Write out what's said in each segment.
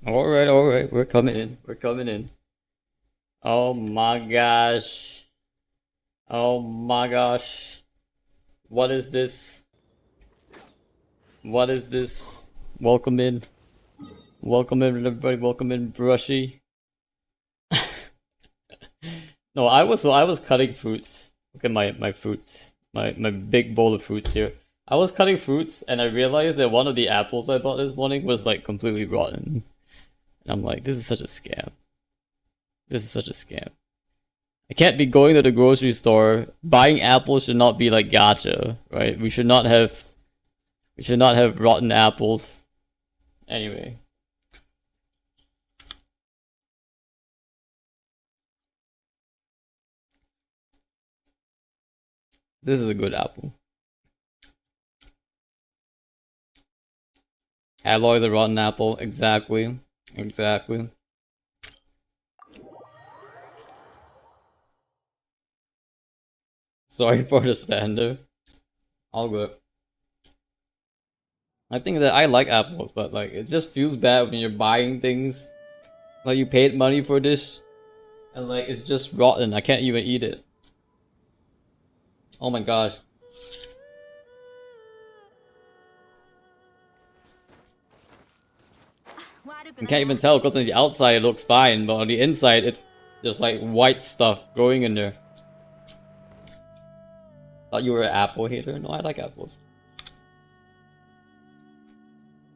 Alright, we're coming in. We're coming in. Oh my gosh. Oh my gosh. What is this? What is this? Welcome in. Welcome in, everybody. Welcome in, Brushy. No, I was cutting fruits. Look at my fruits. My big bowl of fruits here. I was cutting fruits and I realized that one of the apples I bought this morning was like completely rotten. And I'm like, this is such a scam. This is such a scam. I can't be going to the grocery store. Buying apples should not be like gacha, right? We should not have rotten apples. Anyway. This is a good apple. Alloy the rotten apple. Exactly. Exactly. Sorry for the slander. All good. I think that I like apples, but like it just feels bad when you're buying things. Like you paid money for this and like it's just rotten. I can't even eat it. Oh my gosh. You can't even tell because on the outside it looks fine, but on the inside it's just like white stuff growing in there. Thought you were an apple hater? No, I like apples.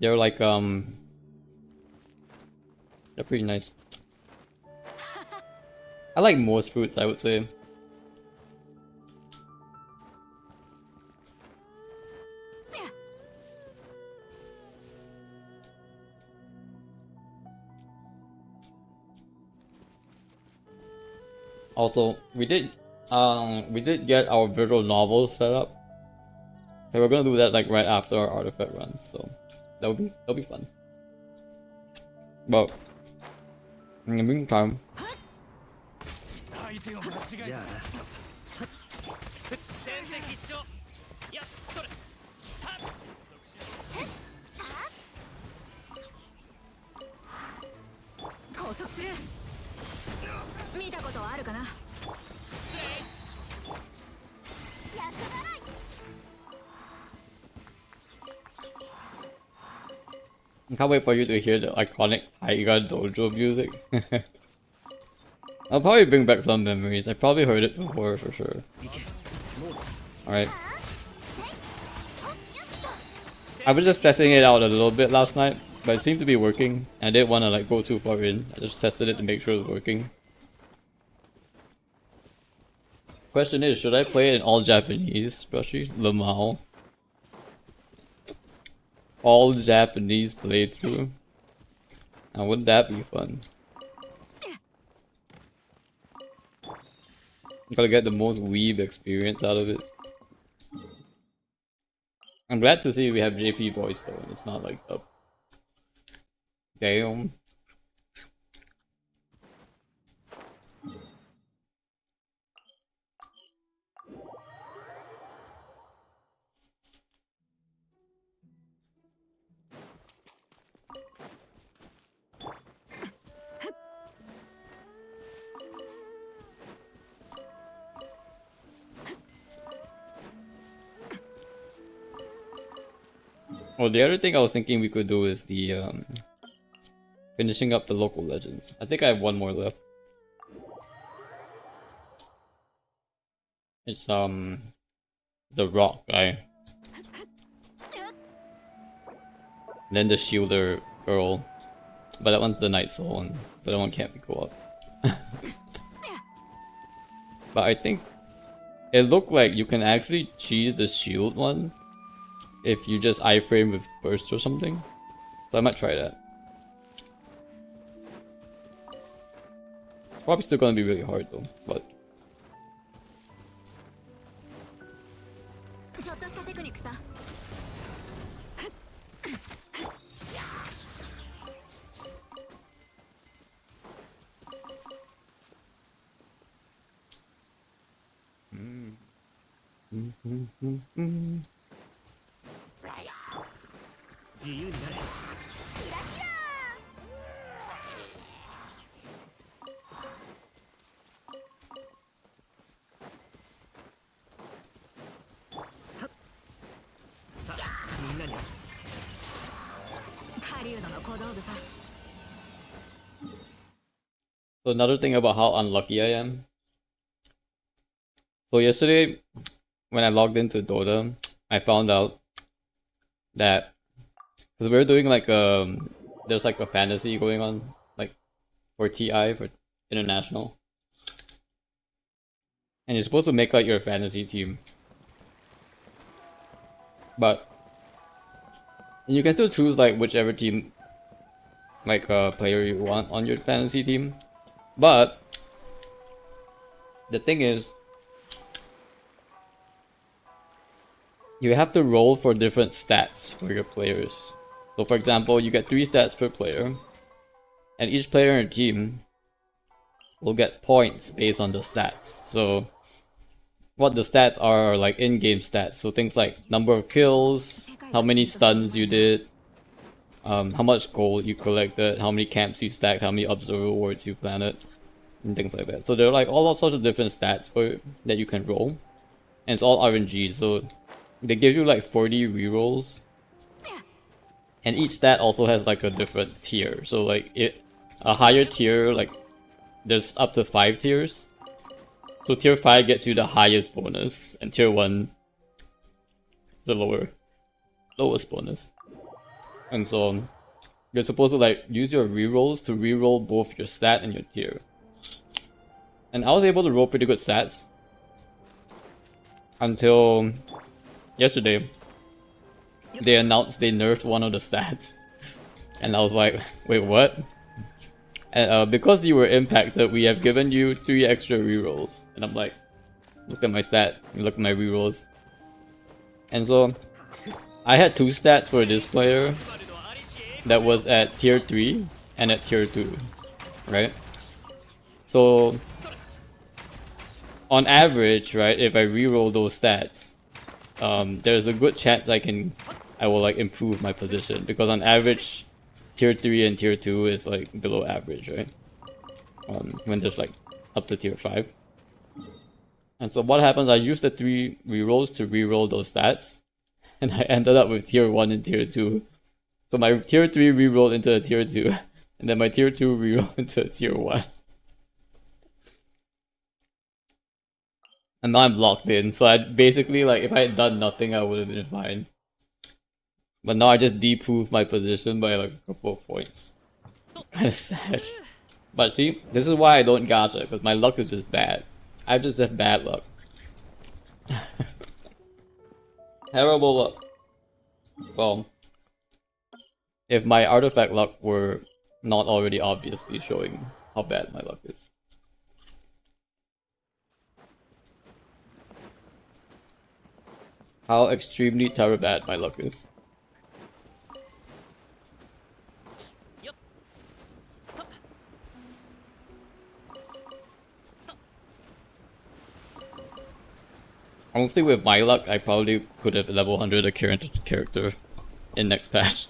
They're like they're pretty nice. I like most fruits, I would say. Also, we did get our visual novel set up. So we're gonna do that like right after our artifact runs, so that'll be fun. But in the meantime, 相手を間違えた。じゃあな。先手必勝。いや、それ。はっ。拘束する。見たことあるかな。失礼。やったがない。I can't wait for you to hear the iconic Taiga Dojo music. I'll probably bring back some memories. I probably heard it before for sure. Alright. I was just testing it out a little bit last night, but it seemed to be working. I didn't want to like go too far in. I just tested it to make sure it was working. Question is, should I play it in all Japanese, especially Lamau? All Japanese playthrough? Now wouldn't that be fun? Gotta get the most weeb experience out of it. I'm glad to see we have JP voice though, and it's not like up. Damn. Well, the other thing I was thinking we could do is the finishing up the local legends. I think I have one more left. It's the rock guy. Then the shielder girl. But that one's the night soul one. So that one can't be co-op. But I think it looked like you can actually cheese the shield one if you just iframe with burst or something. So I might try that. Probably still gonna be really hard though, but ちょっとしたテクニックさ。自由になれ。キラキラみんなに狩人の小道具さ。 So another thing about how unlucky I am. So yesterday, when I logged into Dota, I found out that because we were doing like there's like a fantasy going on like for TI for international, and you're supposed to make like your fantasy team, but you can still choose like whichever team like player you want on your fantasy team, but the thing is you have to roll for different stats for your players. So for example, you get 3 stats per player, and each player in your team will get points based on the stats. So what the stats are like in-game stats. So things like number of kills, how many stuns you did, how much gold you collected, how many camps you stacked, how many observer wards you planted, and things like that. So there are like all sorts of different stats for that you can roll, and it's all RNG. So they give you like 40 rerolls, and each stat also has like a different tier. So like a higher tier, like there's up to 5 tiers. So tier 5 gets you the highest bonus, and tier 1 is the lowest bonus. And so you're supposed to like use your rerolls to reroll both your stat and your tier. And I was able to roll pretty good stats until yesterday. They announced they nerfed one of the stats, and I was like, wait, what? And because you were impacted, we have given you 3 extra rerolls. And I'm like, look at my stat, look at my rerolls. And so I had 2 stats for this player that was at tier 3 and at tier 2, right? So on average, right, if I reroll those stats, there's a good chance I will like improve my position, because on average tier 3 and tier 2 is like below average, right? When there's like up to tier 5. And so what happens, I used the 3 rerolls to reroll those stats, and I ended up with tier 1 and tier 2. So my tier 3 rerolled into a tier 2, and then my tier 2 rerolled into a tier 1. And now I'm locked in, so I basically, like, if I had done nothing, I would have been fine. But now I just deproved my position by like a couple of points. Kinda sad. But see, this is why I don't gacha, because my luck is just bad. I just have bad luck. Terrible luck. Well, if my artifact luck were not already obviously showing how bad my luck is. How extremely terrible bad my luck is. Honestly, with my luck, I probably could have level 100 a current character in next patch.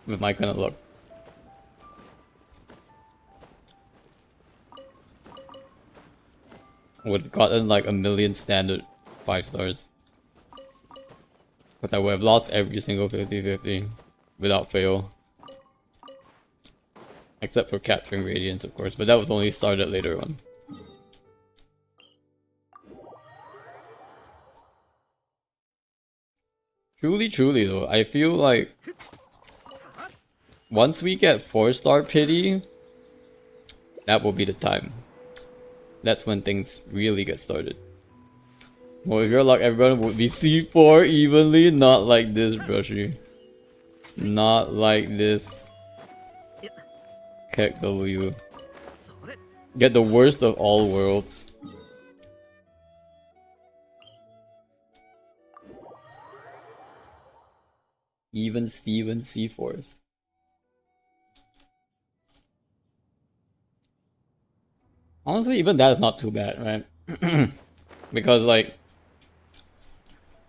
With my kind of luck. Would have gotten like a million standard 5 stars. But I would have lost every single 50-50 without fail. Except for capturing Radiance, of course, but that was only started later on. Truly though, I feel like once we get 4-star pity, that will be the time. That's when things really get started. Well, if your luck, everyone would be C4 evenly, not like this, brushy. Not like this. Heck W. Get the worst of all worlds. Even Steven C4s. Honestly, even that is not too bad, right? Because like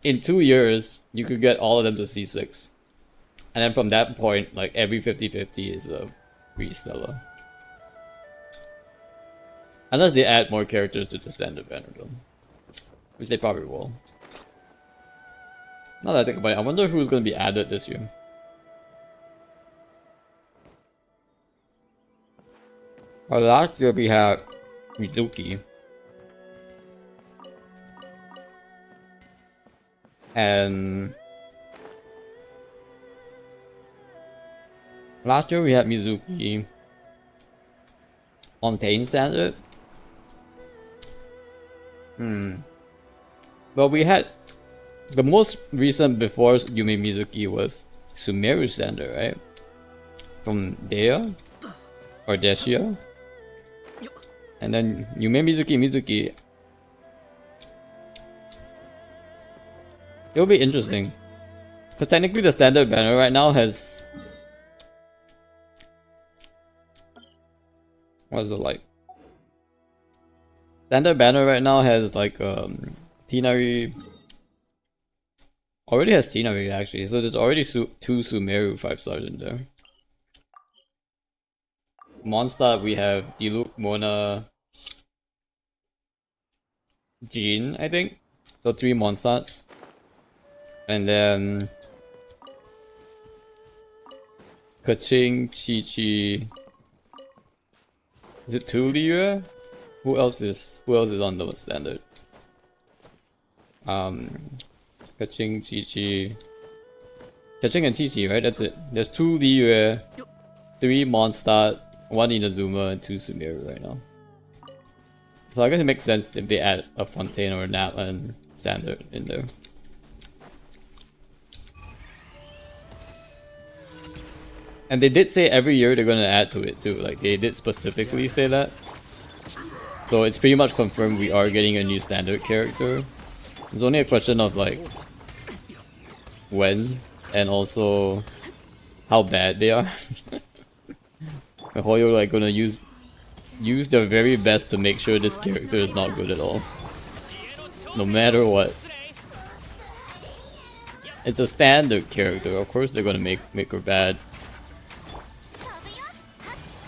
in 2 years, you could get all of them to C6. And then from that point, like every 50-50 is a reseller. Unless they add more characters to the standard banner though. Which they probably will. Now that I think about it, I wonder who's gonna be added this year. Well, last year we had Mizuki. And last year we had Mizuki on Tane standard. Well, we had the most recent before Yume Mizuki was Sumeru standard, right? From Dea or Deshia. And then Yume Mizuki. It'll be interesting. Because technically the standard banner right now has... What is it like? Standard banner right now has like Tinari... Already has Tinari actually, so there's already 2 Sumeru 5-stars in there. Mondstadt we have Diluc, Mona, Jean, I think. So 3 Mondstadts. And then Kaching, Chi-Chi. Is it 2 Liyue? Who else is on the standard? Kaching, Chi-Chi. Kaching and Chi-Chi, right? That's it. There's 2 Liyue, 3 Mondstadt, 1 Inazuma, and 2 Sumeru right now. So I guess it makes sense if they add a Fontaine or an Atlan standard in there. And they did say every year they're gonna add to it too, like they did specifically say that. So it's pretty much confirmed we are getting a new standard character. It's only a question of like when and also how bad they are. Hoyo like gonna use their very best to make sure this character is not good at all. No matter what. It's a standard character, of course they're gonna make her bad.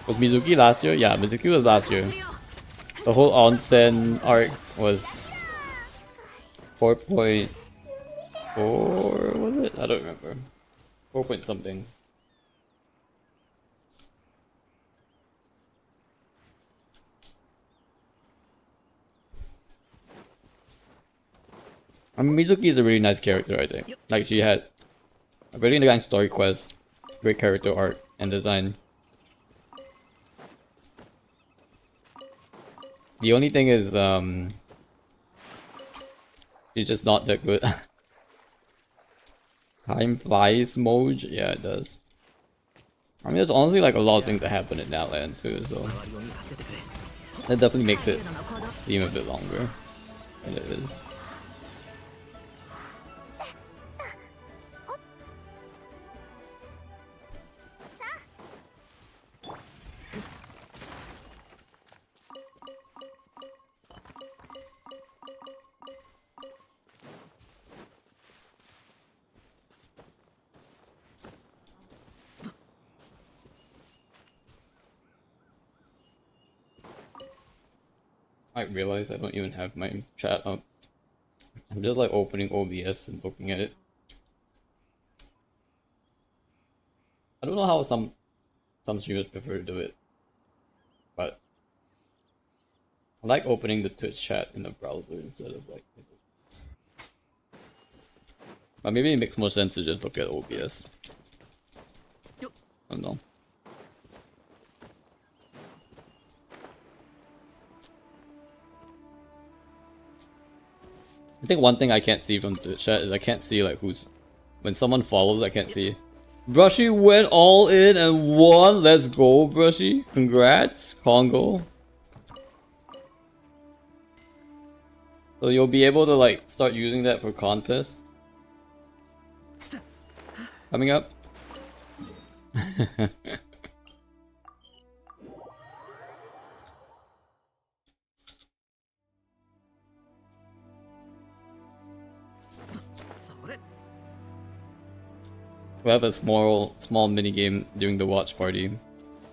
Was Mizuki last year? Yeah, Mizuki was last year. The whole onsen arc was 4.4, was it? I don't remember. 4 point something. I mean, Mizuki is a really nice character, I think. Like, she had a really nice story quest, great character art and design. The only thing is, it's just not that good. Time flies mode? Yeah, it does. I mean, there's honestly like a lot of things that happen in that land too, so that definitely makes it seem a bit longer than it is. I realize I don't even have my chat up. I'm just like opening OBS and looking at it. I don't know how some streamers prefer to do it, but I like opening the Twitch chat in the browser instead of like. But maybe it makes more sense to just look at OBS. I don't know. I think one thing I can't see from the chat is I can't see like who's... When someone follows, I can't see. Brushy went all in and won! Let's go, Brushy! Congrats, Congo! So you'll be able to like start using that for contests? Coming up? We have a small mini game during the watch party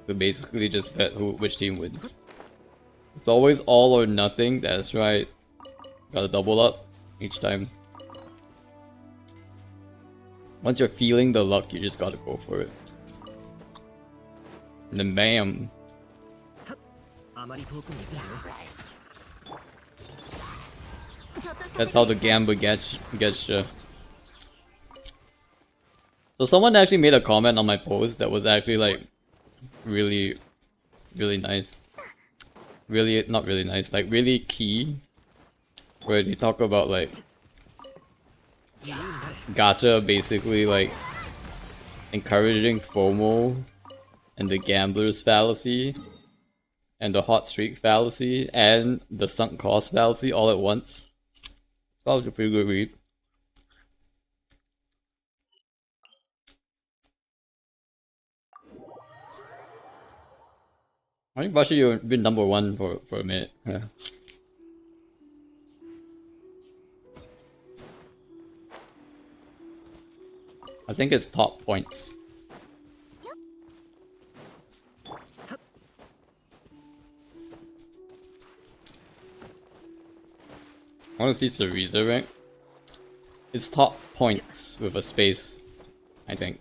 to basically just bet which team wins. It's always all or nothing. That's right. Gotta double up each time. Once you're feeling the luck, you just gotta go for it. And then bam. あまり遠くに行くなよ That's how the gambler gets you. So someone actually made a comment on my post that was actually like really nice. Really, not really nice, like really key. Where they talk about like gacha basically like encouraging FOMO and the gambler's fallacy and the hot streak fallacy and the sunk cost fallacy all at once. That was a pretty good read. I think Bashi, you've been number one for a minute. Yeah. I think it's top points. I want to see Cereza rank. It's top points with a space, I think.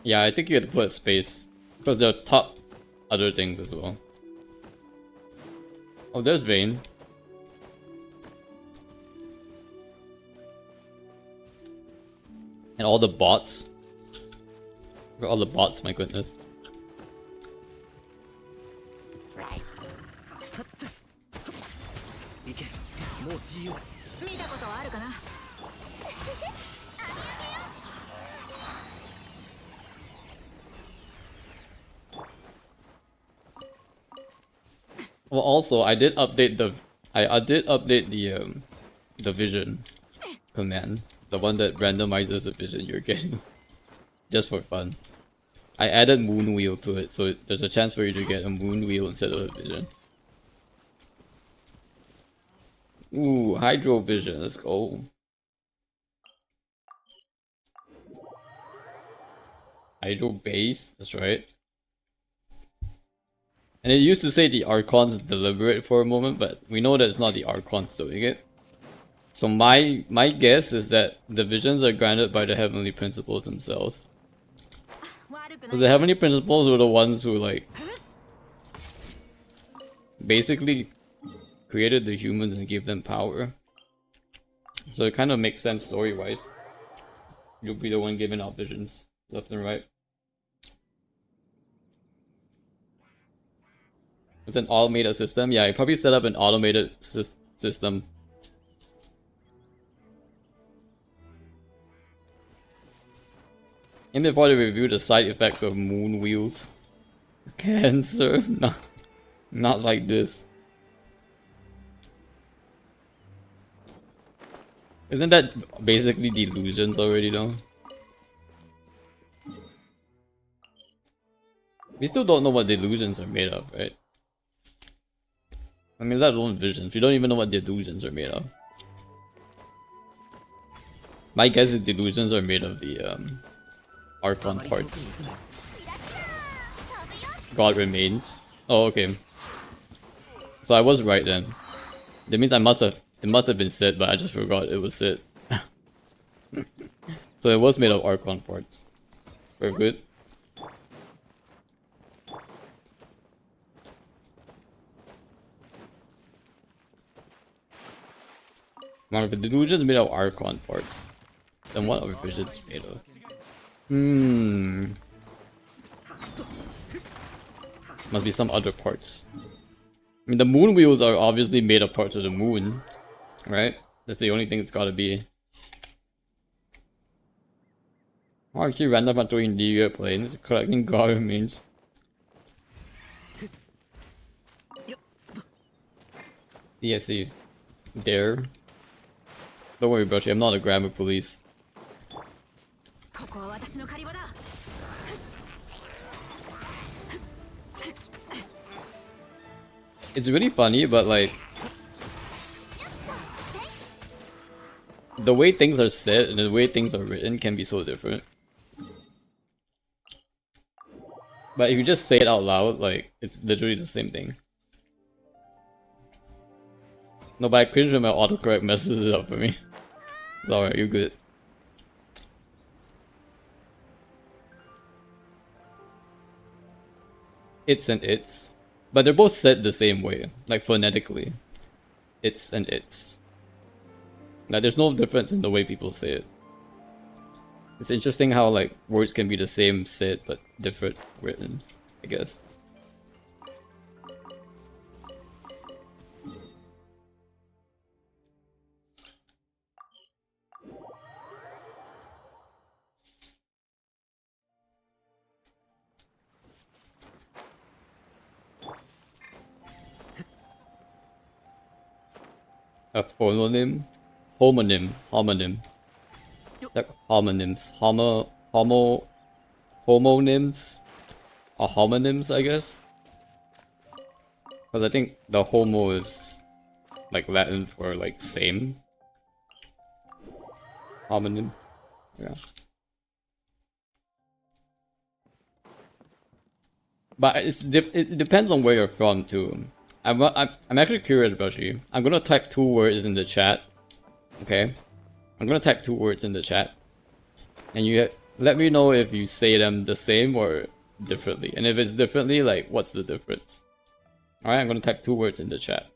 Yeah, I think you have to put a space because there are top other things as well. Oh, there's Vayne. And all the bots. Look at all the bots, my goodness. 行けもう自由だ 見たことはあるかな Well, also I did update the I did update the vision command, the one that randomizes the vision you're getting, just for fun. I added moon wheel to it, so there's a chance for you to get a moon wheel instead of a vision. Ooh, hydro vision, let's go. Hydro base, that's right. And it used to say the Archon's deliberate for a moment, but we know that it's not the Archons doing it. So my guess is that the visions are granted by the heavenly principles themselves. So the heavenly principles were the ones who like basically created the humans and gave them power. So it kind of makes sense story-wise. You'll be the one giving out visions left and right. It's an automated system. Yeah, you probably set up an automated system. And before they review the side effects of moon wheels. Cancer? Not like this. Isn't that basically delusions already though? We still don't know what delusions are made of, right? I mean, let alone visions. We don't even know what delusions are made of. My guess is delusions are made of the Archon parts. God remains. Oh, okay. So I was right then. That means it must have been said, but I just forgot it was said. So it was made of Archon parts. Very good. Now, if the delusion is made of Archon parts, then what are visions made of? Must be some other parts. I mean, the moon wheels are obviously made of parts of the moon, right? That's the only thing it's gotta be. Oh, actually random about doing Liga planes, collecting god remains. See, I see. There. Don't worry, Broshi, I'm not a grammar police. ここは私の狩り場だ It's really funny, but like the way things are said and the way things are written can be so different. But if you just say it out loud, like it's literally the same thing. No, but I cringe when my autocorrect messes it up for me. It's alright, you're good. It's and it's. But they're both said the same way, like phonetically. It's and it's. Like there's no difference in the way people say it. It's interesting how like words can be the same said but different written, I guess. A phononym? Homonym. Like homonyms. Homonyms? Or homonyms, I guess? Because I think the homo is like Latin for like same. Homonym. Yeah. But it depends on where you're from too. I'm actually curious about you. I'm gonna type 2 words in the chat. Okay? I'm gonna type 2 words in the chat. And you let me know if you say them the same or differently. And if it's differently, like what's the difference? Alright, I'm gonna type 2 words in the chat.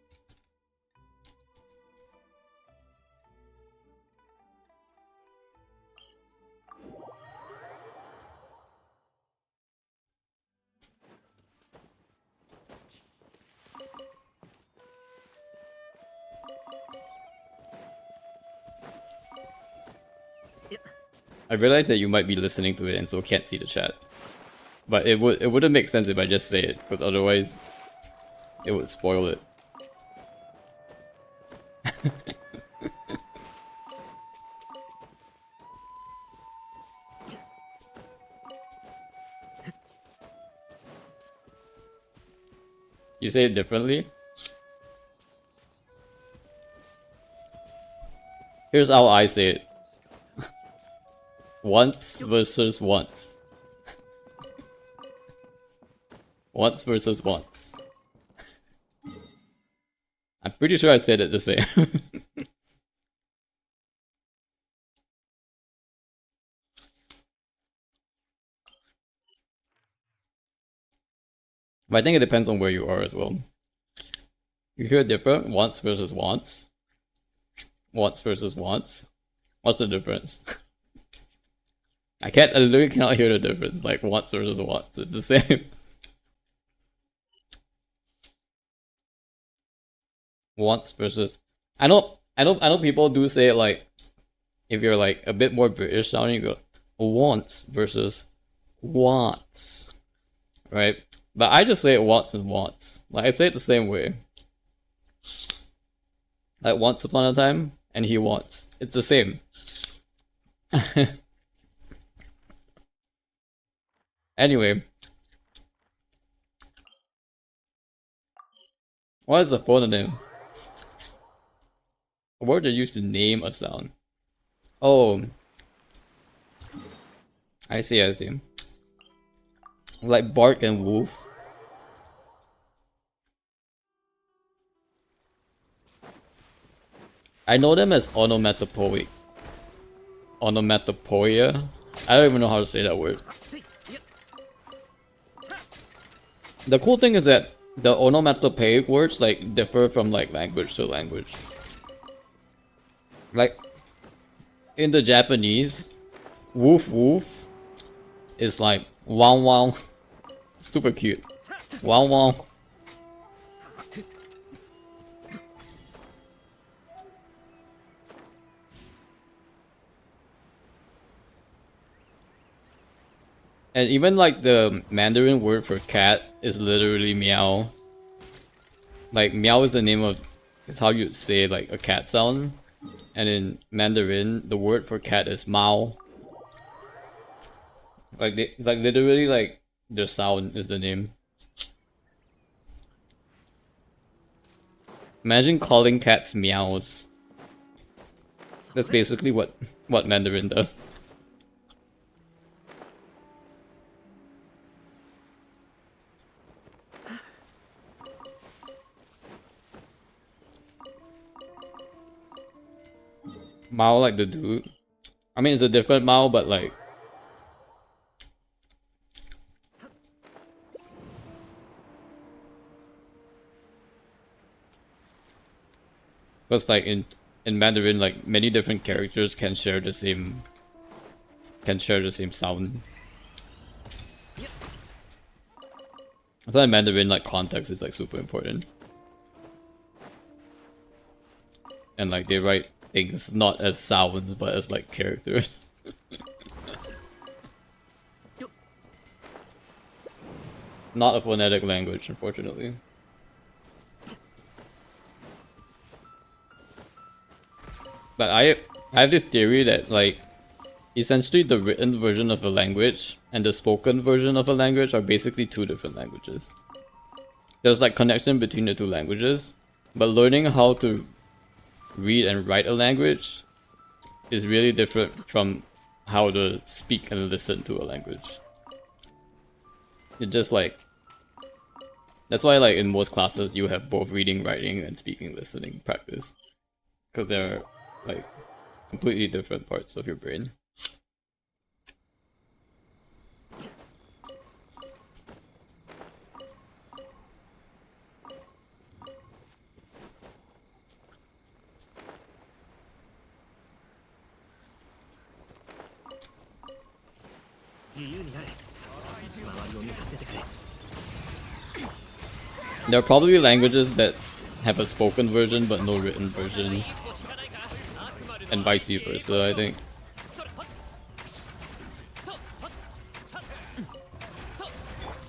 I realize that you might be listening to it and so can't see the chat. But it wouldn't make sense if I just say it, because otherwise it would spoil it. You say it differently? Here's how I say it. Once versus once. Once versus once. I'm pretty sure I said it the same. But I think it depends on where you are as well. You hear it different? Once versus once? Once versus once? What's the difference? I literally cannot hear the difference. Like once versus once. It's the same. Once versus I know people do say it like if you're like a bit more British sounding, you go once versus once. Right? But I just say it once and once. Like I say it the same way. Like once upon a time and he wants. It's the same. Anyway. What is a phononym? A word that used to name a sound. Oh. I see. Like bark and wolf. I know them as onomatopoeic. Onomatopoeia? I don't even know how to say that word. The cool thing is that the onomatopoeic words like differ from like language to language. Like in the Japanese, woof woof is like wow wow. Super cute. Wow wow. And even like the Mandarin word for cat is literally meow. Like meow is the name of, it's how you say like a cat sound. And in Mandarin, the word for cat is mao. Like literally like the sound is the name. Imagine calling cats meows. That's basically what Mandarin does. Mao like the dude. I mean, it's a different Mao, but like, because like in Mandarin, like many different characters can share the same sound. I thought in Mandarin, like context is like super important, and like they write things not as sounds but as like characters. Not a phonetic language, unfortunately. But I have this theory that like essentially the written version of a language and the spoken version of a language are basically two different languages. There's like connection between the two languages, but learning how to read and write a language is really different from how to speak and listen to a language. It just like that's why like in most classes you have both reading, writing, and speaking, listening practice, because they're like completely different parts of your brain. There are probably languages that have a spoken version but no written version, and vice versa, I think.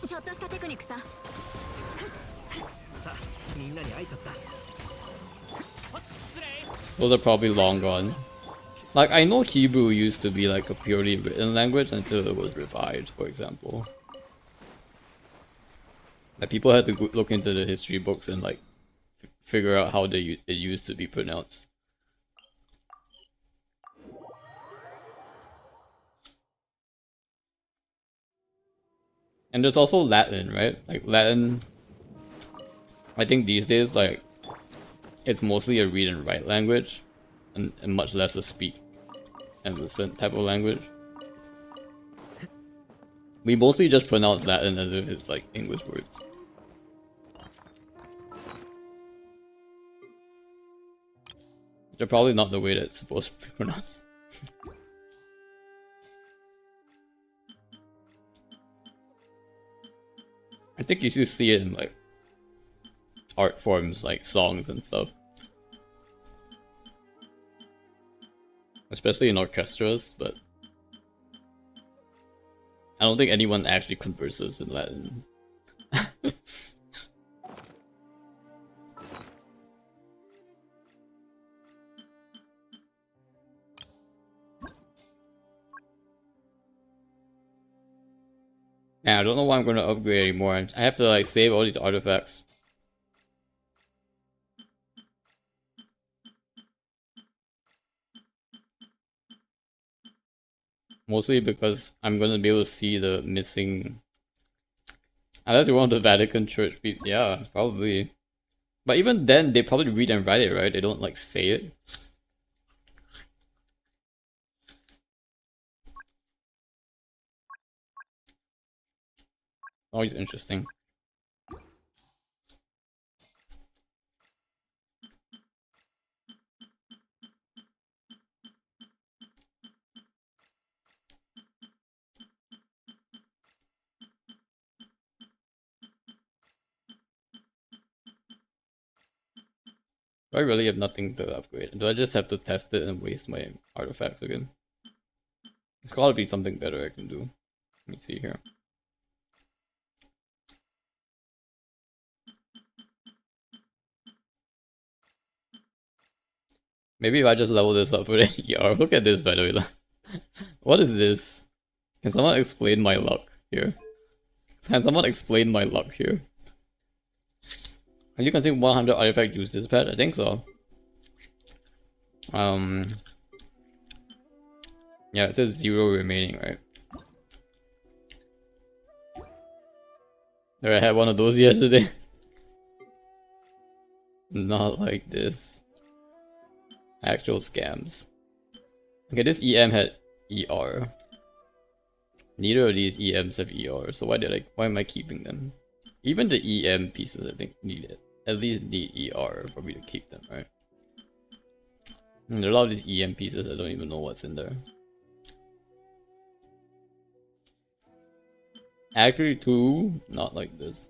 ちょっとしたテクニックさ。さあみんなに挨拶だ。失礼。 Those are probably long gone. Like, I know Hebrew used to be like a purely written language until it was revived, for example. Like, people had to look into the history books and like figure out how it used to be pronounced. And there's also Latin, right? Like Latin, I think these days, like, it's mostly a read and write language, and much less a speak and listen type of language. We mostly just pronounce Latin as if it's like English words. They're probably not the way that it's supposed to be pronounced. I think you should see it in like art forms like songs and stuff. Especially in orchestras, but I don't think anyone actually converses in Latin. Yeah, I don't know why I'm gonna upgrade anymore. I have to like save all these artifacts. Mostly because I'm gonna be able to see the missing. Unless you want the Vatican Church, yeah, probably. But even then, they probably read and write it, right? They don't like say it. Always interesting. Do I really have nothing to upgrade? Do I just have to test it and waste my artifacts again? There's gotta be something better I can do. Let me see here. Maybe if I just level this up with ER. Look at this, by the way. What is this? Can someone explain my luck here? Can someone explain my luck here? Can you consume 100 artifact juice this pet? I think so. Yeah, it says 0 remaining, right? I had one of those yesterday. Not like this. Actual scams. Okay, this EM had ER. Neither of these EMs have ER, so why am I keeping them? Even the EM pieces I think need it. At least need ER for me to keep them, right? And there are a lot of these EM pieces I don't even know what's in there. Actually 2, not like this.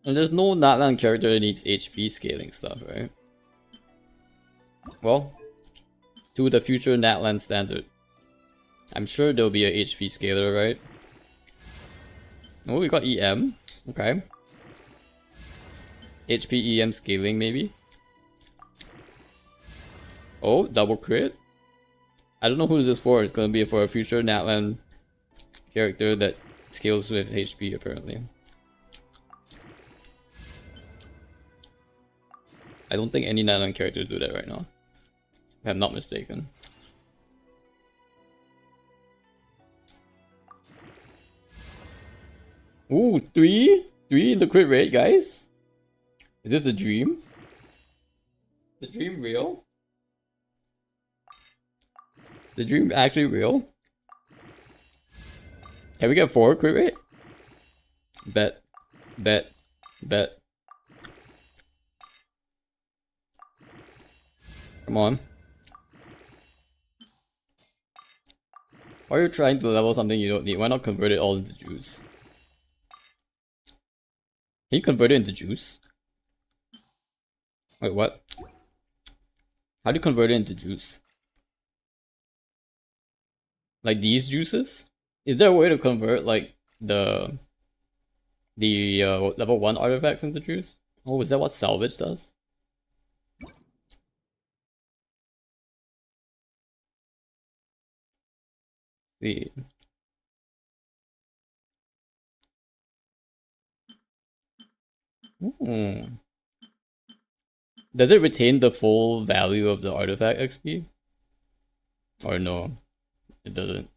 And there's no Natlan character that needs HP scaling stuff, right? Well, to the future Natlan standard. I'm sure there'll be a HP scaler, right? Oh, we got EM. Okay. HP EM scaling, maybe? Oh, double crit? I don't know who this is for. It's gonna be for a future Natlan character that scales with HP, apparently. I don't think any Natlan characters do that right now. If I'm not mistaken. Ooh, 3? 3 in the crit rate, guys? Is this the dream? The dream real? The dream actually real? Can we get 4 crit rate? Bet. Bet. Bet. Come on. Why are you trying to level something you don't need? Why not convert it all into juice? Can you convert it into juice? Wait, what? How do you convert it into juice? Like these juices? Is there a way to convert like the level 1 artifacts into juice? Oh, is that what salvage does? See. Hmm. Does it retain the full value of the artifact XP? Or no, it doesn't.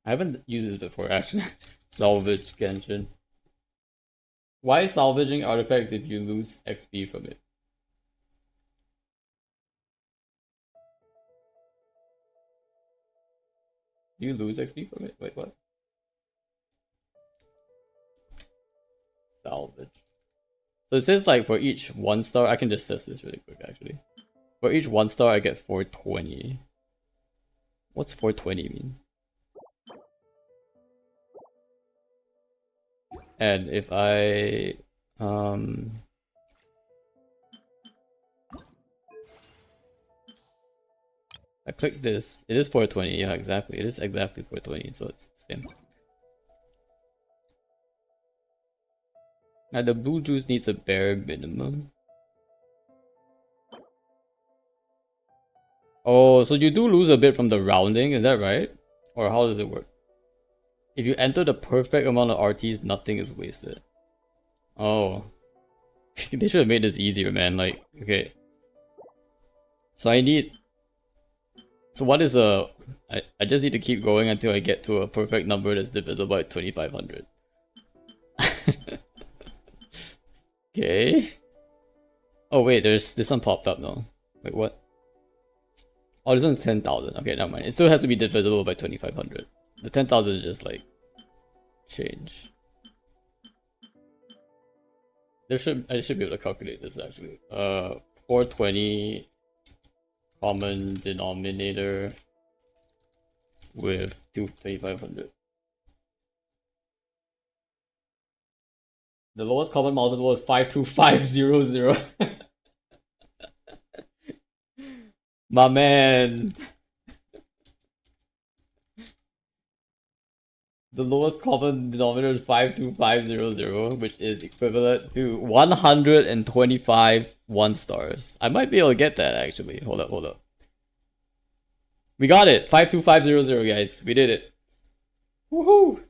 I haven't used it before actually. Salvage Genshin. Why salvaging artifacts if you lose XP from it? Do you lose XP from it? Wait, what? Salvage. So it says like for each 1 star, I can just test this really quick actually. For each 1 star I get 420. What's 420 mean? And if I click this, it is 420, yeah exactly. It is exactly 420, so it's the same. Now the blue juice needs a bare minimum. Oh, so you do lose a bit from the rounding, is that right? Or how does it work? If you enter the perfect amount of RTs, nothing is wasted. Oh. They should have made this easier, man. Like, okay. So I need... So what is a... I just need to keep going until I get to a perfect number that's divisible by 2500. Okay. Oh wait, there's this one popped up now. Wait, what? Oh, this one's 10,000. Okay, never mind. It still has to be divisible by 2500. The 10,000 is just like change. I should be able to calculate this actually. 420 common denominator with 2500. The lowest common multiple is 52500. My man. The lowest common denominator is 52500, which is equivalent to 125 1 stars. I might be able to get that actually. Hold up. We got it! 52500, guys. We did it. Woohoo!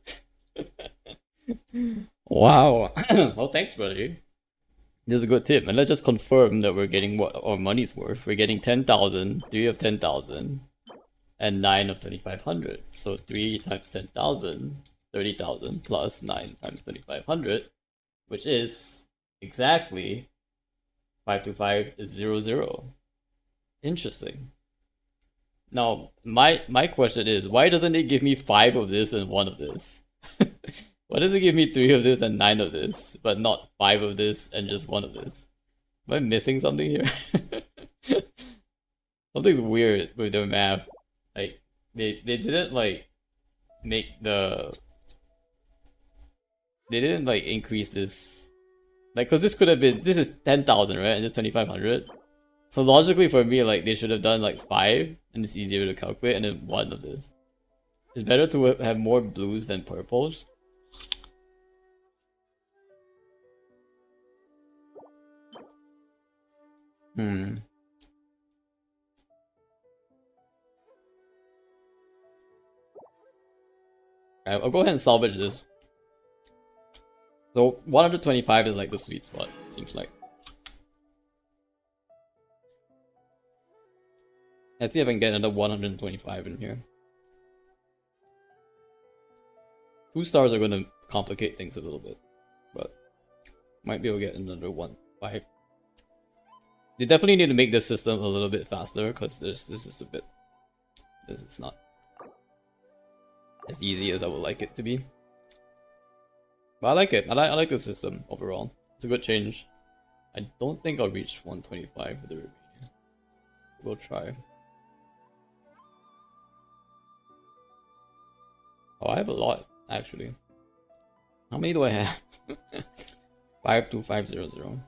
Wow. Well, thanks, brother. This is a good tip. And let's just confirm that we're getting what our money's worth. We're getting 10,000, 3 of 10,000, and 9 of 2500. So 3 times 10,000, 30,000 plus 9 times 2500, which is exactly 525 is 00. Interesting. Now, my question is, why doesn't it give me 5 of this and 1 of this? Why does it give me 3 of this and 9 of this, but not 5 of this and just 1 of this? Am I missing something here? Something's weird with their map. Like, they didn't like make the they didn't like increase this, like, because this could have been, this is 10,000, right, and this 2,500. So logically for me, like, they should have done like 5 and it's easier to calculate, and then 1 of this. It's better to have more blues than purples. Alright, I'll go ahead and salvage this. So 125 is like the sweet spot, seems like. Let's see if I can get another 125 in here. 2 stars are gonna complicate things a little bit, but might be able to get another 1.5. They definitely need to make this system a little bit faster, because this is a bit, this is not as easy as I would like it to be. But I like it. I like the system overall. It's a good change. I don't think I'll reach 125 with the remaining. We'll try. Oh, I have a lot, actually. How many do I have? 52500.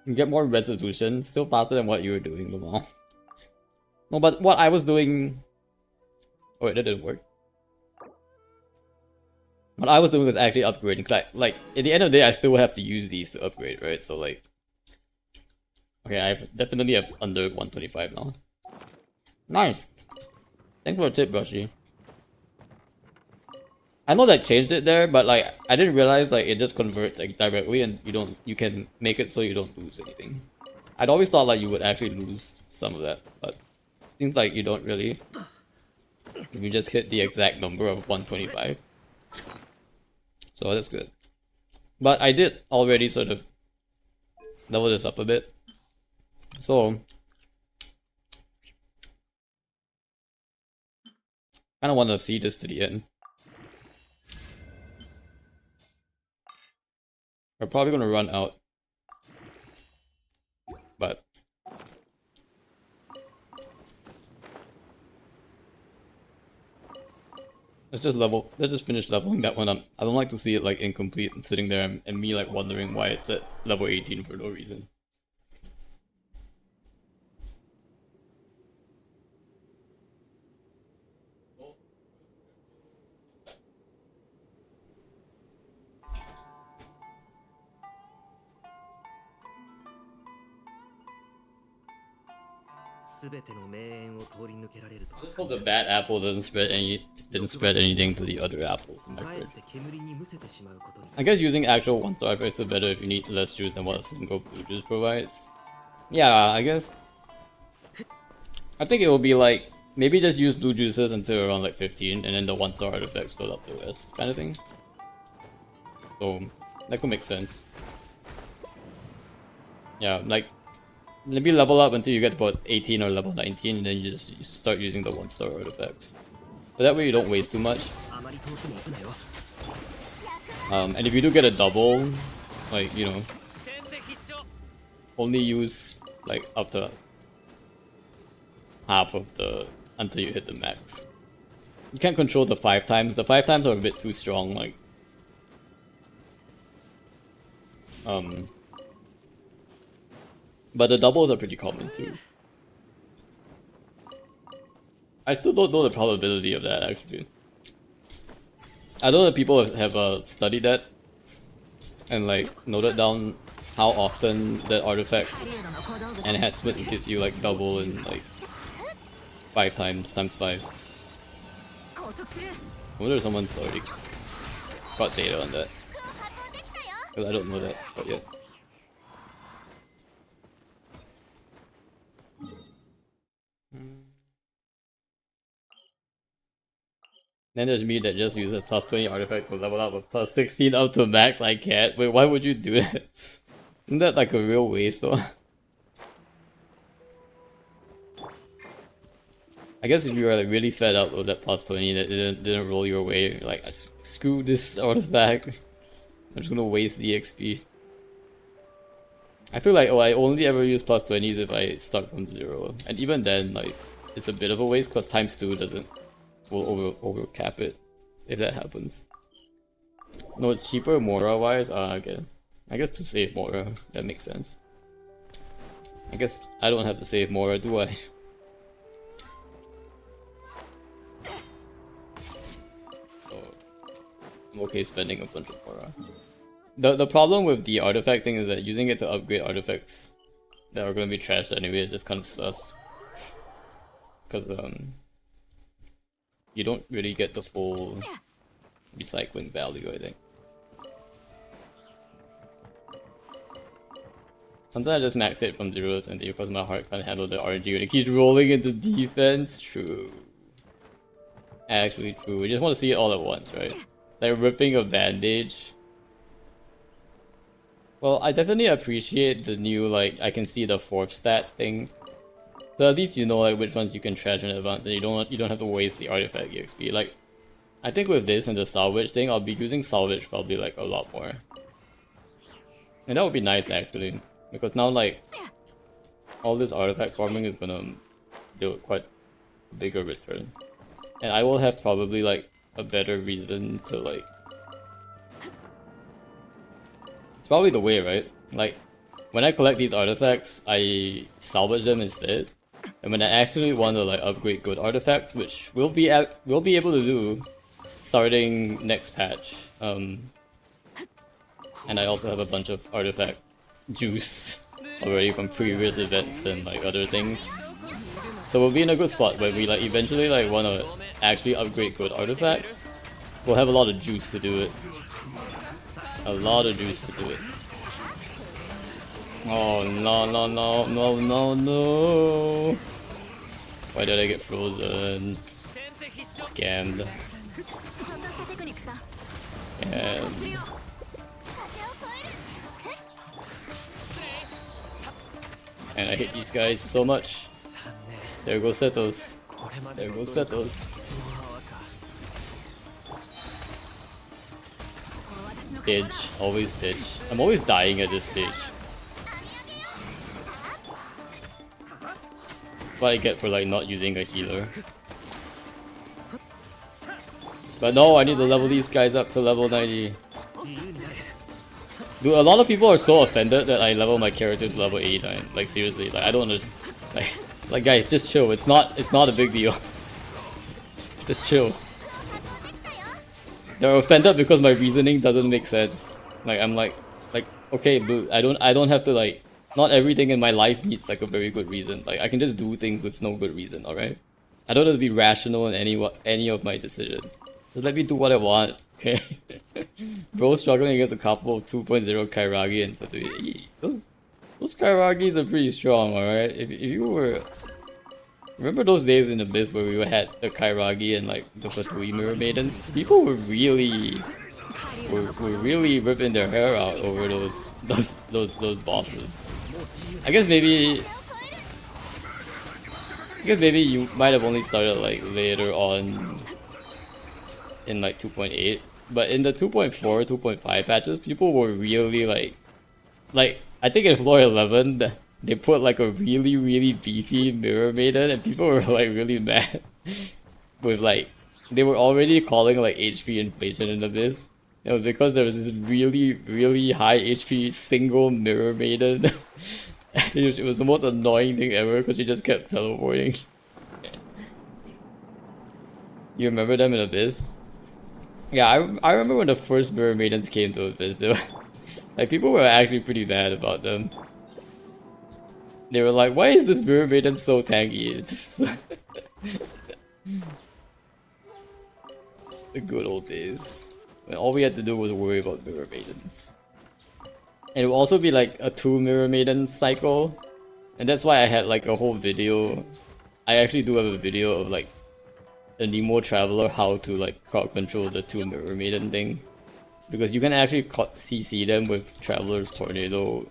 You get more resolution, still faster than what you were doing, Lamar. No, but what I was doing... Oh wait, that didn't work. What I was doing was actually upgrading. Like, at the end of the day, I still have to use these to upgrade, right? So like... Okay, I definitely have under 125 now. Nice! Thanks for the tip, Brushy. I know that changed it there, but like, I didn't realize like it just converts like directly, and you can make it so you don't lose anything. I'd always thought like you would actually lose some of that, but seems like you don't really. If you just hit the exact number of 125. So that's good. But I did already sort of level this up a bit. So I don't want to see this to the end. We're probably gonna run out. But let's just finish leveling that one up. I don't like to see it like incomplete and sitting there and me like wondering why it's at level 18 for no reason. I just hope the bad apple didn't spread anything to the other apples in my fridge. I guess using actual 1-star is still better if you need less juice than what a single blue juice provides. Yeah, I guess. I think it will be like, maybe just use blue juices until around like 15, and then the 1-star artifacts fill up the rest, kind of thing. So, that could make sense. Yeah, like, maybe level up until you get to about 18 or level 19, and then you just start using the 1-star artifacts. But that way you don't waste too much. And if you do get a double, like, you know, only use like up to half of the, until you hit the max. You can't control the 5 times. The 5 times are a bit too strong, like. But the doubles are pretty common too. I still don't know the probability of that, actually. I know that people have studied that and like noted down how often that artifact enhancement gives you like double and like 5 times 5. I wonder if someone's already got data on that. Because I don't know that quite yet. Then there's me that just uses plus 20 artifact to level up with plus 16 up to max. I can't. Wait, why would you do that? Isn't that like a real waste though? I guess if you were like really fed up with that plus 20 that didn't roll your way, you're like, screw this artifact. I'm just gonna waste the XP. I feel like, oh, I only ever use plus 20s if I start from 0. And even then, like, it's a bit of a waste because times 2 will over cap it if that happens. No, it's cheaper Mora wise. Okay. I guess to save Mora, that makes sense. I guess I don't have to save Mora, do I? Oh, I'm okay spending a bunch of Mora. The problem with the artifact thing is that using it to upgrade artifacts that are gonna be trashed anyway is just kind of sus. Cause you don't really get the full recycling value, I think. Sometimes I just max it from 0 to 20 because my heart can't handle the RNG when it keeps rolling into defense. True. Actually true. We just want to see it all at once, right? Like ripping a bandage. Well, I definitely appreciate the new, like, I can see the 4th stat thing. So at least you know like which ones you can trash in advance and you don't have to waste the artifact EXP. Like, I think with this and the salvage thing, I'll be using salvage probably like a lot more. And that would be nice actually. Because now like, all this artifact farming is gonna do quite a bigger return. And I will have probably like a better reason to like... It's probably the way, right? Like, when I collect these artifacts, I salvage them instead. And when I actually want to like upgrade good artifacts, which we'll be able to do starting next patch. And I also have a bunch of artifact juice already from previous events and like other things. So we'll be in a good spot where we like eventually like want to actually upgrade good artifacts. We'll have a lot of juice to do it. A lot of juice to do it. Oh no no no no no no! Why did I get frozen? Scammed. And I hate these guys so much. There goes Setos. There goes Setos. Ditch. Always ditch. I'm always dying at this stage. What I get for like not using a healer. But no, I need to level these guys up to level 90. Dude, a lot of people are so offended that I level my character to level 89. Like seriously, like I don't understand. Like guys, just chill. It's not a big deal. Just chill. They're offended because my reasoning doesn't make sense. Like I'm like okay, dude, I don't have to like... Not everything in my life needs like a very good reason. Like I can just do things with no good reason, alright? I don't have to be rational in any of my decisions. Just let me do what I want, okay? Bro struggling against a couple of 2.0 Kairagi and Fatui. Those Kairagis are pretty strong, alright? If you were... Remember those days in Abyss where we had the Kairagi and like the Fatui Mirror Maidens? People were really ripping their hair out over those bosses. I guess maybe you might have only started like later on in like 2.8, but in the 2.4, 2.5 patches, people were really like I think in floor 11 they put like a really beefy Mirror Maiden and people were like really mad with like they were already calling like HP inflation in Abyss. It was because there was this really high HP single Mirror Maiden. It was the most annoying thing ever because she just kept teleporting. You remember them in Abyss? Yeah, I remember when the first Mirror Maidens came to Abyss. Like people were actually pretty bad about them. They were like, why is this Mirror Maiden so tanky? It's just the good old days. When all we had to do was worry about Mirror Maidens. And it would also be like a 2 Mirror Maiden cycle. And that's why I had like a whole video. I actually do have a video of like the Nemo Traveler how to like crowd control the two Mirror Maiden thing. Because you can actually CC them with Traveler's Tornado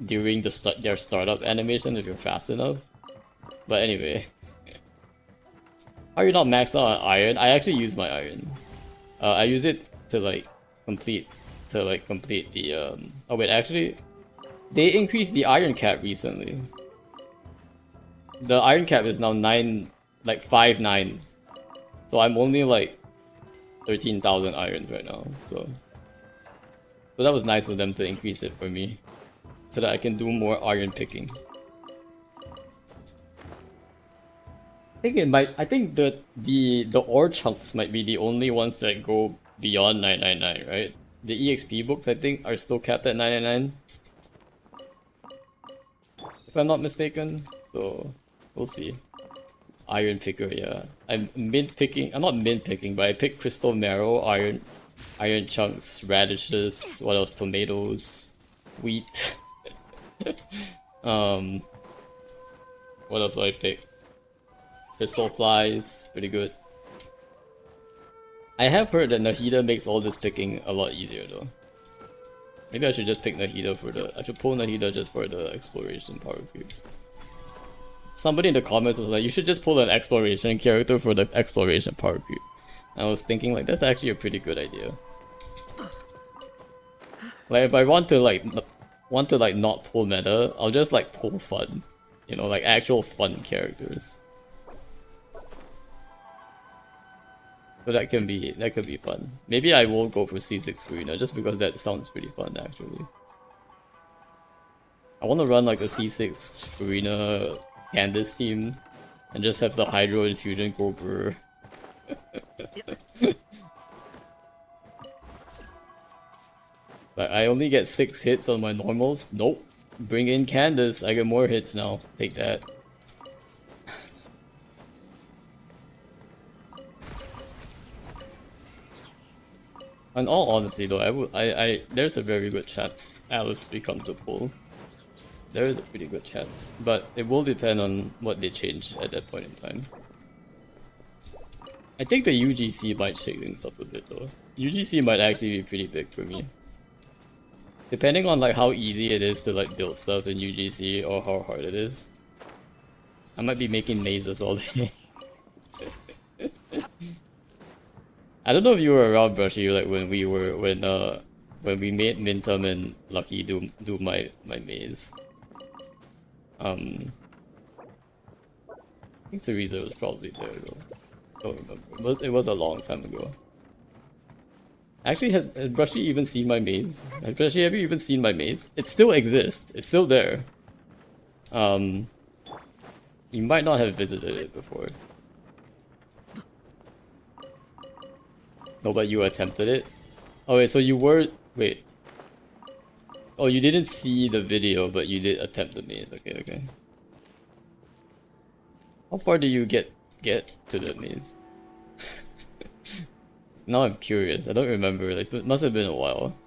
during their startup animation if you're fast enough. But anyway. Are you not maxed out on iron? I actually use my iron. I use it to like complete the oh wait, actually they increased the iron cap recently. The iron cap is now 5 nines. So I'm only like 13,000 irons right now. So that was nice of them to increase it for me. So that I can do more iron picking. I think the ore chunks might be the only ones that go beyond 999, right? The EXP books I think are still capped at 999. If I'm not mistaken. So we'll see. Iron picker, yeah. I'm not mint picking, but I pick crystal marrow, iron chunks, radishes, what else? Tomatoes, wheat. What else do I pick? Crystal flies, pretty good. I have heard that Nahida makes all this picking a lot easier though. Maybe I should just pick Nahida I should pull Nahida just for the exploration power creep. Somebody in the comments was like, you should just pull an exploration character for the exploration power creep. I was thinking like, that's actually a pretty good idea. Like if I want to not pull meta, I'll just like pull fun. You know, like actual fun characters. So that could be fun. Maybe I will go for C6 Farina just because that sounds pretty fun actually. I want to run like a C6 Farina Candace team and just have the Hydro Infusion go brr. But I only get 6 hits on my normals. Nope. Bring in Candace, I get more hits now. Take that. In all honesty though, there's a very good chance Alice becomes a pull. There is a pretty good chance, but it will depend on what they change at that point in time. I think the UGC might shake things up a bit though. UGC might actually be pretty big for me. Depending on like how easy it is to like build stuff in UGC or how hard it is. I might be making mazes all day. I don't know if you were around, Brushy, like when we made Mintum and Lucky do my maze. I think Cereza was probably there though. Don't remember. It was a long time ago. Actually, has Brushy even seen my maze? Brushy, have you even seen my maze? It still exists. It's still there. You might not have visited it before. No, but you attempted it? Oh wait, so you were... Wait. Oh, you didn't see the video, but you did attempt the maze. Okay, okay. How far do you get to the maze? Now I'm curious. I don't remember. Like, it must have been a while.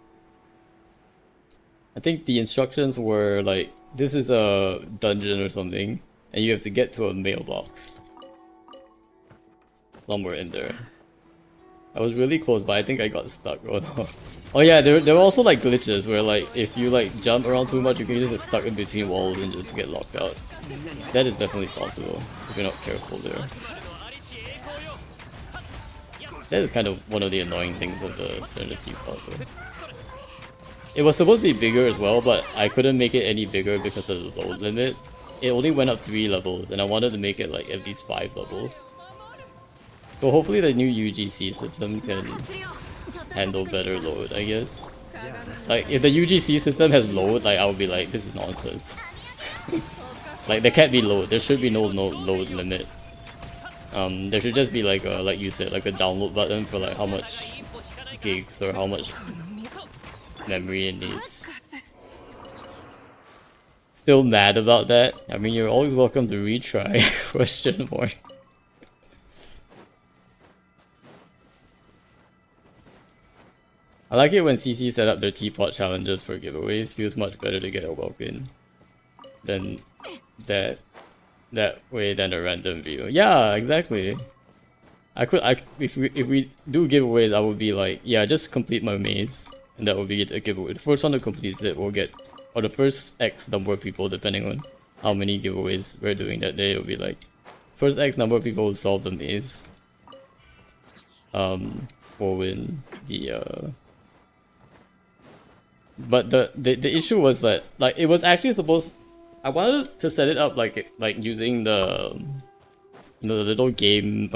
I think the instructions were like, this is a dungeon or something, and you have to get to a mailbox. Somewhere in there. I was really close, but I think I got stuck. Oh no. Oh yeah, there were also like glitches where like if you like jump around too much, you can just get stuck in between walls and just get locked out. That is definitely possible if you're not careful there. That is kind of one of the annoying things of the Serenity part though. It was supposed to be bigger as well, but I couldn't make it any bigger because of the load limit. It only went up 3 levels, and I wanted to make it like at least 5 levels. So hopefully the new UGC system can handle better load, I guess. Like, if the UGC system has load, like, I would be like, this is nonsense. Like, there can't be load. There should be no load limit. There should just be like a, like you said, like a download button for like how much gigs or how much memory it needs. Still mad about that? I mean, you're always welcome to retry. Question mark. I like it when CC set up their teapot challenges for giveaways. Feels much better to get a welcome than that. that way than a random view. Yeah, exactly. If we do giveaways, I would be like, yeah, just complete my maze, and that would be a giveaway. The first one that completes it will get, or the first X number of people, depending on how many giveaways we're doing that day, will be like, first X number of people will solve the maze. Will win the But the issue was that like it was actually supposed. I wanted to set it up like using the little game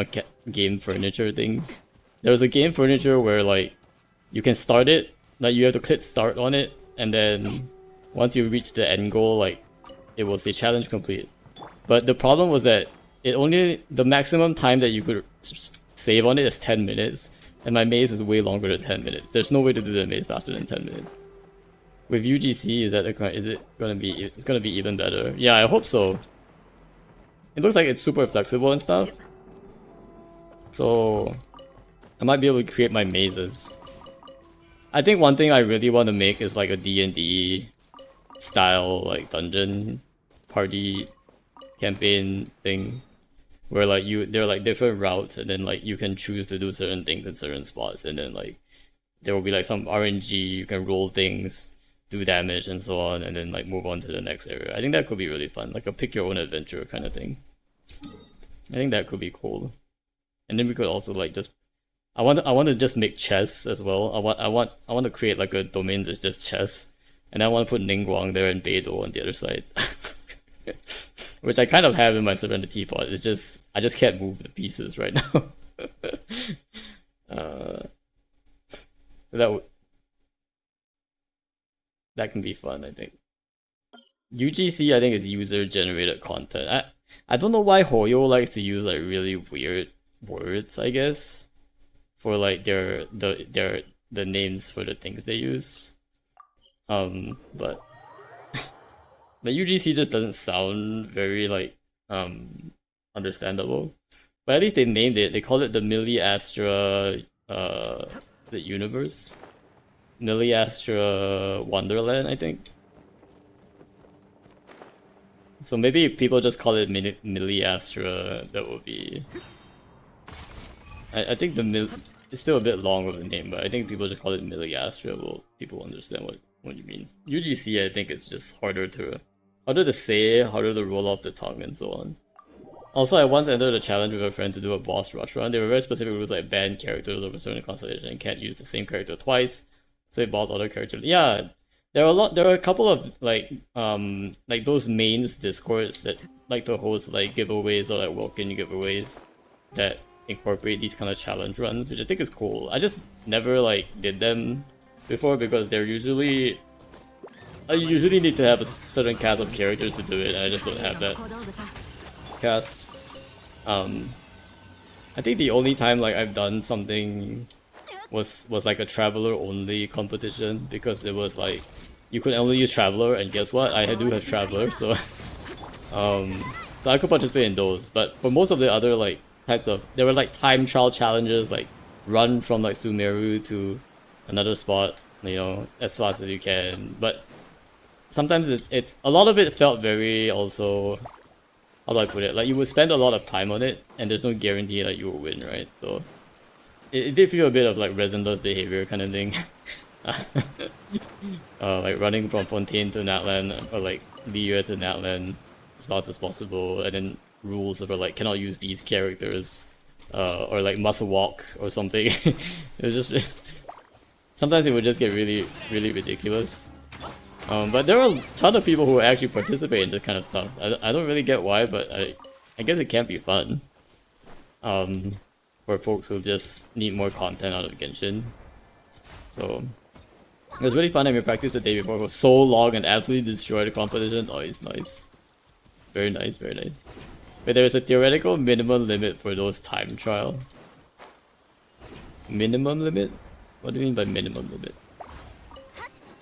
furniture things. There was a game furniture where like you can start it, like you have to click start on it, and then once you reach the end goal, like it will say challenge complete. But the problem was that the maximum time that you could save on it is 10 minutes, and my maze is way longer than 10 minutes. There's no way to do the maze faster than 10 minutes. With UGC, is it gonna be? It's gonna be even better. Yeah, I hope so. It looks like it's super flexible and stuff. So I might be able to create my mazes. I think one thing I really want to make is like a D&D style like dungeon party campaign thing, where like there are like different routes, and then like you can choose to do certain things in certain spots, and then like there will be like some RNG, you can roll things, do damage and so on, and then like move on to the next area. I think that could be really fun, like a pick your own adventure kind of thing. I think that could be cool. And then we could also like just I want to just make chess as well. I want to create like a domain that's just chess, and I want to put Ningguang there and Beidou on the other side. Which I kind of have in my Serenity Pot. It's just I just can't move the pieces right now. So that can be fun, I think. UGC I think is user generated content. I don't know why Hoyo likes to use like really weird words, I guess, for like their the names for the things they use. But the UGC just doesn't sound very like understandable. But at least they named it. They called it the Milliastra the universe. Milliastra Wonderland, I think. So maybe if people just call it Milliastra, that would be. I think it's still a bit long of a name, but I think people just call it Milliastra. Well, people understand what it means. UGC, I think it's just harder to say, harder to roll off the tongue, and so on. Also, I once entered a challenge with a friend to do a boss rush run. There were very specific rules like ban characters of a certain constellation and can't use the same character twice. Say boss other character. Yeah, there are a couple of like those mains discords that like to host like giveaways or like walk-in giveaways that incorporate these kind of challenge runs, which I think is cool. I just never like did them before because they're usually I usually need to have a certain cast of characters to do it, and I just don't have that cast. I think the only time like I've done something was like a traveler only competition, because it was like you could only use traveler, and guess what? I do have traveler, so so I could participate in those. But for most of the other like types of, there were like time trial challenges, like run from like Sumeru to another spot, you know, as fast as you can. But sometimes it's a lot of it felt very also, how do I put it? Like you would spend a lot of time on it, and there's no guarantee that you will win, right? So it did feel a bit of like resentless behavior kind of thing. Like running from Fontaine to Natlan, or like Liyue to Natlan as fast as possible, and then rules of like cannot use these characters, or like must walk or something. It was just sometimes it would just get really ridiculous. But there are a ton of people who actually participate in this kind of stuff. I don't really get why, but I guess it can be fun. For folks who just need more content out of Genshin. So it was really fun having practice the day before for so long and absolutely destroyed the competition. Oh, it's nice. Very nice, very nice. But there is a theoretical minimum limit for those time trial. Minimum limit? What do you mean by minimum limit?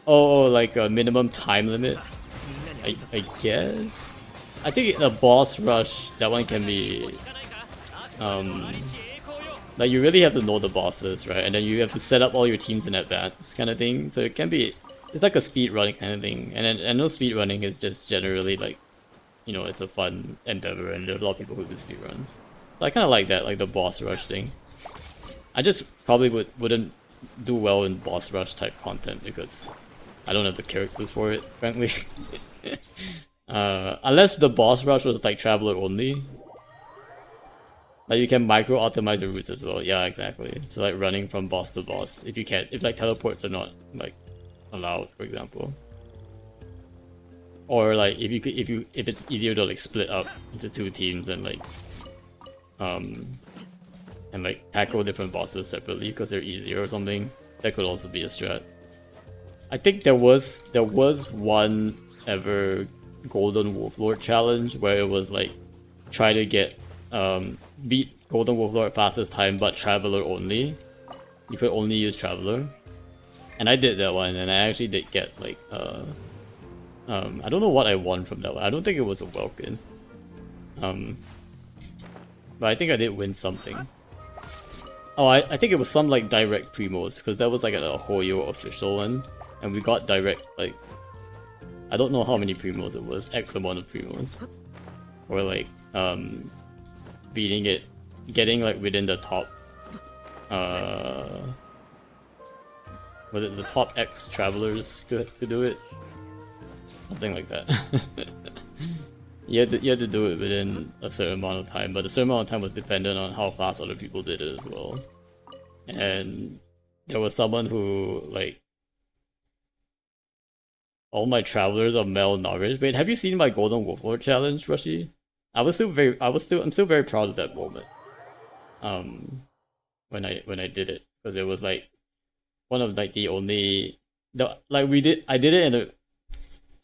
Oh, like a minimum time limit? I guess? I think the boss rush, that one can be like you really have to know the bosses, right? And then you have to set up all your teams in advance kind of thing. So it can be, it's like a speed running kind of thing. And then I know speed running is just generally like you know, it's a fun endeavor, and there's a lot of people who do speedruns. So I kind of like that, like the boss rush thing. I just probably wouldn't do well in boss rush type content because I don't have the characters for it, frankly. Unless the boss rush was like traveler only. Like you can micro optimize your routes as well. Yeah, exactly. So like running from boss to boss, if you can't, if like teleports are not like allowed, for example. Or like if it's easier to like split up into two teams um and like tackle different bosses separately because they're easier or something, that could also be a strat. I think there was one ever Golden Wolf Lord challenge where it was like try to get beat Golden Wolf Lord fastest time but Traveler only. You could only use Traveler. And I did that one and I actually did get like I don't know what I won from that one. I don't think it was a Welkin. But I think I did win something. Oh, I think it was some like direct primos because that was like a Hoyo official one. And we got direct, like, I don't know how many primos it was, X amount of primos. Or like, beating it, getting like within the top, was it the top X travelers to do it? Something like that. You had to do it within a certain amount of time, but a certain amount of time was dependent on how fast other people did it as well. And there was someone who, like, all my travelers are malnourished. Wait, have you seen my Golden Wolf Lord challenge, Rushy? I'm still very proud of that moment. When I did it, because it was like one of like the only, I did it in a,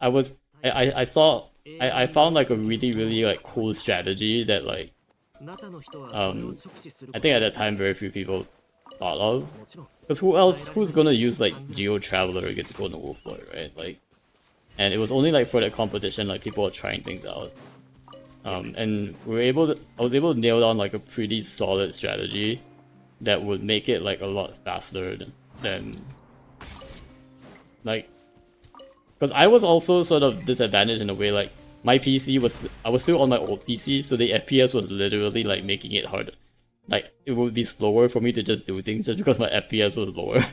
I saw, I found like a really like cool strategy that like, I think at that time very few people thought of. Because who's gonna use like Geo Traveler against Golden Wolf Lord, right? Like, and it was only like for that competition, like people were trying things out. And I was able to nail down like a pretty solid strategy that would make it like a lot faster than like, because I was also sort of disadvantaged in a way, like my PC was, I was still on my old PC, so the FPS was literally like making it harder. Like it would be slower for me to just do things just because my FPS was lower.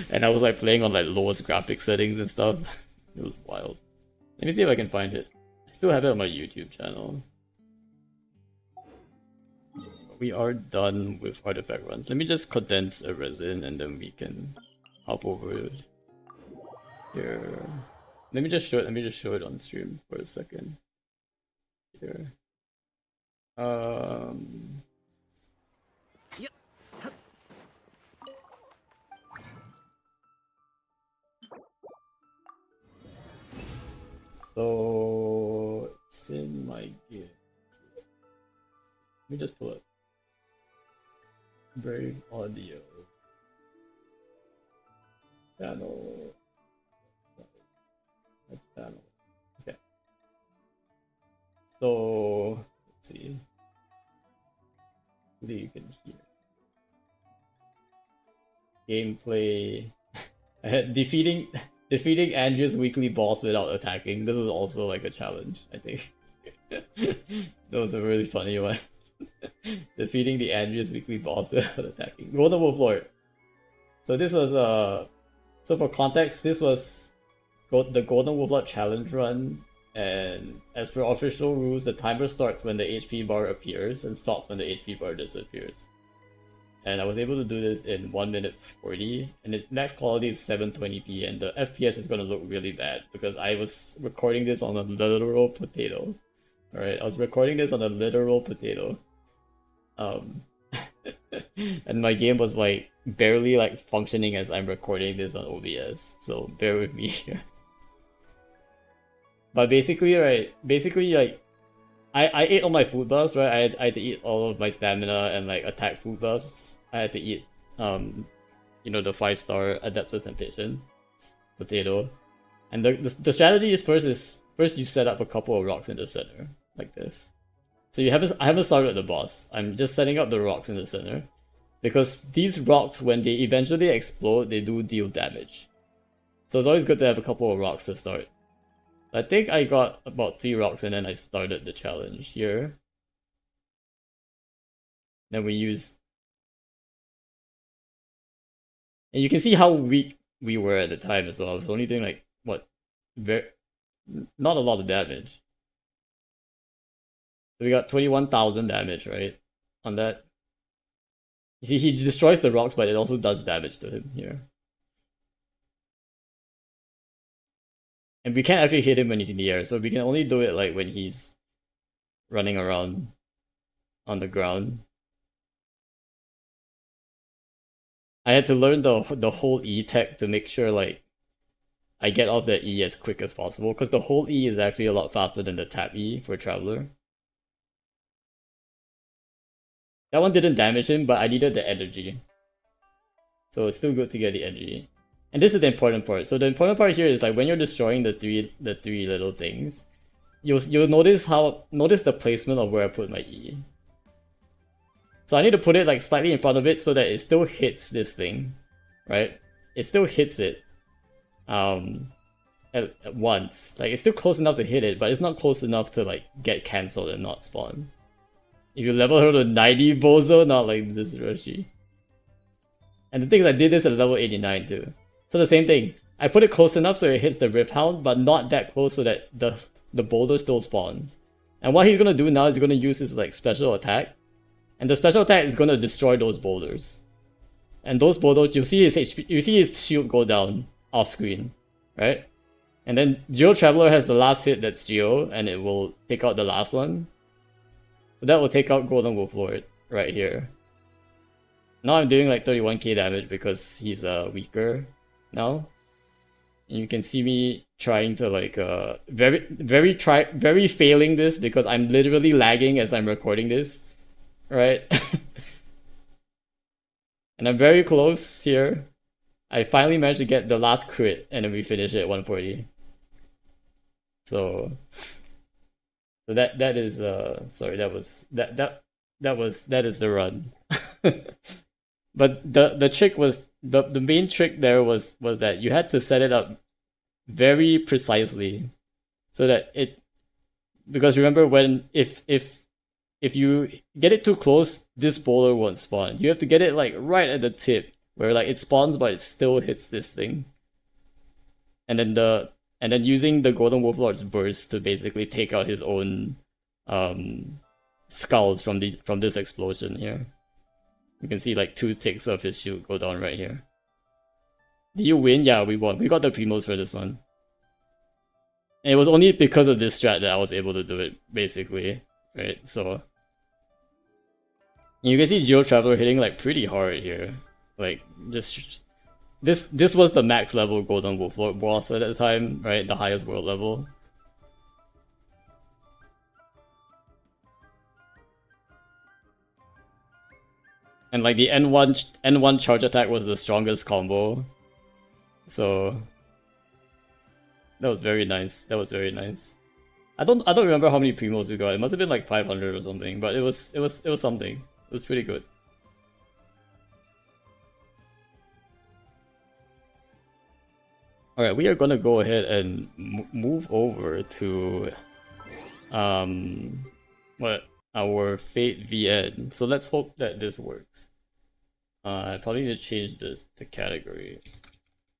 And I was like playing on like lowest graphic settings and stuff. It was wild. Let me see if I can find it. I still have it on my YouTube channel. We are done with artifact runs. Let me just condense a resin and then we can hop over it here. Let me just show it on stream for a second. Here. So it's in my gear. Let me just pull it. Brave audio. Channel. That's channel. Okay. So let's see. Hopefully you can hear. Gameplay. Defeating Andrew's weekly boss without attacking. This was also like a challenge, I think. That was a really funny one. Defeating the Andrew's weekly boss without attacking. Golden Wolf Lord. So this was so for context, this was the Golden Wolf Lord challenge run, and as per official rules, the timer starts when the HP bar appears and stops when the HP bar disappears. And I was able to do this in 1 minute 40, and its max quality is 720p, and the FPS is gonna look really bad because I was recording this on a literal potato. Alright, I was recording this on a literal potato. And my game was like barely like functioning as I'm recording this on OBS, so bear with me here. But basically, right, like I ate all my food buffs, right? I had to eat all of my stamina and like attack food buffs. I had to eat you know, the 5-star Adeptus Temptation potato. And the strategy is first you set up a couple of rocks in the center, like this. So I haven't started the boss. I'm just setting up the rocks in the center. Because these rocks, when they eventually explode, they do deal damage. So it's always good to have a couple of rocks to start. I think I got about 3 rocks and then I started the challenge here. Then we use, and you can see how weak we were at the time as well. I was only doing like what, very not a lot of damage. So we got 21,000 damage, right? On that. You see, he destroys the rocks, but it also does damage to him here. And we can't actually hit him when he's in the air, so we can only do it like when he's running around on the ground. I had to learn the whole E tech to make sure like I get off that E as quick as possible, because the whole E is actually a lot faster than the tap E for Traveler. That one didn't damage him, but I needed the energy. So it's still good to get the energy. And this is the important part. So the important part here is like when you're destroying the three little things, you'll notice the placement of where I put my E. So I need to put it like slightly in front of it so that it still hits this thing, right? It still hits it at once. Like it's still close enough to hit it, but it's not close enough to like get cancelled and not spawn. If you level her to 90 Bozo, not like this Roshi. And the thing is I did this at level 89 too. So the same thing. I put it close enough so it hits the Rift Hound, but not that close so that the boulder still spawns. And what he's gonna do now is he's gonna use his like special attack. And the special attack is gonna destroy those boulders. And those boulders, you see his HP, you see his shield go down off screen, right? And then Geo Traveler has the last hit that's Geo, and it will take out the last one. So that will take out Golden Wolf Lord right here. Now I'm doing like 31k damage because he's weaker now. And you can see me trying to like very failing this because I'm literally lagging as I'm recording this, right? And I'm very close here. I finally managed to get the last crit and then we finish it at 140. So that is sorry, that is the run. But the trick was the main trick there was that you had to set it up very precisely so that it, because remember when if you get it too close, this bowler won't spawn. You have to get it like right at the tip where like it spawns but it still hits this thing. And then using the Golden Wolf Lord's burst to basically take out his own skulls from this explosion here. You can see like 2 ticks of his shield go down right here. Did you win? Yeah, we won. We got the primos for this one. And it was only because of this strat that I was able to do it, basically. Right, so you can see Geo Traveler hitting like pretty hard here. Like just this was the max level Golden Wolf Lord boss at the time, right? The highest world level. And like the N1 charge attack was the strongest combo. So that was very nice. That was very nice. I don't remember how many primos we got. It must have been like 500 or something, but it was something. It was pretty good. Alright, we are gonna go ahead and move over to what, our Fate VN. So let's hope that this works. I probably need to change this to category.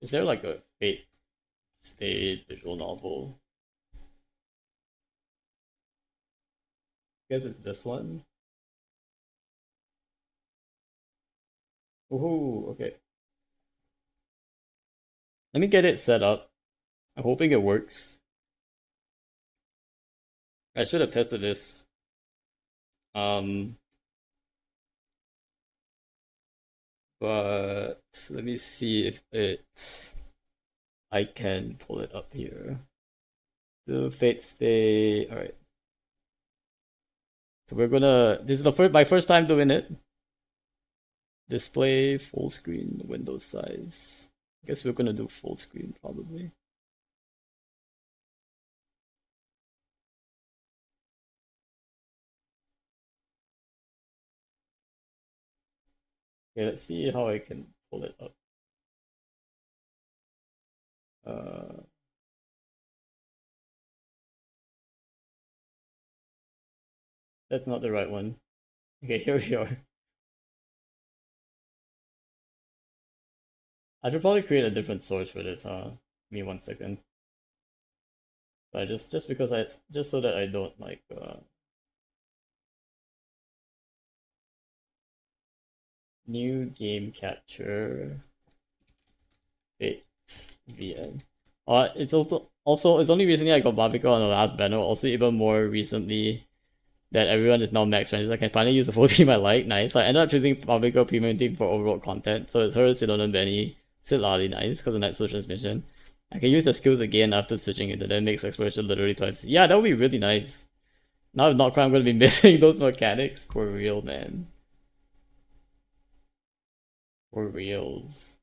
Is there like a Fate Stay visual novel? I guess it's this one. Ooh, okay. Let me get it set up. I'm hoping it works. I should have tested this. But let me see if I can pull it up here. The Fate Stay. Alright. So we're gonna, this is my first time doing it. Display full screen window size. I guess we're gonna do full screen probably. Okay, let's see how I can pull it up. Uh, That's not the right one. Okay, here we are. I should probably create a different source for this, huh? Give me 1 second. But just because just so that I don't like new game capture bit VM. It's also it's only recently I got Barbecue on the last banner. Also even more recently that everyone is now max friends. I can finally use the full team I like. Nice. So I ended up choosing Barbecue Premium Team for overall content. So it's her, Sidonon, Benny, Lali, nice because of night switch transmission. I can use the skills again after switching into then makes exploration literally twice. Yeah, that would be really nice. Now with Notcry, I'm gonna be missing those mechanics for real, man. For reals.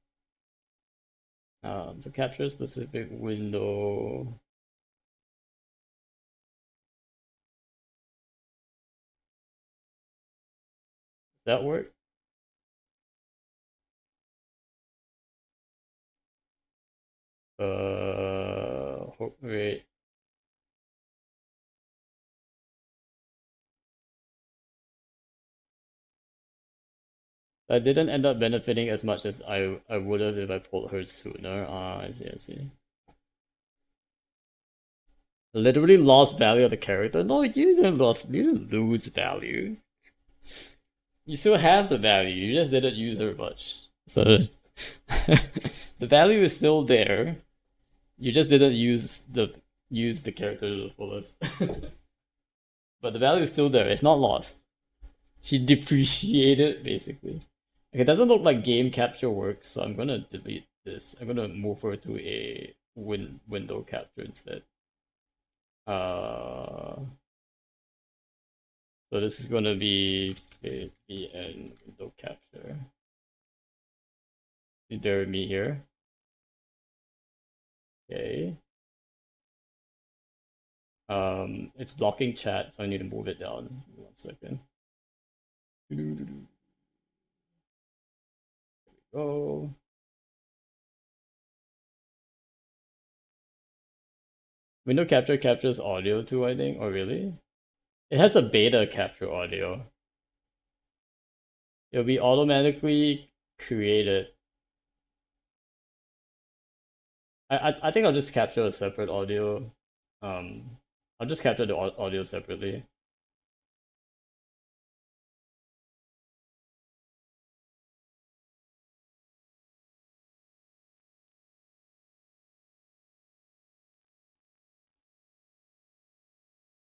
To capture a specific window. Does that work? Wait. I didn't end up benefiting as much as I would have if I pulled her sooner. Ah, I see, I see. Literally lost value of the character? No, you didn't lose value. You still have the value, you just didn't use her much. So the value is still there. You just didn't use the character to the fullest. But the value is still there, it's not lost. She depreciated basically. Okay, it doesn't look like game capture works, so I'm gonna delete this. I'm gonna move her to a window capture instead. Uh, so this is gonna be VN window capture. You dare me here? Okay. It's blocking chat, so I need to move it down. 1 second. There we go. Window capture captures audio too, I think. Oh, really? It has a beta capture audio. It'll be automatically created. I think I'll just capture a separate audio. Um, I'll just capture the audio separately.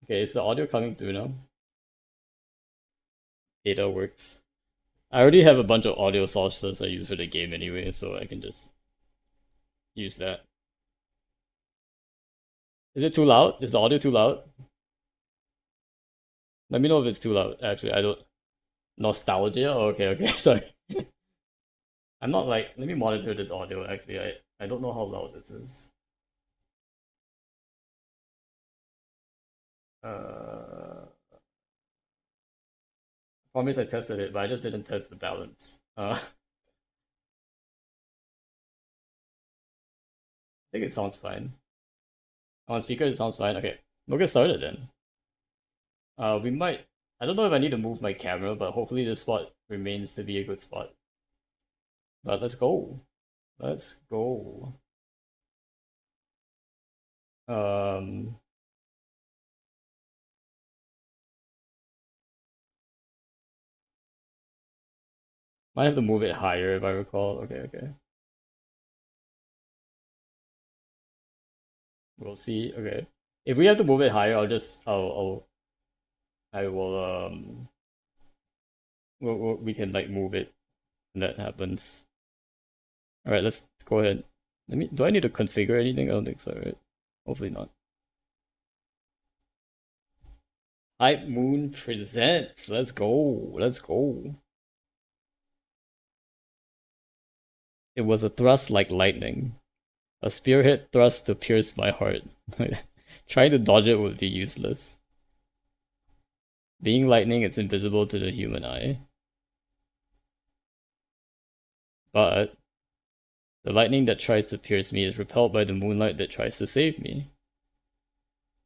Okay, is the audio coming through now? Beta works. I already have a bunch of audio sources I use for the game anyway, so I can just use that. Is it too loud? Is the audio too loud? Let me know if it's too loud. Actually, I don't. Nostalgia? Oh, okay, okay, sorry. I'm not like. Let me monitor this audio. Actually, I don't know how loud this is. Promise I tested it, but I just didn't test the balance. I think it sounds fine. On speaker, it sounds fine. Okay, we'll get started then. We might. I don't know if I need to move my camera, but hopefully this spot remains to be a good spot. But let's go. Let's go. Um, might have to move it higher if I recall. Okay, okay. We'll see. Okay. If we have to move it higher, I will we can like move it when that happens. All right, let's go ahead. Do I need to configure anything? I don't think so, right? Hopefully not. Hype Moon presents. Let's go. Let's go. It was a thrust like lightning. A spearhead thrust to pierce my heart. Trying to dodge it would be useless. Being lightning, it's invisible to the human eye. But the lightning that tries to pierce me is repelled by the moonlight that tries to save me.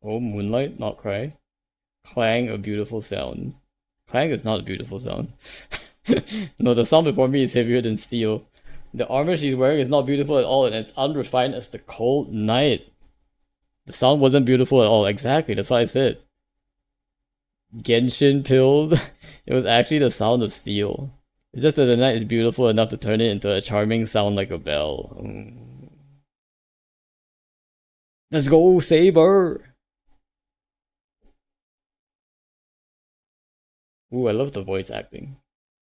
Oh, moonlight, not cry. Clang, a beautiful sound. Clang is not a beautiful sound. No, the sound before me is heavier than steel. The armor she's wearing is not beautiful at all, and it's unrefined as the cold night. The sound wasn't beautiful at all. Exactly, that's what I said. Genshin pilled. It was actually the sound of steel. It's just that the night is beautiful enough to turn it into a charming sound like a bell. Let's go, Saber! Ooh, I love the voice acting.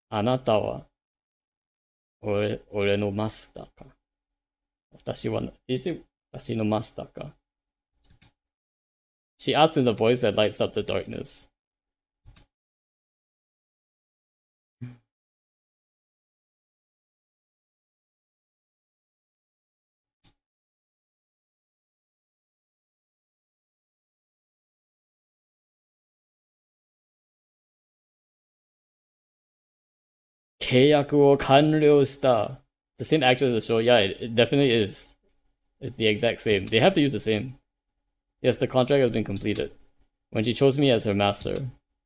あなたは俺のマスターか。is it 私のマスターか? She asks in the voice that lights up the darkness. Keiyaku wo kanryou shita. The same actress as the show. Yeah, it definitely is. It's the exact same. They have to use the same. Yes, the contract has been completed. When she chose me as her master,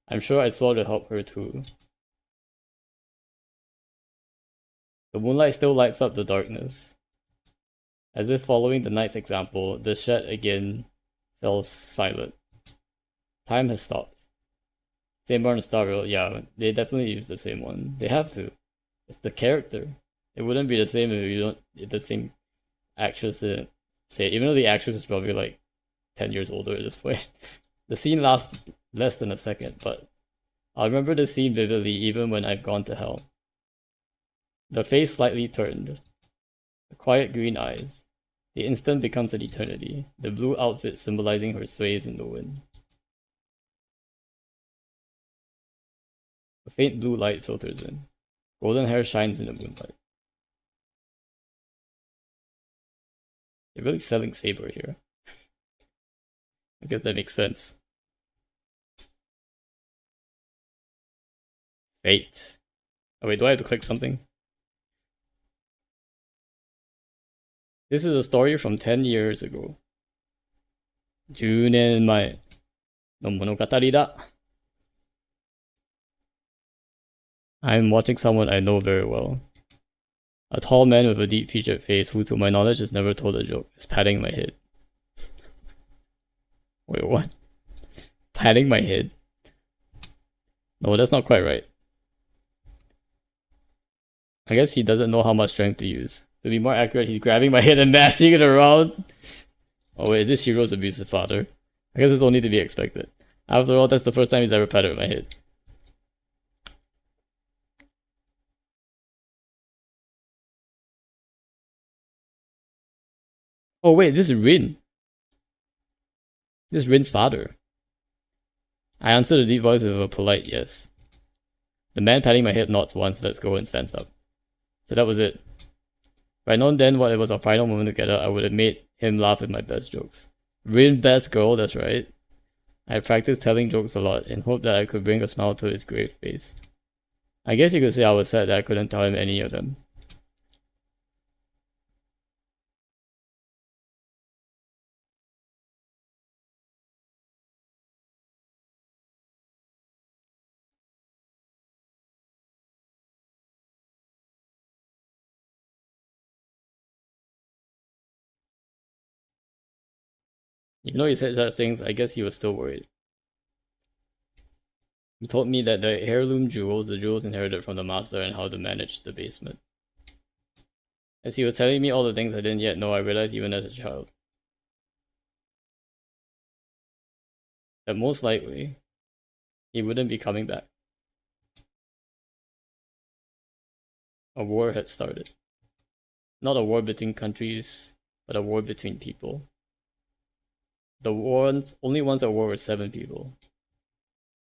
I'm sure I swore to help her too. The moonlight still lights up the darkness. As if following the knight's example, the shed again fell silent. Time has stopped. Same bar in Star Rail, yeah, they definitely use the same one. They have to. It's the character. It wouldn't be the same if you don't. If the same actress didn't say it. Even though the actress is probably like 10 years older at this point. The scene lasts less than a second, but I'll remember the scene vividly even when I've gone to hell. The face slightly turned. The quiet green eyes. The instant becomes an eternity. The blue outfit symbolizing her sways in the wind. A faint blue light filters in. Golden hair shines in the moonlight. They're really selling Saber here. I guess that makes sense. Fate. Oh wait, do I have to click something? This is a story from 10 years ago. 10年前の物語だ. I'm watching someone I know very well. A tall man with a deep-featured face who, to my knowledge, has never told a joke, is patting my head. Wait, what? Patting my head? No, that's not quite right. I guess he doesn't know how much strength to use. To be more accurate, he's grabbing my head and mashing it around. Oh wait, this Shiro's abusive father. I guess it's only to be expected. After all, that's the first time he's ever patted my head. Oh wait, this is Rin. This is Rin's father. I answer the deep voice with a polite yes. The man patting my head nods once, lets go, and stands up. So that was it. If I'd known then what it was our final moment together, I would have made him laugh at my best jokes. Rin best girl, that's right. I practiced telling jokes a lot and hoped that I could bring a smile to his grave face. I guess you could say I was sad that I couldn't tell him any of them. Even though he said such things, I guess he was still worried. He told me that the heirloom jewels, the jewels inherited from the master, and how to manage the basement. As he was telling me all the things I didn't yet know, I realized even as a child that most likely he wouldn't be coming back. A war had started. Not a war between countries, but a war between people. The only ones at war were 7 people.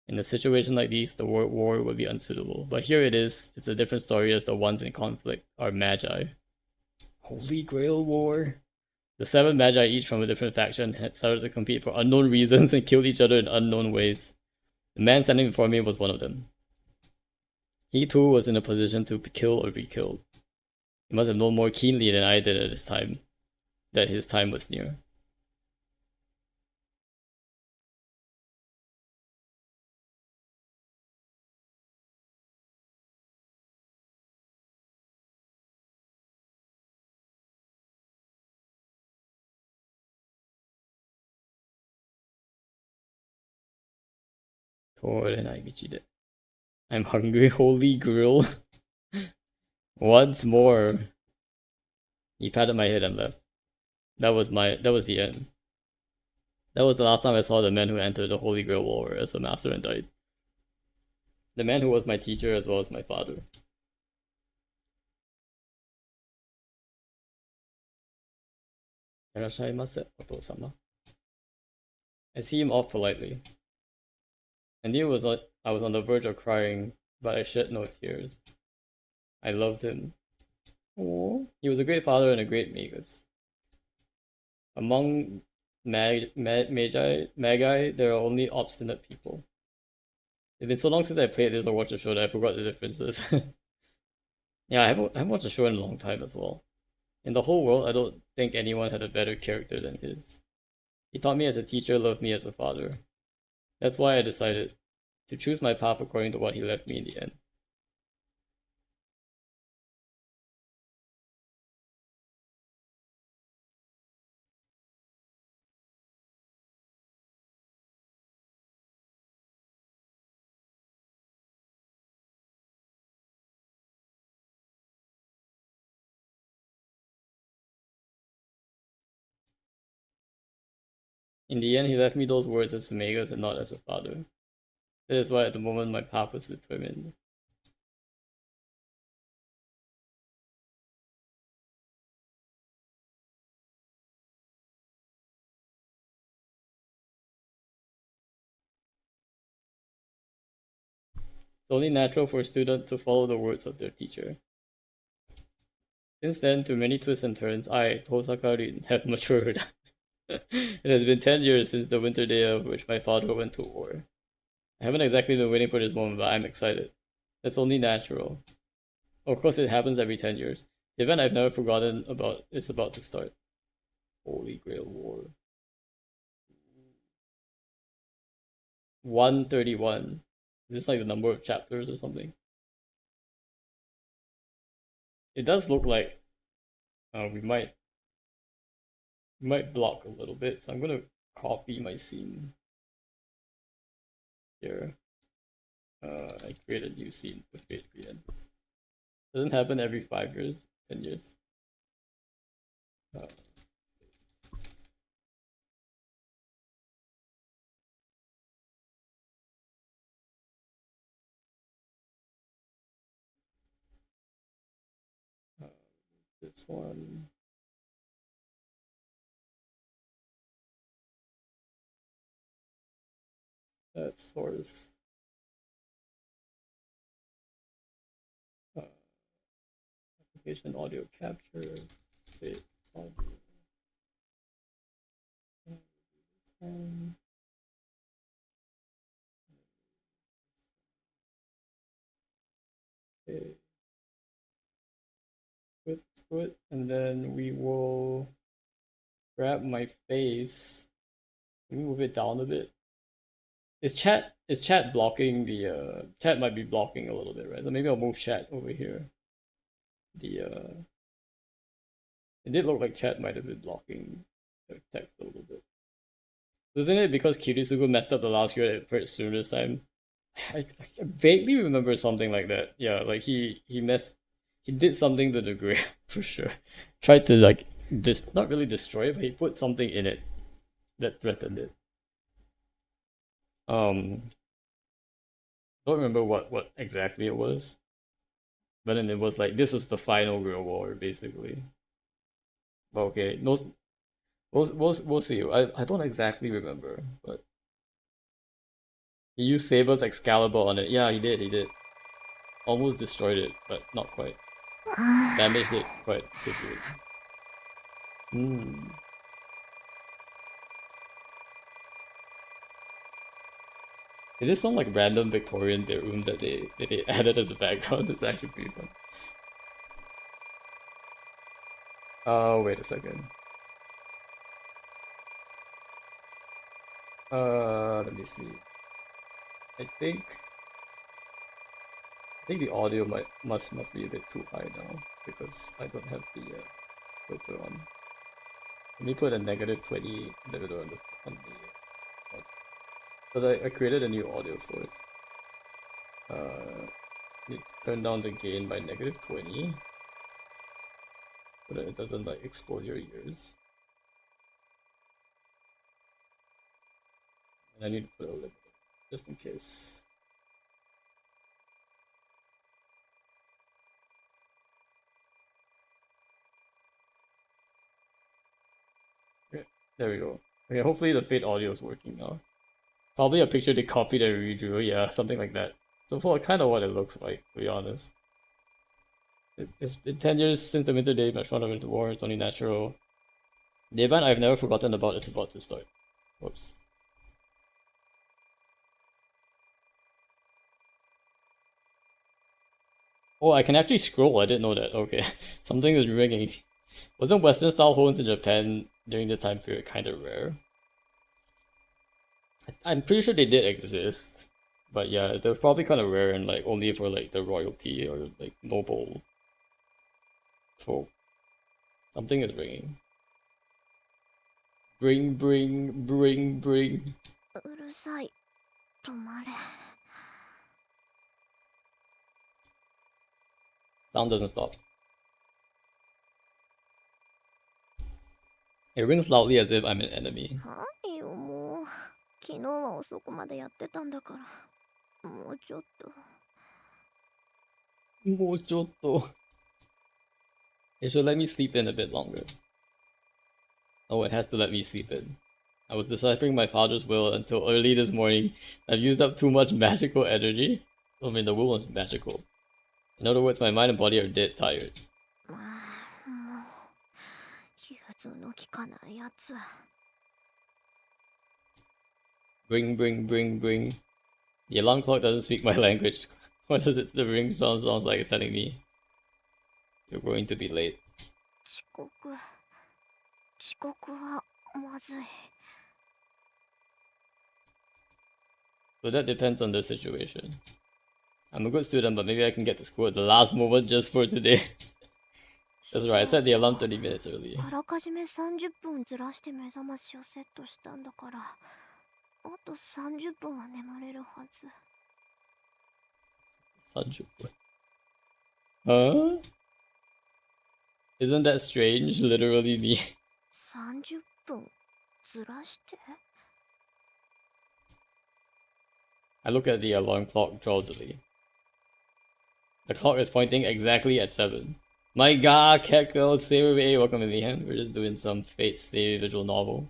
In a situation like these, the word war would be unsuitable. But here it is, it's a different story as the ones in conflict are magi. Holy Grail War. The 7 magi, each from a different faction, had started to compete for unknown reasons and killed each other in unknown ways. The man standing before me was one of them. He too was in a position to kill or be killed. He must have known more keenly than I did at this time that his time was near. I'm hungry, holy grill. Once more. He patted my head and left. That was the end. That was the last time I saw the man who entered the Holy Grail War as a master and died. The man who was my teacher as well as my father. Irashaimase, Oto-sama. I see him off politely. I knew I was on the verge of crying, but I shed no tears. I loved him. Aww. He was a great father and a great magus. Among magi, there are only obstinate people. It's been so long since I played this or watched the show that I forgot the differences. Yeah, I haven't watched the show in a long time as well. In the whole world, I don't think anyone had a better character than his. He taught me as a teacher, loved me as a father. That's why I decided to choose my path according to what he left me in the end. In the end, he left me those words as a magus and not as a father. That is why at the moment my path was determined. It's only natural for a student to follow the words of their teacher. Since then, through many twists and turns, I, Tosaka Rin, have matured. It has been 10 years since the winter day of which my father went to war. I haven't exactly been waiting for this moment, but I'm excited. That's only natural. Of course, it happens every 10 years. The event I've never forgotten about is about to start. Holy Grail War. 131. Is this like the number of chapters or something? It does look like we might block a little bit, so I'm gonna copy my scene here. I create a new scene with Fate End. Doesn't happen every 5 years, 10 years. Uh, uh, this one. That's source. Uh, application audio capture. Fate audio. Um, okay. Quit, and then we will grab my face. Let me move it down a bit. Is chat blocking the chat might be blocking a little bit, right? So maybe I'll move chat over here. The it did look like chat might have been blocking the text a little bit. Isn't it because Kirisugu messed up the last year at first soon this time? I vaguely remember something like that. Yeah, like he did something to the grail for sure. Tried to like not really destroy it, but he put something in it that threatened it. Don't remember what exactly it was, but then it was like this was the final Real War basically. But okay, no, we'll see. I don't exactly remember, but he used Saber's Excalibur on it. Yeah, he did. Almost destroyed it, but not quite. Damaged it quite severely. Hmm. Is this some like random Victorian bedroom that they added as a background? It's actually pretty fun. Oh, wait a second. Let me see. I think the audio must be a bit too high now because I don't have the filter on. Let me put a -20 limiter on the But I created a new audio source. Need to turn down the gain by -20 so that it doesn't like explode your ears. And I need to put a limit just in case. Okay, there we go. Okay, hopefully the fade audio is working now. Probably a picture they copied and redrew, yeah, something like that. So for kind of what it looks like, to be honest. It's been 10 years since the Winter Day, much fun of Winter War, it's only natural. The event I've never forgotten about is about to start. Whoops. Oh, I can actually scroll, I didn't know that. Okay, something is ringing. Wasn't Western style phones in Japan during this time period kind of rare? I'm pretty sure they did exist. But yeah, they're probably kind of rare and like only for like the royalty or like noble folk. Something is ringing. Bring, bring, bring, bring. うるさい。止まれ。Sound doesn't stop. It rings loudly as if I'm an enemy. はいよ、もう。昨日は遅くまでやってたんだから。もうちょっと。Mochotto. It should let me sleep in a bit longer. Oh, it has to let me sleep in. I was deciphering my father's will until early this morning. I've used up too much magical energy. I mean, the will was magical. In other words, my mind and body are dead tired. まあ、もう。融通の利かないやつ。Bring, bring, bring, bring. The alarm clock doesn't speak my language. What does it? The ring sounds like it's telling me you're going to be late. 遅刻。遅刻はまずい。So that depends on the situation. I'm a good student, but maybe I can get to school at the last moment just for today. That's right, I set the alarm 30 minutes early. あらかじめ30分ずらして目覚ましをセットしたんだから、あと30分は眠れるはず。30 Huh? Isn't that strange? Literally me. 30分ずらして。 I look at the alarm clock drowsily. The clock is pointing exactly at 7. My god, Kekko, Saber, welcome in the hand. We're just doing some Fate Stay visual novel.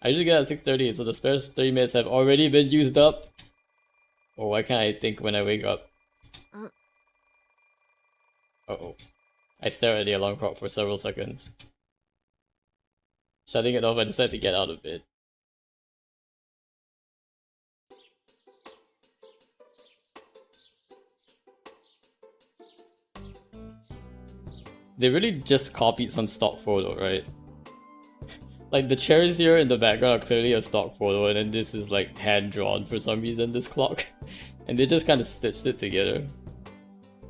I usually get at 6:30, so the spare 30 minutes have already been used up. Oh, why can't I think when I wake up? Uh-oh. I stare at the alarm clock for several seconds. Shutting it off, I decide to get out of bed. They really just copied some stock photo, right? Like the chairs here in the background are clearly a stock photo, and then this is like hand drawn for some reason, this clock. And they just kind of stitched it together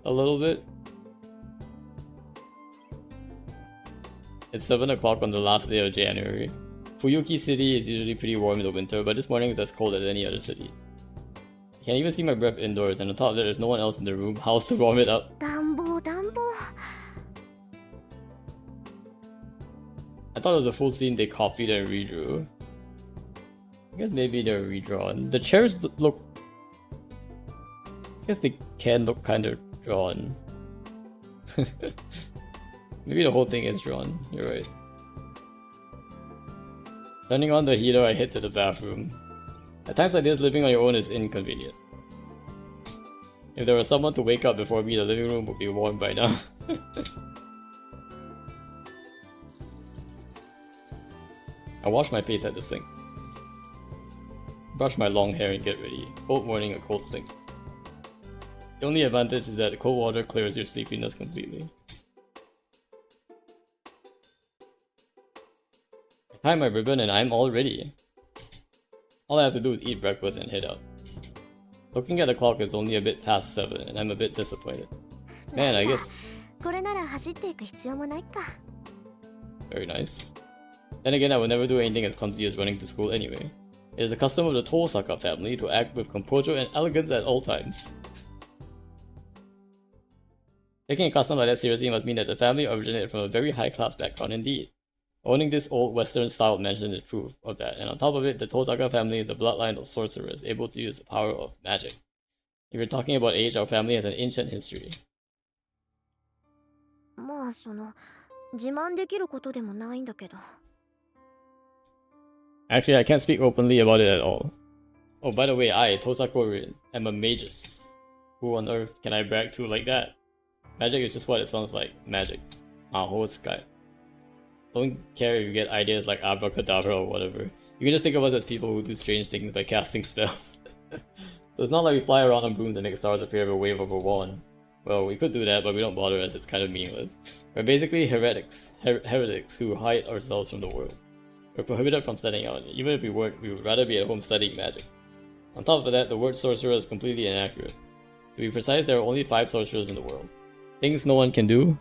a little bit. It's 7 o'clock on the last day of January. Fuyuki City is usually pretty warm in the winter, but this morning is as cold as any other city. I can't even see my breath indoors, and on top of that, there's no one else in the room. How's to warm it up? 暖房暖房。 I thought it was a full scene they copied and redrew. I guess maybe they're redrawn. The chairs look... I guess they can look kind of drawn. Maybe the whole thing is drawn, you're right. Turning on the heater, I head to the bathroom. At times like this, living on your own is inconvenient. If there was someone to wake up before me, the living room would be warm by now. I wash my face at the sink. Brush my long hair and get ready. Cold morning, a cold sink. The only advantage is that cold water clears your sleepiness completely. I tie my ribbon and I'm all ready. All I have to do is eat breakfast and head out. Looking at the clock, it's only a bit past 7 and I'm a bit disappointed. Man, I guess... これなら走っていく必要もないか。 Very nice. Then again, I would never do anything as clumsy as running to school anyway. It is a custom of the Tosaka family to act with composure and elegance at all times. Taking a custom like that seriously must mean that the family originated from a very high-class background indeed. Owning this old Western-style mansion is proof of that, and on top of it, the Tosaka family is a bloodline of sorcerers able to use the power of magic. If you're talking about age, our family has an ancient history. まあ自慢できることでもないんだけど。 Actually, I can't speak openly about it at all. Oh, by the way, I, Tosako, am a magus. Who on earth can I brag to like that? Magic is just what it sounds like. Magic. Maho Sky. Don't care if you get ideas like abracadabra or whatever. You can just think of us as people who do strange things by casting spells. So it's not like we fly around on brooms and make stars appear with a wave of a wand. Well, we could do that, but we don't bother as it's kind of meaningless. We're basically heretics who hide ourselves from the world. We're prohibited from setting out. Even if we weren't, we would rather be at home studying magic. On top of that, the word sorcerer is completely inaccurate. To be precise, there are only 5 sorcerers in the world. Things no one can do,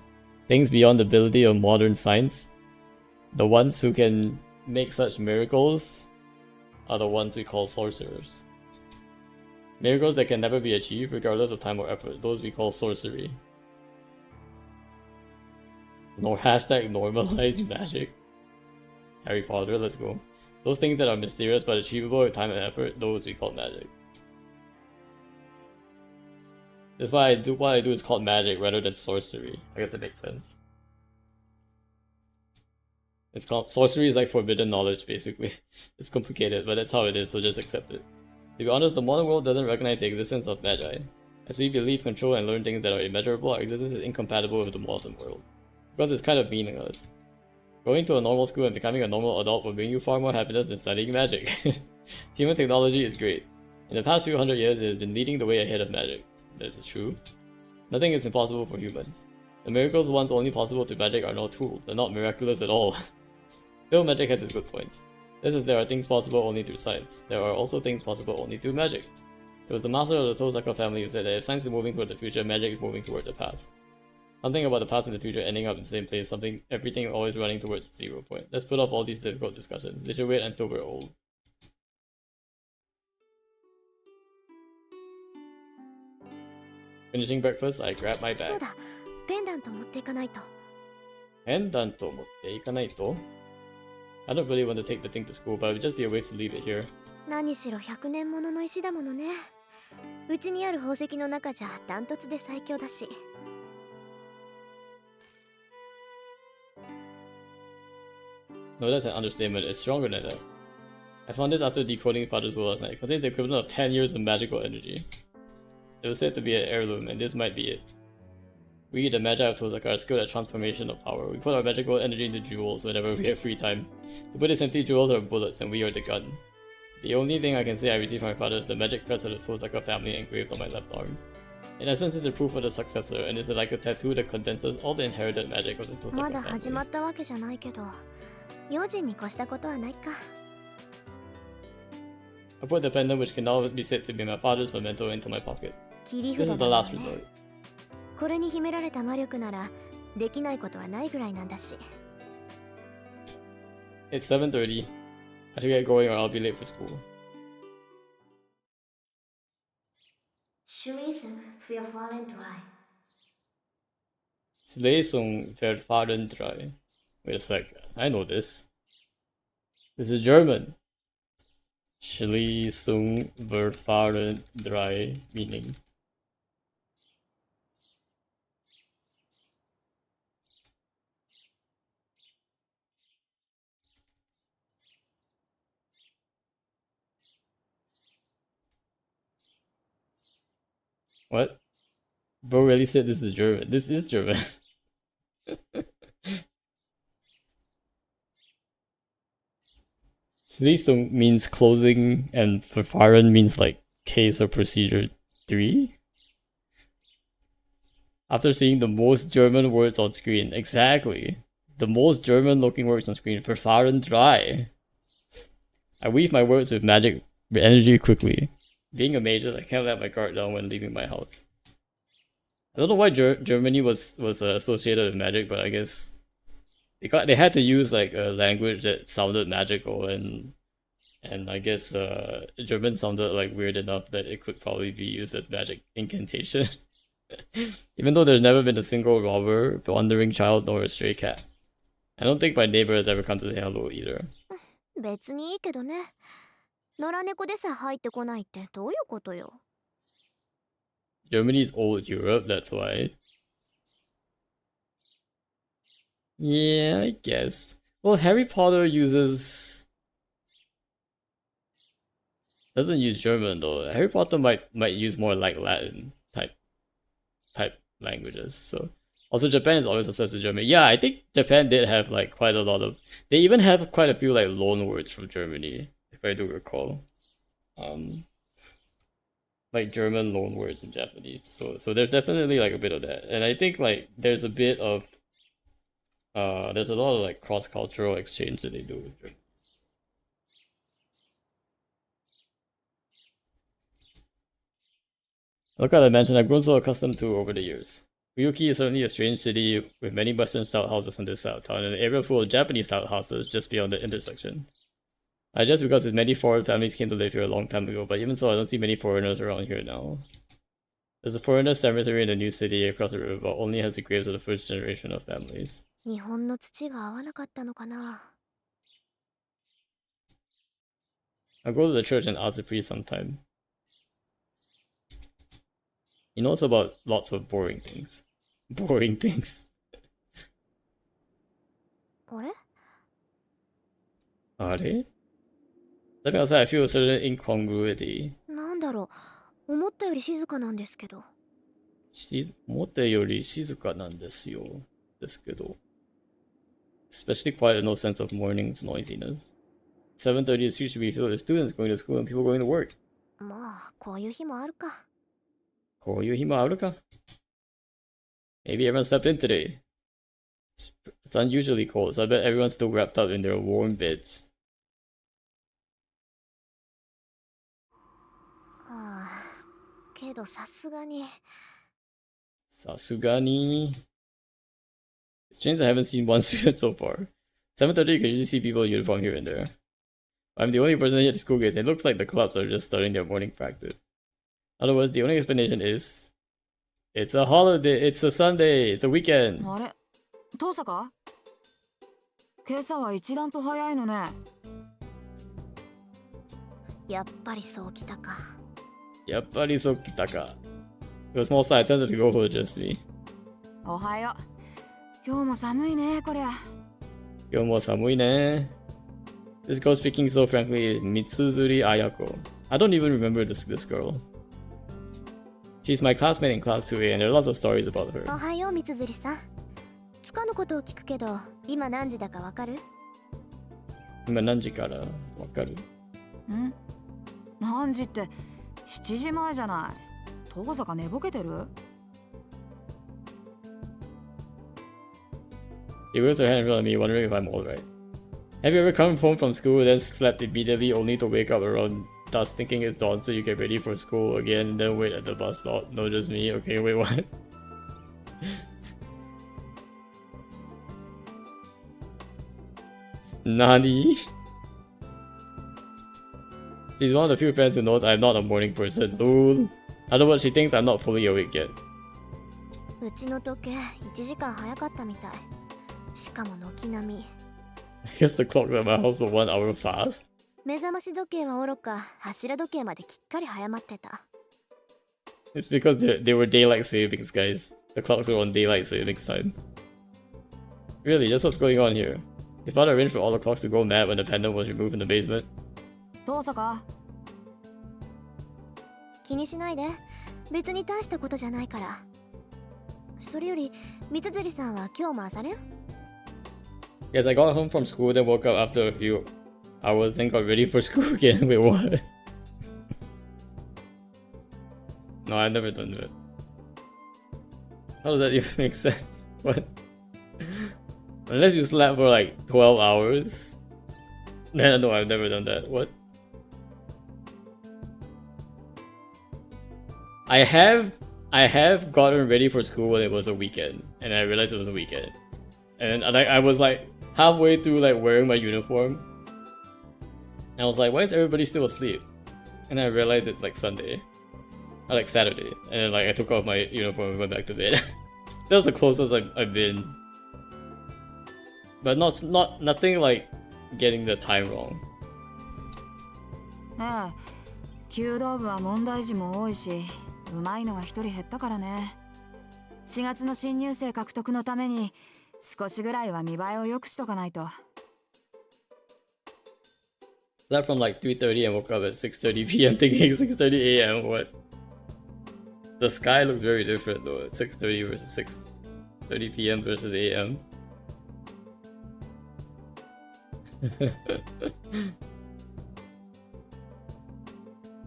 things beyond the ability of modern science. The ones who can make such miracles are the ones we call sorcerers. Miracles that can never be achieved regardless of time or effort, those we call sorcery. No hashtag normalize magic. Harry Potter, let's go. Those things that are mysterious but achievable with time and effort, those we call magic. That's why what I do is called magic rather than sorcery. I guess that makes sense. It's called sorcery is like forbidden knowledge basically. It's complicated, but that's how it is, so just accept it. To be honest, the modern world doesn't recognize the existence of magi. As we believe, control, and learn things that are immeasurable, our existence is incompatible with the modern world. Because it's kind of meaningless. Going to a normal school and becoming a normal adult will bring you far more happiness than studying magic. Human technology is great. In the past few hundred years, it has been leading the way ahead of magic. This is true. Nothing is impossible for humans. The miracles once only possible to magic are now tools, and not miraculous at all. Still, magic has its good points. Just as there are things possible only through science, there are also things possible only through magic. It was the master of the Tosaka family who said that if science is moving toward the future, magic is moving toward the past. Something about the past and the future ending up in the same place, everything always running towards the 0 point. Let's put off all these difficult discussions. They should wait until we're old. Finishing breakfast, I grab my bag. そうだ、ペンダント持っていかないと。Pendant持っていかないと? I don't really want to take the thing to school, but it would just be a waste to leave it here. 何しろ100年ものの石だものね。うちにある宝石の中じゃダントツで最強だし。No, that's an understatement. It's stronger than that. I found this after decoding Father's Will last night. It contains the equivalent of 10 years of magical energy. It was said to be an heirloom, and this might be it. We, the Magi of Tosaka, are skilled at transformation of power. We put our magical energy into jewels whenever we have free time. To put it simply, jewels are bullets, and we are the gun. The only thing I can say I received from my father is the magic crest of the Tosaka family engraved on my left arm. In essence, it's the proof of the successor, and it's like a tattoo that condenses all the inherited magic of the Tosaka まだ family. 始まったわけじゃないけど、用心に越したことはないか。I put the pendant, which can now be said to be my father's memento, into my pocket. 切り This 札 is だ the もん last ね。 resort. これに秘められた魔力ならできないことはないぐらいなんだし。 It's 7:30. I should get going or I'll be late for school. Schließung für Fallen 3. Schlesung verfahren 3. Wait a sec. I know this. This is German. Schlesung verfahren 3 meaning. What? Bro really said this is German. This is German. Schließung means closing and Verfahren means like case or procedure 3? After seeing the most German words on screen, exactly. The most German looking words on screen, Verfahren 3. I weave my words with magic energy quickly. Being a mage, I can't let my guard down when leaving my house. I don't know why Germany was associated with magic, but I guess they had to use like a language that sounded magical and And I guess German sounded like weird enough that it could probably be used as magic incantation. Even though there's never been a single robber, wandering child, nor a stray cat. I don't think my neighbor has ever come to say hello either. 別にいいけどね。野良猫でさえ入ってこないってどういうことよ。Germany's old Europe, that's why. Yeah, I guess. Well, Harry Potter doesn't use German though. Harry Potter might use more like Latin type languages. So also Japan is always obsessed with German. Yeah, I think Japan did have like quite a lot of. They even have quite a few like loan words from Germany, if I do recall. Like German loan words in Japanese. So there's definitely like a bit of that, and I think like there's a bit of there's a lot of like cross cultural exchange that they do with Germany. Look at the mansion I've grown so accustomed to over the years. Ryuki is certainly a strange city with many Western style houses on this side of town and an area full of Japanese style houses just beyond the intersection. I guess because many foreign families came to live here a long time ago, but even so, I don't see many foreigners around here now. There's a foreigner cemetery in the new city across the river, but only has the graves of the first generation of families. 日本の土が合わなかったのかな。I'll go to the church and ask the priest sometime. He knows about lots of boring things. Boring things. あれ Are they? Stepping outside, I feel a certain incongruity. なんだろう。思ったより静かなんですけど。思ったより静かなんですよ。ですけど。Especially quiet and no sense of morning's noisiness. 7:30 is usually filled with students going to school and people going to work. まあ、こういう日もあるか。こういう日もあるか? Maybe everyone slept in today. It's unusually cold, so I bet everyone's still wrapped up in their warm beds. ああ、けどさすがに。Sasugani. It's strange I haven't seen one student so far. 7:30 you can usually see people in uniform here and there. I'm the only person here at the school gates, and it looks like the clubs are just starting their morning practice. Otherwise, the only explanation is it's a holiday, it's a Sunday, it's a weekend. あれ父さか今朝は一段と早いのね。やっぱりそうきたか。やっぱりそうきたか. It was small, so I tended to go for just me. おはよう。今日も寒いねこりゃ。今日も寒いね. This girl speaking so frankly is Mitsuzuri Ayako. I don't even remember this girl. She's my classmate in class 2A and there are lots of stories about her. おはよう、みつづりさん。つかぬことを聞くけど、今何時だかわかる？今何時からわかる？ん？何時って7時前じゃない。父さが寝ぼけてる？ She waves her hand in front of me, wondering if I'm alright. Have you ever come home from school and then slept immediately only to wake up around dusk thinking it's dawn so you get ready for school again and then wait at the bus stop? No, just me. Okay, wait, what? Nani? She's one of the few friends who knows I'm not a morning person. Lol. Otherwise, she thinks I'm not fully awake yet. うちの時計1時間早かったみたい。しかも軒並み。I guess the clock at my house was 1 hour fast. 目覚まし時計はおろか、柱時計まできっかり早まってた。It's because they were daylight savings, guys. The clocks were on daylight savings time. Really, just what's going on here? They thought I arranged for all the clocks to go mad when the pendant was removed in the basement. 父さか気にしないで。別に大したことじゃないから。それより、みつづりさんは今日も朝練？ Yes, I got home from school, then woke up after a few hours, then got ready for school again. Wait, what? No, I've never done that. How does that even make sense? What? Unless you slept for like 12 hours? No, I've never done that. What? I have gotten ready for school when it was a weekend, and I realized it was a weekend. And I was like halfway through like wearing my uniform, And I was like, why is everybody still asleep? And then I realized it's like Sunday. Or like Saturday. And then like I took off my uniform and went back to bed. That was the closest I've been. But nothing like getting the time wrong. ああ、弓道部は問題児も多いし、うまいのが一人減ったからね。4月の新入生獲得のために少しぐらいは見栄えを良くしとかないと。Slept from like 3:30 and woke up at 6:30 p.m. thinking 6:30 a.m. What? The sky looks very different though. At 6:30 versus 6:30 p.m. versus a.m.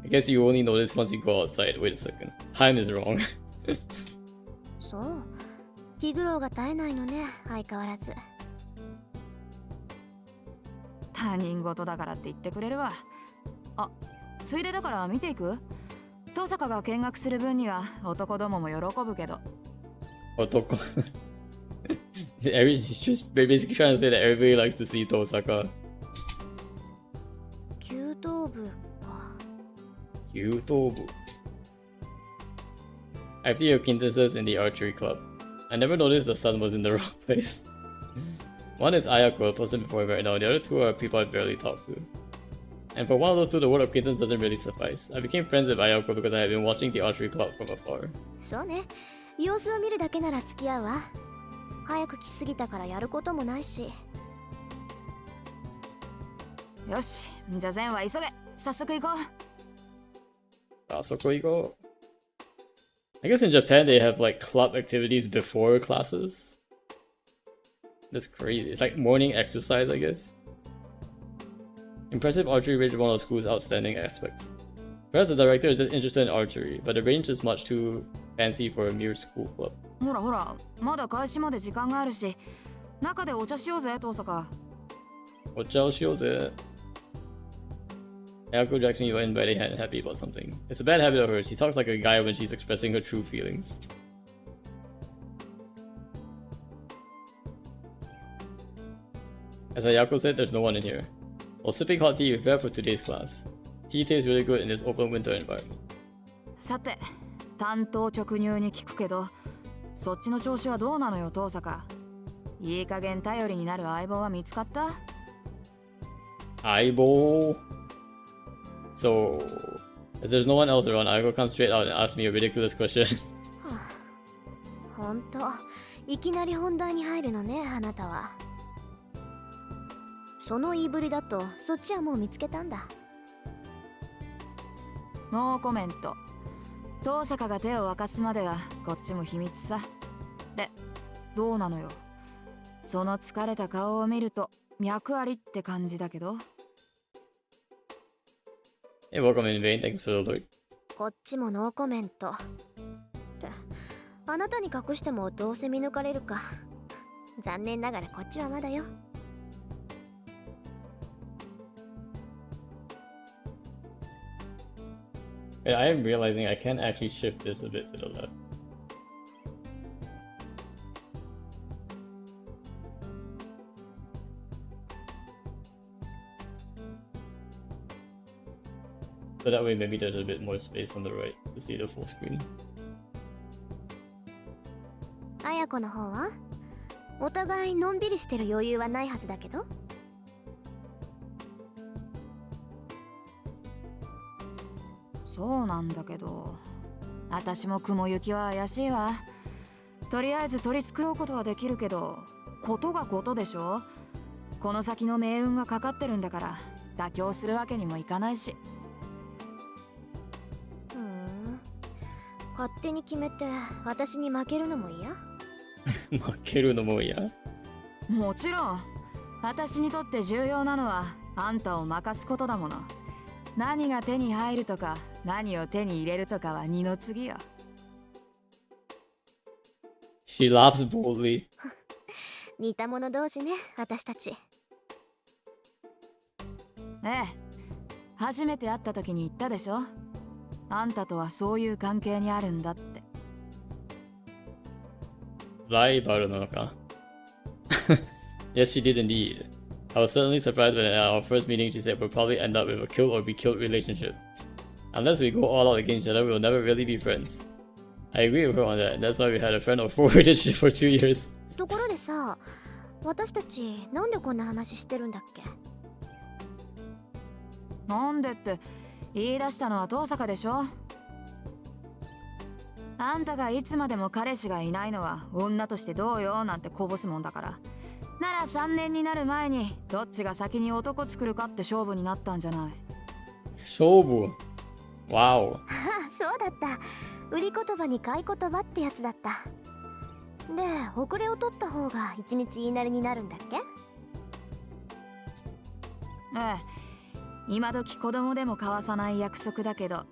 I guess you only notice once you go outside. Wait a second. Time is wrong. そう。気苦労が絶えないのね、相変わらず。他人事だからって言ってくれるわ。あ、ついでだから見ていく？登坂が見学する分には男どもも喜ぶけど。男。She's just basically trying to say that everybody likes to see Tosaka. 弓道部か。弓道部. I have your acquaintances in the archery club. I never noticed the sun was in the wrong place. One is Ayako, a person before me right now. The other two are people I barely talk to. And for one of those two, the word acquaintance doesn't really suffice. I became friends with Ayako because I had been watching the archery club from afar. そうね。様子を見るだけなら付き合うわ。早く来すぎたからやることもないし。よし、じゃあ善は急げ。早速行こう。Asoko-igo. I guess in Japan they have like club activities before classes. That's crazy. It's like morning exercise, I guess. Impressive archery range is one of the school's outstanding aspects. Perhaps the director is just interested in archery, but the range is much too fancy for a mere school club. ほらほら、まだ開始まで時間があるし、中でお茶しようぜ、登坂。Ochao shioze. Ayako directs me when inviting and happy about something. It's a bad habit of hers. She talks like a guy when she's expressing her true feelings. As Ayako said, there's no one in here. While sipping hot tea, prepare for today's class. Tea tastes really good in this open winter environment. さて、単刀直入に聞くけど、そっちの調子はどうなのよ、登坂。いい加減頼りになる相棒は見つかった？ Aibo. So, as there's no one else around, Ayako comes straight out and asks me a ridiculous question. ほんと、いきなり本題に入るのね、あなたは。その言いぶりだと、そっちはもう見つけたんだ。ノーコメント。登坂が手を沸かすまではこっちも秘密さ。で、どうなのよ。その疲れた顔を見ると脈ありって感じだけど。Hey, welcome in vain. Thanks for the alert. こっちもノーコメント。ってあなたに隠してもどうせ見抜かれるか。残念ながらこっちはまだよ。Wait, I am realizing I can actually shift this a bit to the left. So that way maybe there's a bit more space on the right to see the full screen. 綾子の方はお互いのんびりしてる余裕はないはずだけど。そうなんだけど、私も雲行きは怪しいわ。とりあえず取り繕うことはできるけど、ことがことでしょ。この先の命運がかかってるんだから妥協するわけにもいかないし。勝手に決めて私に負けるのも嫌？負けるのも嫌？もちろん。私にとって重要なのはあんたを任すことだもの。何が手に入るとか何を手に入れるとかは二の次よ。She laughs boldly. 似た者同士ね、私たち。ええ、初めて会った時に言ったでしょ。あんたとはそういう関係にあるんだって。ライバルなのか？ Yes, she did indeed. I was certainly surprised when at our first meeting she said we'll probably end up with a kill or be killed relationship. Unless we go all out against each other, we'll never really be friends. I agree with her on that, and that's why we had a friend or foe relationship for 2 years. ところでさ、私たちなんでこんな話してるんだっけ？なんでって言い出したのは遠坂でしょ。あんたがいつまでも彼氏がいないのは女としてどうよなんてこぼすもんだから。なら3年になる前にどっちが先に男作るかって勝負になったんじゃない。勝負。Wow. ああ、そうだった。売り言葉に買い言葉ってやつだった。で、遅れを取った方が一日言いなりになるんだっけ？ええ、今時子供でも交わさない約束だけど、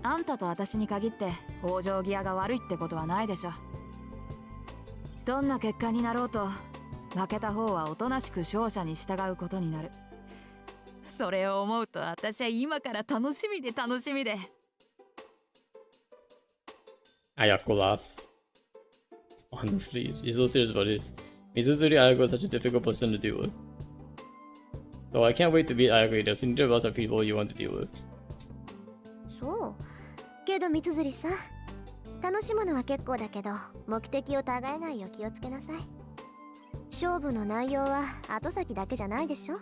あんたと私に限って往生際が悪いってことはないでしょ。どんな結果になろうと負けた方はおとなしく勝者に従うことになる。それを思うと私は今から楽しみで楽しみで。Ayako laughs. Honestly, she's so serious about this. Mizuzuri Ayako is such a difficult person to deal with. So I can't wait to meet Ayako. There's neither of us are people you want to deal with. そう。けど三辻さん、楽しむのは結構だけど、目的を違えないよう気をつけなさい。勝負の内容は後先だけじゃないでしょ。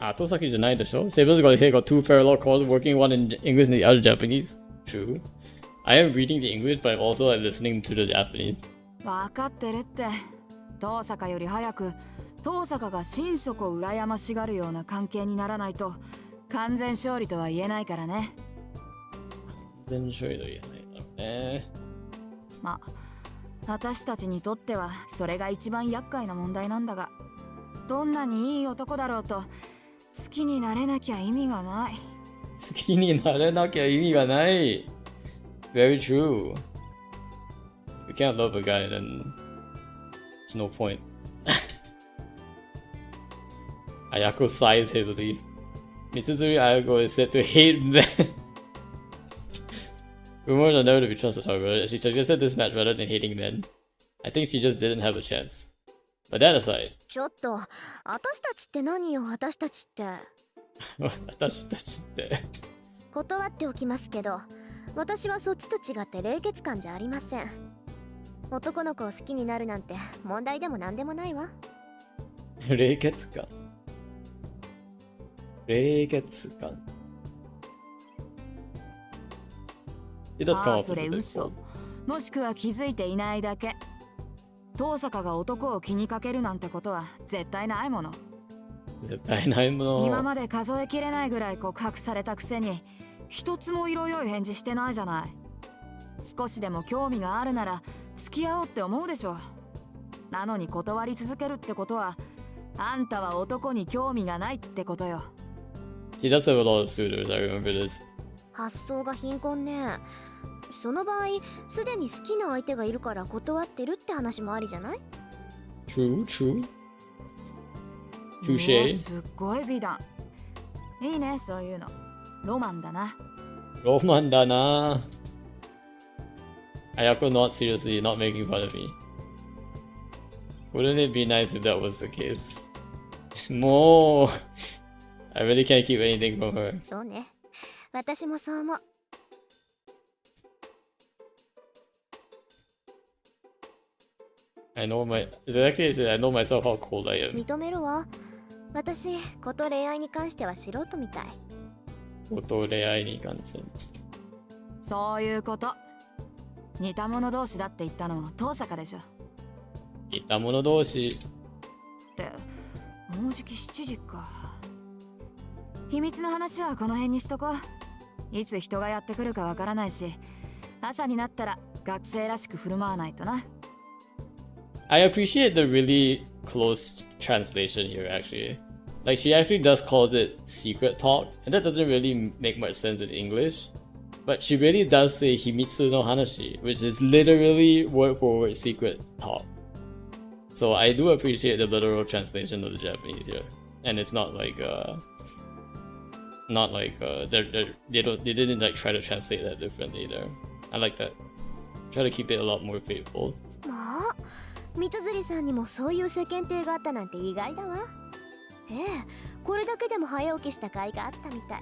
Tosaki denied the show. Sable's got two parallel calls, working one in English and the other Japanese. True. I am reading the English, but I'm also listening to the Japanese. 分かってるって。遠坂より早く遠坂が心底羨ましがるような関係にならないと完全勝利とは言えないからね。全勝利と言えないだろうね。まあ私たちにとってはそれが一番厄介な問題なんだが、どんなにいい男だろうと好きになれなきゃ意味がない。好きになれなきゃ意味がない。Very true. You can't love a guy, then there's no point. Ayako sighs heavily. Mitsuzuri Ayako is said to hate men. Rumors are never to be trusted, however. She suggested this match rather than hating men. I think she just didn't have a chance. But that aside. ちょっと、私たちって何よ、私たちって。私たちって。断っておきますけど、私はそっちと違って冷血感じゃありません。男の子を好きになるなんて問題でも何でもないわ。冷血感。冷血感。ああ、それ嘘。もしくは気づいていないだけ。遠坂が男を気にかけるなんてことは絶対ないもの。絶対ないもの。今まで数えきれないぐらい告白されたくせに一つも色良い返事してないじゃない。少しでも興味があるなら付き合おうって思うでしょ。なのに断り続けるってことはあんたは男に興味がないってことよ。She does have a lot of suitors, I remember this. 発想が貧困ね。その場合、すでに好きな相手がいるから断ってるって話もありじゃない？ True, true. Touché. すっごい美談。いいね、そういうの。ロマンだな。ロマンだな。Ayako not seriously, not making fun of me. Wouldn't it be nice if that was the case? もうI really can't keep anything from her. そうね。私もそう思う。I know I know myself how cold I am. 認めるわ。私、こと恋愛に関しては素人みたい。こと恋愛に関する。そういうこと。似た者同士だって言ったの遠坂でしょ。似た者同士。ってもうじき7時か。秘密の話はこの辺にしとこう。いつ人がやってくるかわからないし、朝になったら学生らしく振る舞わないとな。I appreciate the really close translation here, actually. Like, she actually does calls it secret talk, and that doesn't really make much sense in English. But she really does say himitsu no hanashi, which is literally word for word secret talk. So I do appreciate the literal translation of the Japanese here, and it's not like they didn't like try to translate that differently there. I like that. Try to keep it a lot more faithful. まあ、三辻さんにもそういう世間体があったなんて意外だわ。ええ、これだけでも早起きした甲斐があったみたい。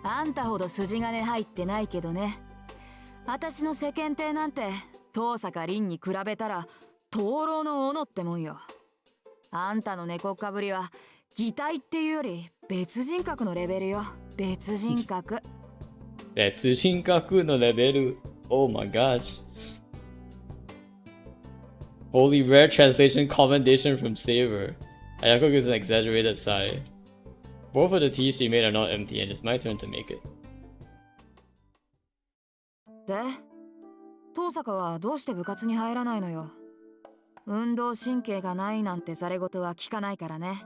あんたほど筋金入ってないけどね。私の世間体なんて遠坂凛に比べたら灯籠の斧ってもんよ。あんたの猫っかぶりは擬態っていうより別人格のレベルよ。別人格。別人格のレベル。Oh my gosh. Holy rare translation commendation from Saber. Ayako gives an exaggerated sigh. Both of the teas she made are not empty, and it's my turn to make it. で、遠坂はどうして部活に入らないのよ。運動神経がないなんてざれ言は聞かないからね。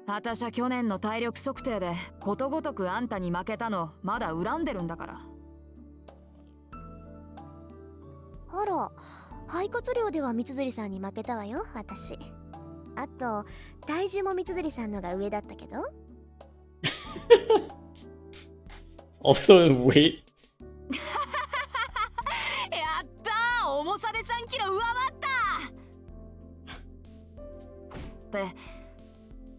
私は去年の体力測定でことごとくあんたに負けたのまだ恨んでるんだから。あら、肺活量では三辻さんに負けたわよ、私。あと、体重も三辻さんのが上だったけど。Also in weight. やったー、重さで3キロ上回ったって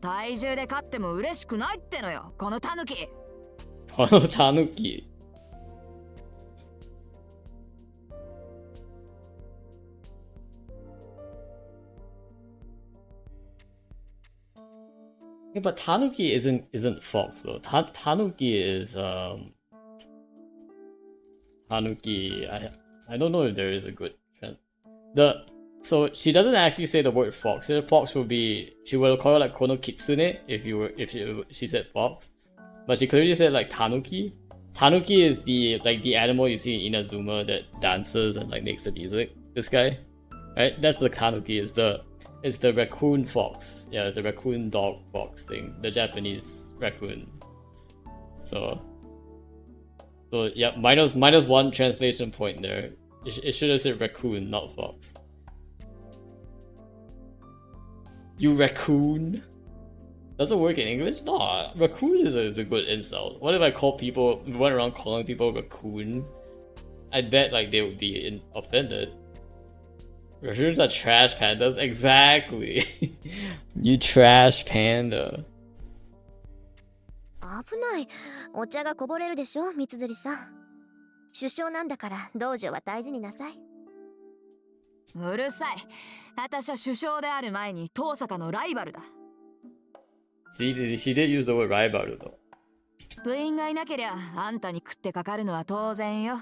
体重で勝っても嬉しくないってのよ、このタヌキ。このタヌキ。Yeah, but Tanuki isn't fox though. Tanuki is Tanuki. I don't know if there is a good trend. So she doesn't actually say the word fox. The fox would be, she will call it like Kono Kitsune if she said fox, but she clearly said like Tanuki. Tanuki is the animal you see in Inazuma that dances and like makes the music. This guy, right? That's the Tanuki. It's the raccoon fox. Yeah, it's the raccoon dog fox thing. The Japanese raccoon. So yeah, minus 1 translation point there. It should have said raccoon, not fox. You raccoon? Does it work in English? No, raccoon is a good insult. What if I went around calling people raccoon? I bet like they would be offended. Raccoons are trash pandas? Exactly. You trash panda. 危ない。お茶がこぼれるでしょ、三辻さん。首相なんだから道場は大事になさい。うるさい。私は首相である前に遠坂のライバルだ。She did use the word rival though. 部員がいなけりゃあんたに食ってかかるのは当然よ。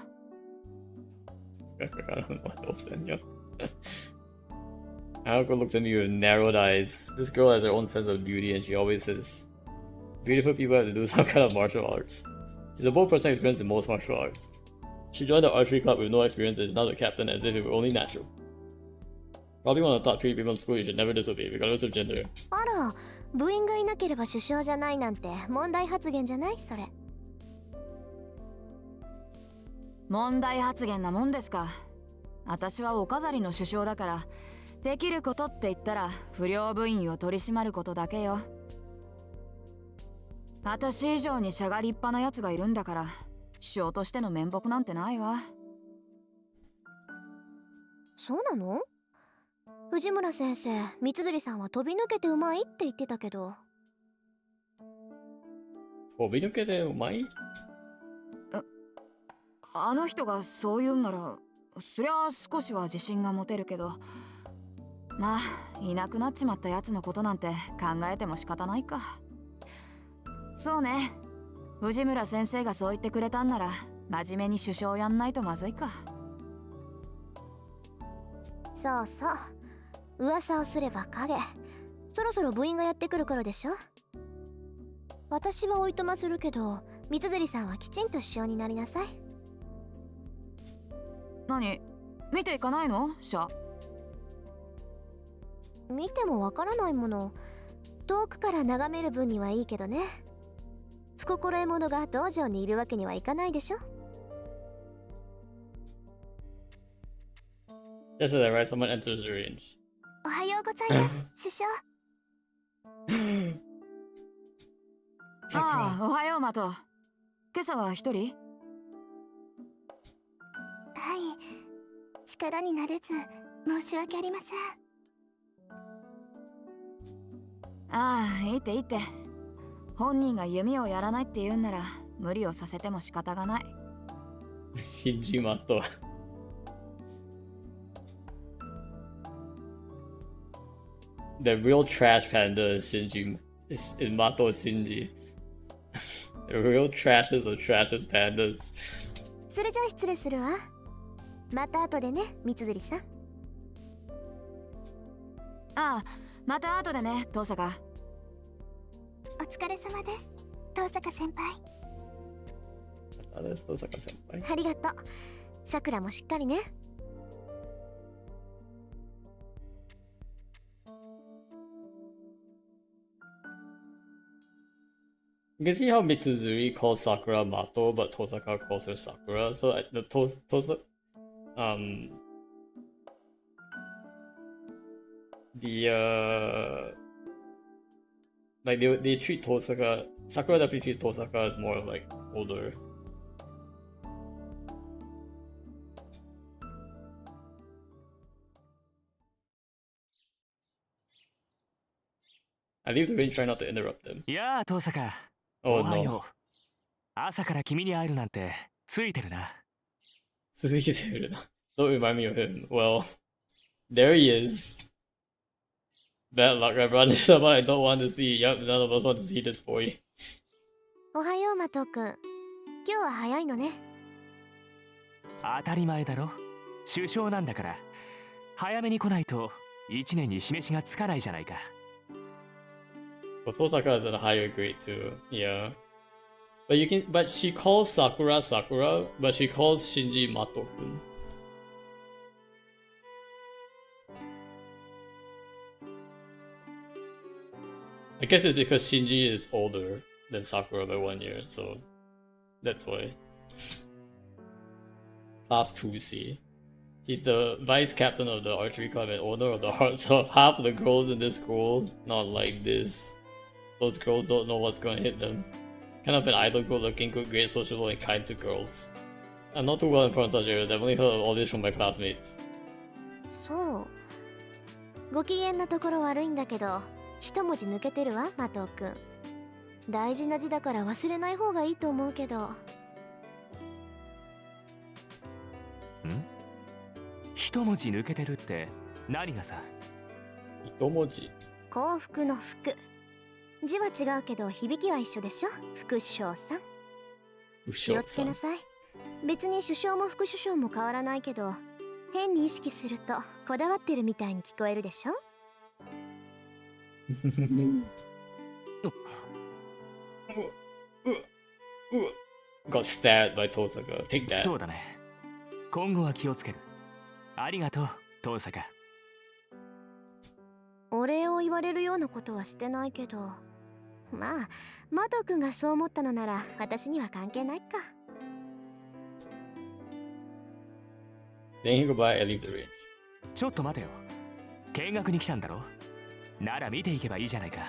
Naoko looks at me with narrowed eyes. This girl has her own sense of beauty and she always says, beautiful people have to do some kind of martial arts. She's a bold person experienced in most martial arts. She joined the archery club with no experience and is now the captain as if it were only natural. Probably one of the top 3 people in school you should never disobey, regardless of gender. あら、部員がいなければ首相じゃないなんて問題発言じゃない？それ。問題発言なもんですか。私はお飾りの首相だから、できることって言ったら不良部員を取り締まることだけよ。私以上にしゃがりっぱなやつがいるんだから、首相としての面目なんてないわ。そうなの？藤村先生、三辻さんは飛び抜けてうまいって言ってたけど。飛び抜けてうまい？あの人がそう言うんなら、そりゃ少しは自信が持てるけど、まあいなくなっちまったやつのことなんて考えても仕方ないか。そうね、藤村先生がそう言ってくれたんなら真面目に首相やんないとまずいか。そうそう、噂をすれば影。そろそろ部員がやってくる頃でしょ。私はおいとまするけど、三辻さんはきちんと首相になりなさい。何？見ていかないの？シャ。見てもわからないもの。遠くから眺める分にはいいけどね。不心得者が道場にいるわけにはいかないでしょ。Just as I write, someone enters the range. おはようございます、首相。ああ、おはようマト。今朝は一人？は力になれず申し訳ありません。ああ、いいっていいって。本人が弓をやらないって言うんなら無理をさせても仕方がない。Shinji Mato. The real trash panda is Shinji. Is Mato Shinji. The real trashes of trashes pandas. それじゃあ失礼するわ。また後でね、三辻さん。ああ、また後でね、遠坂。お疲れ様です、遠坂先輩。あれですと坂先輩。ありがとう。さくらもしっかりね。You can see how Mitsuzuri calls Sakura Mato, but Tosaka calls her Sakura. So the like they treat Tosaka, Sakura definitely treats Tosaka as more like older. I leave the ring, try not to interrupt them. やあ、遠坂。 Oh おは no. よう。朝から君に会えるなんてついてるな。Don't remind me of him. Well, there he is. Bad luck, everyone. This is someone I don't want to see. Yep, none of us want to see this boy. おはよう、マトくん。今日は早いのね。当たり前だろ。首相なんだから。早めに来ないと一年に示しがつかないじゃないか。Well, Tosaka is at a higher grade too. Yeah. But she calls Sakura Sakura, but she calls Shinji Mato-kun. I guess it's because Shinji is older than Sakura by 1 year, so that's why. Class 2C. He's the vice captain of the archery club and owner of the hearts of half the girls in this school. Not like this. Those girls don't know what's gonna hit them. Kind of an idle, good looking, good grade, sociable, and kind to girls. I'm not too well informed in such areas. I've only heard of all this from my classmates. そう。ご機嫌なところ悪いんだけど、一文字抜けてるわ、マトくん。大事な字だから忘れない方がいいと思うけど。ん？一文字抜けてるって何がさ？一文字。幸福の福。字は違うけど響きは一緒でしょ、副首相さん。気をつけなさい。別に首相も副首相も変わらないけど、変に意識するとこだわってるみたいに聞こえるでしょ。Got stabbed by Tosaka. Take that. そうだね。今後は気をつける。ありがとう、遠坂。お礼を言われるようなことはしてないけど、まあマト君がそう思ったのなら私には関係ないか。Then you goodbye, I leave the range. ちょっと待てよ。見学に来たんだろ？なら見ていけばいいじゃないか。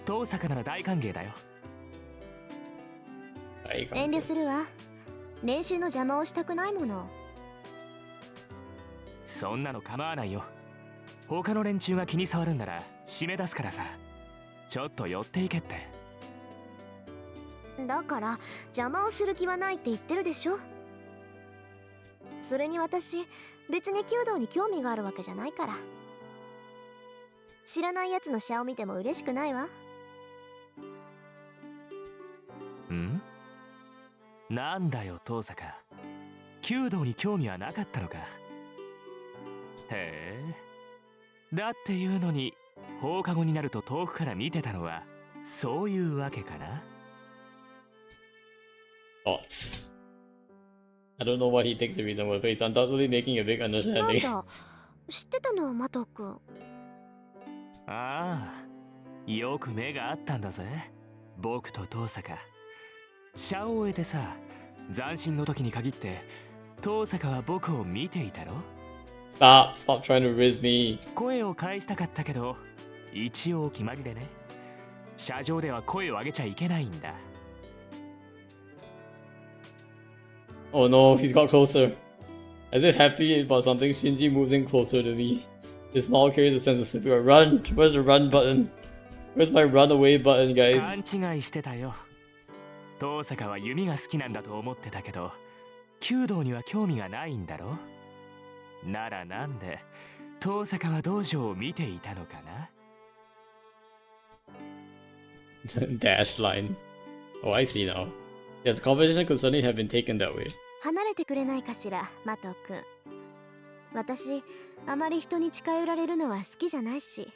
遠坂なら大歓迎だよ。遠慮するわ。練習の邪魔をしたくないもの。そんなの構わないよ。他の連中が気に障るんなら締め出すからさ。ちょっと寄っていけって。だから邪魔をする気はないって言ってるでしょ。それに私別に弓道に興味があるわけじゃないから。知らないやつのシャを見ても嬉しくないわ。ん？なんだよ遠坂。弓道に興味はなかったのか。へえ。だっていうのに放課後になると遠くから見てたのはそういうわけかな。Thoughts. I don't know what he thinks the reason was, but he's undoubtedly making a big なん understanding. だ、知ってたのマト君。ああ、よく目があったんだぜ。僕と遠坂。シャを終えてさ、斬新の時に限って遠坂は僕を見ていたろ。Stop trying to riz me. 声を返したかったけど、一応決まりでね。車上では声を上げちゃいけないんだ。Oh no, he's got closer. As if happy about something, Shinji moves in closer to me. His smile carries a sense of secure. Run! Where's the run button? Where's my run away button, 勘 guys? 違いしてたよ。遠坂は弓が好きなんだと思ってたけど、弓道には興味がないんだろ。ならなんで遠坂は道場を見ていたのかな。Dash line. Oh, I see now. Yes, conversation could certainly have been taken that way. 離れてくれないかしら、マト君。私、あまり人に近寄られるのは好きじゃないし。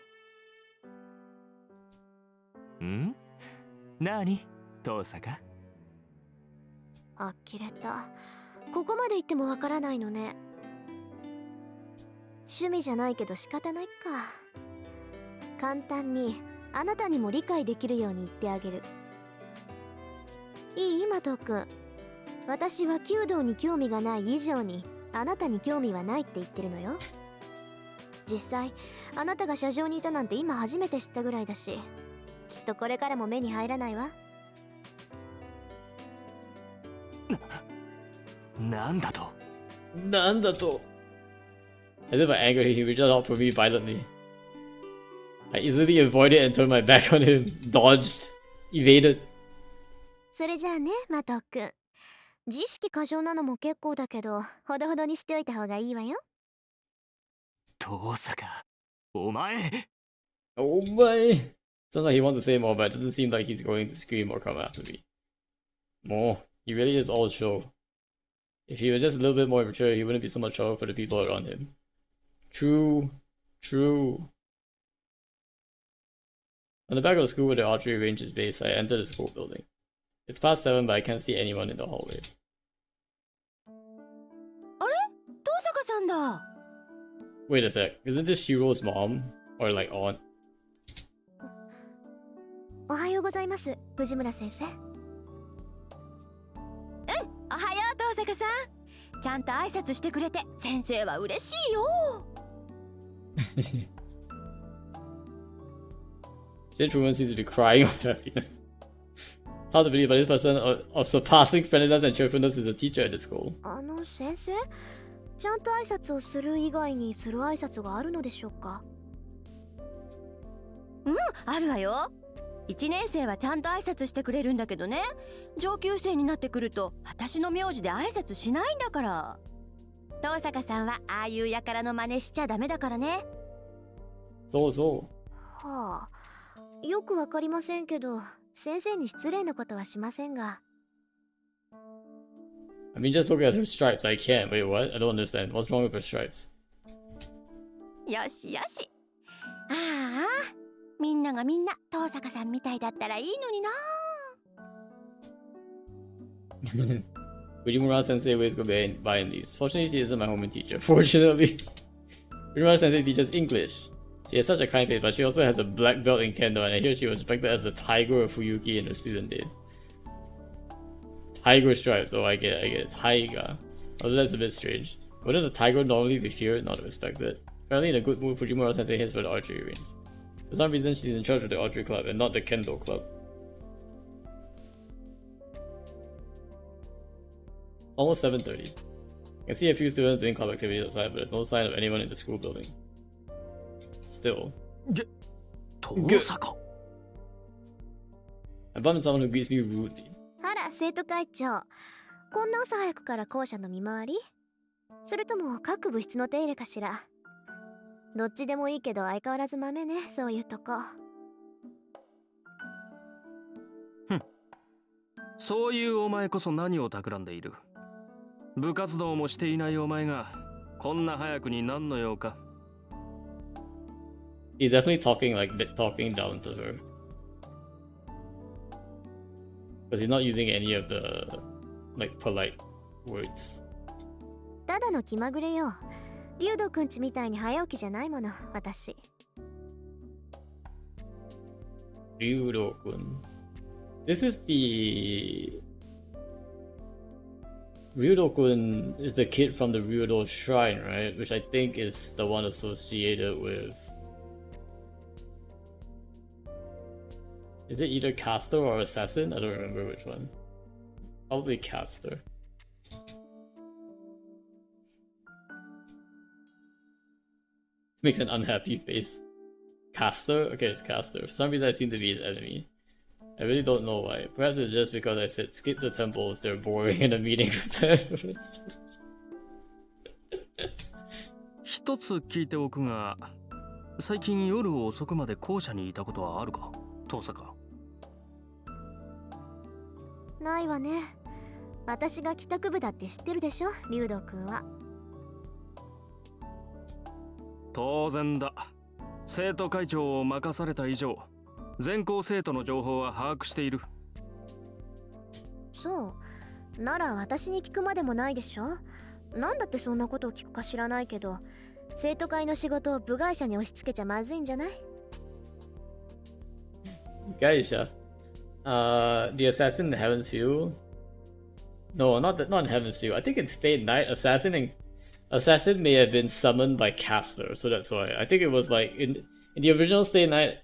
ん？なに、遠坂？呆れた。ここまで言ってもわからないのね。趣味じゃないけど仕方ないか。簡単にあなたにも理解できるように言ってあげる。いい、マト君。私は弓道に興味がない以上にあなたに興味はないって言ってるのよ。実際あなたが車上にいたなんて今初めて知ったぐらいだし、きっとこれからも目に入らないわ。なんだと？なんだと? As if I angered him, he reached out for me violently. I easily avoided and turned my back on him. Dodged. Evaded. それじゃあね、マト君。自意識過剰なのも結構だけど、ほどほどにしておいた方がいいわよ。遠坂、お前。 Oh my. Sounds like he wants to say more, but it doesn't seem like he's going to scream or come after me. More. He really is all show. If he was just a little bit more mature, he wouldn't be so much trouble for the people around him. True. True. On the back of the school where the archery range is based, I enter the school building. It's past 7, but I can't see anyone in the hallway. あれ、遠坂さんだ。 Wait a sec, isn't this Shiro's mom? Or like aunt? おはようございます、藤村先生。おはよう、遠坂さん。ちゃんと挨拶してくれて先生は嬉しいよ。Gentlewoman seems to be crying with happiness. It's hard to believe, but this person of surpassing friendliness and cheerfulness is a teacher at the school. 先生、ちゃんと挨拶をする以外にする挨拶があるのでしょうか？あるわよ。1年生はちゃんと挨拶してくれるんだけどね、上級生になってくると私の名字で挨拶しないんだから。遠坂さんはああいう輩の真似しちゃダメだからね。そうそう。はあ、よくわかりませんけど、先生に失礼なことはしませんが。I mean, just look at her stripes. I can't. Wait, what? I don't understand. What's wrong with her stripes? よしよし。ああ、みんながみんな遠坂さんみたいだったらいいのにな。Fujimura sensei ways go by in these. Fortunately, she isn't my homeroom teacher. Fortunately. Fujimura sensei teaches English. She has such a kind face, but she also has a black belt in Kendo, and I hear she was respected as the tiger of Fuyuki in her student days. Tiger stripes. Oh, I get it. Tiger. Although that's a bit strange. Wouldn't a tiger normally be feared, not respected? Apparently, in a good mood, Fujimura sensei heads for the archery range. For some reason, she's in charge of the archery club and not the kendo club. Almost 7:30. I can see a few students doing club activities outside, but there's no sign of anyone in the school building. Still. 遠坂。 I bump into someone who greets me rudely. あら、生徒会長。こんな朝早くから校舎の見回り？それとも各部室の手入れかしら？どっちでもいいけど相変わらず豆ね、そういうとこ。そういうお前こそ何を企んでいる。部活動もしていないお前がこんな早くに何の用か。 He's definitely talking down to her. Because he's not using any of the polite words. ただの気まぐれよ。竜斗くんちみたいに早起きじゃないもの、私。Ryudo-kun. This is the... Ryudo-kun is the kid from the Ryudo Shrine, right? Which I think is the one associated with... Is it either caster or assassin? I don't remember which one. Probably caster. Makes an unhappy face. Caster? Okay, it's Caster. For some reason I seem to be his enemy. I really don't know why. Perhaps it's just because I said skip the temples, they're boring in a meeting with them. 一つ聞いておくが、最近夜遅くまで校舎にいたことはあるか、遠坂。ないわね。私が帰宅部だって知ってるでしょ、竜斗くんは。当然だ。生徒会長を任された以上、全校生徒の情報は把握している。そう。なら私に聞くまでもないでしょ。なんだってそんなことを聞くか知らないけど、生徒会の仕事を部外者に押し付けちゃまずいんじゃない？ Geisha. The assassin in Heaven's Field? No, not in Heaven's Field. I think it's Stay Night. Assassin may have been summoned by Caster, so that's why. I think it was like in the original Stay Night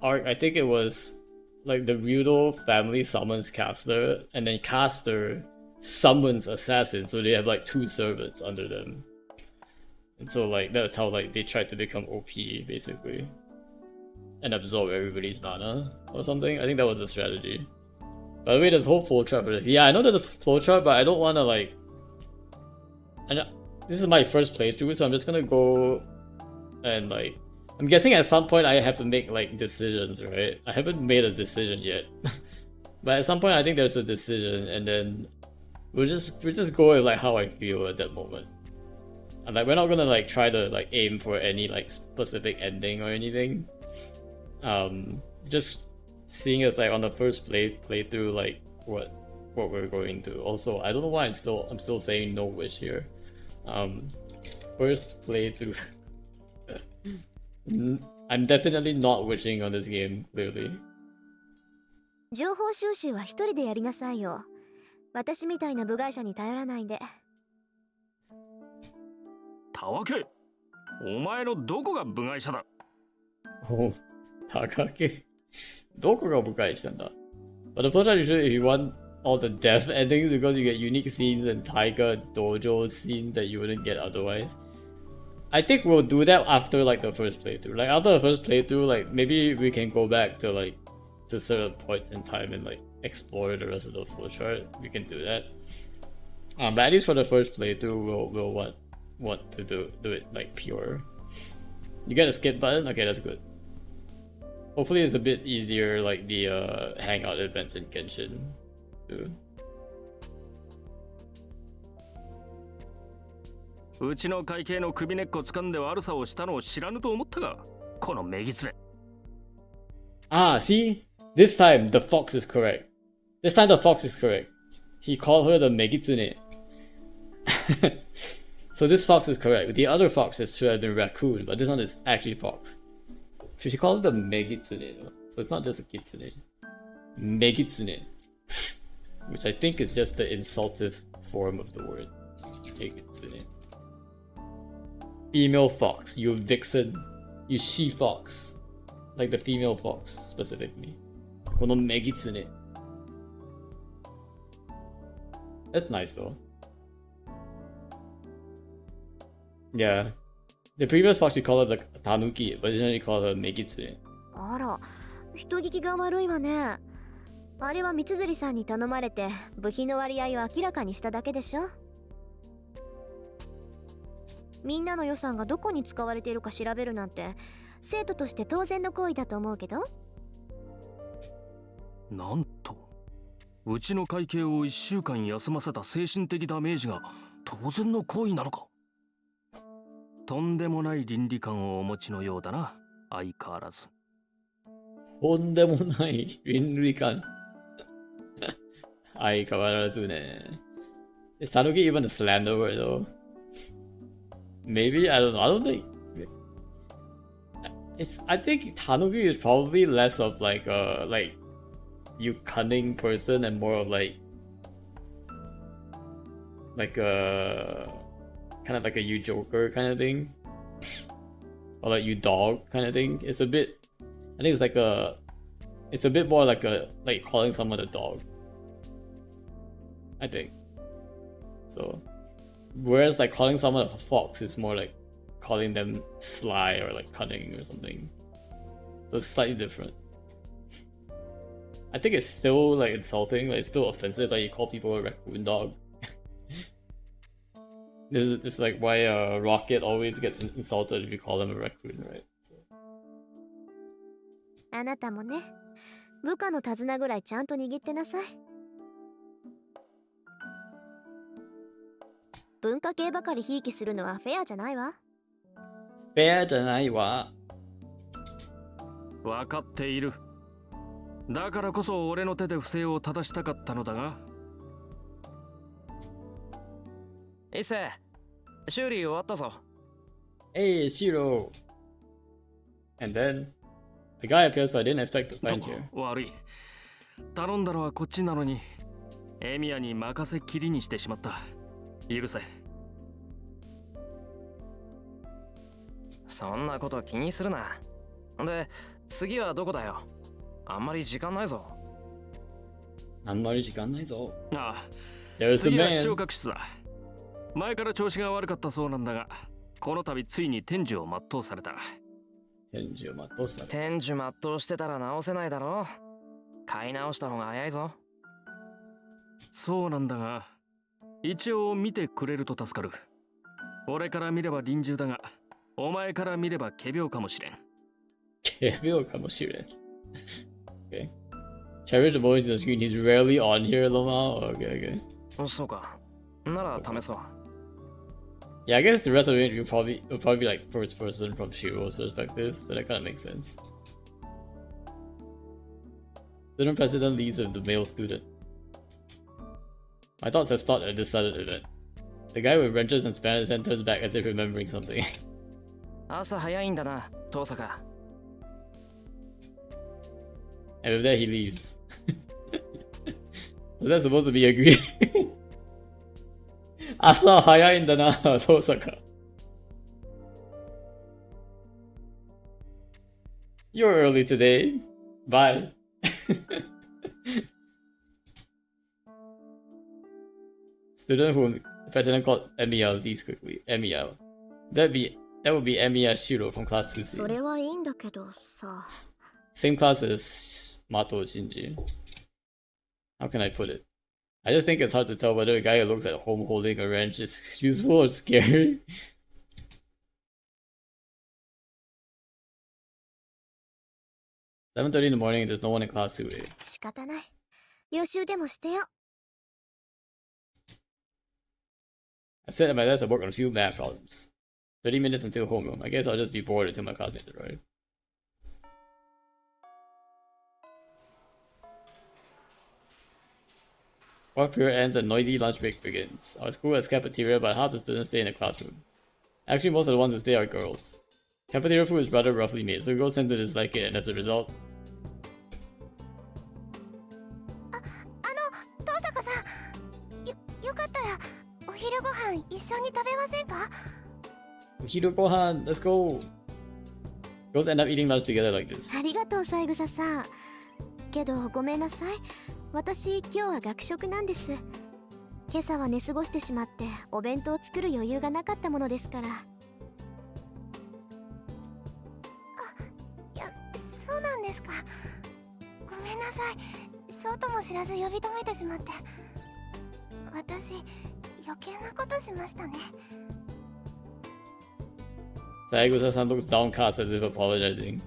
arc, I think it was like the Ryudo family summons Caster, and then Caster summons Assassin, so they have like 2 servants under them. And so like that's how like they tried to become OP basically. And absorb everybody's mana or something. I think that was the strategy. By the way, there's a whole flowchart for this. Yeah, I know there's a flowchart, but I don't wanna like... This is my first playthrough, so I'm just gonna go and like... I'm guessing at some point I have to make like decisions, right? I haven't made a decision yet. But at some point I think there's a decision, and then we'll just go with like how I feel at that moment. And like we're not gonna like try to like aim for any like specific ending or anything. Just seeing as like on the first playthrough like what we're going to. Also, I don't know why I'm still saying no wish here. First playthrough. I'm definitely not wishing on this game, clearly. 情報収集は一人でやりなさいよ。私みたいな部外者に頼らないで。たわけ、お前のどこが部外者だ。Oh, Takake. どこが部外したんだ? But the flowchart usually if you want all the death endings because you get unique scenes and Taiga dojo scenes that you wouldn't get otherwise. I think we'll do that after like the first playthrough. Like after the first playthrough, like maybe we can go back to like to certain points in time and like explore the rest of the flowchart. We can do that. But at least for the first playthrough, we'll want to do it like pure. You get a skip button? Okay, that's good. Hopefully it's a bit easier like the hangout events in Genshin too. うちの会計の首根っこ掴んで悪さをしたのを知らぬと思ったが、このメギツレ。Ah, see? This time the fox is correct. This time the fox is correct. He called her the Megitsune. So this fox is correct. The other foxes should have been raccoon, but this one is actually fox. Should you call it the Megitsune though? So it's not just a kitsune. Megitsune. Which I think is just the insultive form of the word. Megitsune. Female fox, you vixen. You she fox. Like the female fox specifically. Kono Megitsune. That's nice though. Yeah. The previous fox you call her the Tanuki, but originally you call her Megitsune. あら、人聞きが悪いわね。あれは三辻さんに頼まれて部費の割合を明らかにしただけでしょ。みんなの予算がどこに使われているか調べるなんて生徒として当然の行為だと思うけど。なんと、うちの会計を1週間休ませた精神的ダメージが当然の行為なのか。とんでもない倫理観をお持ちのようだな、相変わらず。とんでもない倫理観。相変わらずね。Is Tanuki even a slander word though? Maybe? I don't know. I don't think... I think Tanuki is probably less of like a you cunning person and more of like a kind of like a you joker kind of thing. Or like you dog kind of thing. It's a bit... I think it's a bit more like calling someone a dog. I think. So, whereas like calling someone a fox is more like calling them sly or like cunning or something. So it's slightly different. I think it's still like insulting, like it's still offensive, like you call people a raccoon dog. This is like why Rocket always gets insulted if you call him a raccoon, right? So. あなたもね、部下の手綱ぐらいちゃんと握ってなさい。文化系ばかりひいきするのはフェアじゃないわ。フェアじゃないわ。分かっている。だからこそ俺の手で不正を正したかったのだが。伊勢、修理終わったぞ。Hey, Shiro! And then, the guy appears, so I didn't expect to find you. 悪い。頼んだのはこっちなのに、エミヤに任せっきりにしてしまった。許せ。そんなこと気にするな。で、次はどこだよ。あんまり時間ないぞ。あんまり時間ないぞ。ああ、 There's the 次は視聴 man. 覚室だ。前から調子が悪かったそうなんだが、この度ついに天寿を全うされた。天寿を全うされた。天寿全うしてたら直せないだろう。買い直した方が早いぞ。そうなんだが、一応見てくれると助かる。俺から見れば臨終だが、お前から見れば仮病かもしれん。仮病かもしれん。Okay. Cherish the voice on the screen. He's rarely on here, Loma. Okay, okay. そうか。なら試そう。Yeah, I guess the rest of it will probably be like first person from Shiro's perspective, so that kind of makes sense. Student president leaves with the male student. My thoughts have stopped at this sudden event. The guy with wrenches and spanners turns back as if remembering something. 朝早いんだな、遠坂。And with that, he leaves. Was that supposed to be agreed? 朝早いんだな、遠坂。You're early today. Bye. Student whom the president called Emiya leaves quickly. Emiya. That would be Emiya Shiro from class 2C. それはいいんだけどさ。Same class as Mato Shinji. How can I put it? I just think it's hard to tell whether a guy who looks at home holding a wrench is useful or scary. "7:30 in the morning, there's no one in class 2A. 仕方ない。予習でもしてよ。I sat at my desk and worked on a few math problems. 30 minutes until homeroom. I guess I'll just be bored until my classmates arrive." Work period ends and noisy lunch break begins. Our school has cafeteria, but half the students stay in the classroom. Actually, most of the ones who stay are girls. Cafeteria food is rather roughly made, so girls tend to dislike it, and as a result... 遠坂さん、よかったらお昼ご飯一緒に食べませんか？ Hiru Gohan, let's go! Girls end up eating lunch together like this. ありがとう、三枝さん。けどごめんなさい。私今日は学食なんです。今朝は寝過ごしてしまってお弁当を作る余裕がなかったものですから。いや、そうなんですか。ごめんなさい。そうとも知らず呼び止めてしまって。私余計なことしましたね。Saegusa-san looks downcast as if apologizing.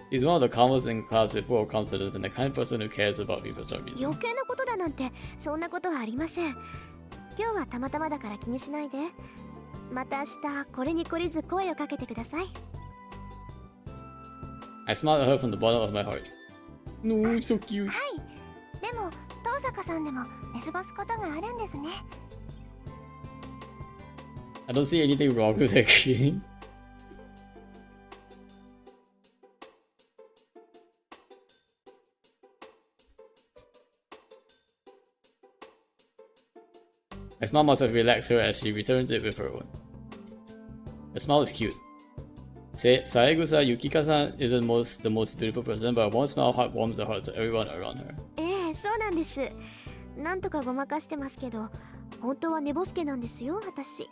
She's one of the calmest in class with full confidence and the kind of person who cares about me for some reason. 余計なことだなんてそんなことはありません。今日はたまたまだから気にしないで。また明日これに懲りず声をかけてください。I smiled at her from the bottom of my heart. No, it's so cute. はい。でも遠坂さんでも寝過ごすことがあるんですね。I don't see anything wrong with that greeting. My smile must have relaxed her as she returns it with her own. The smile is cute. Saegusa Yukika-san isn't the most beautiful person, but a warm smile warms the hearts of everyone around her. ええ、そうなんです。なんとかごまかしてますけど、本当は寝ぼすけなんですよ、私。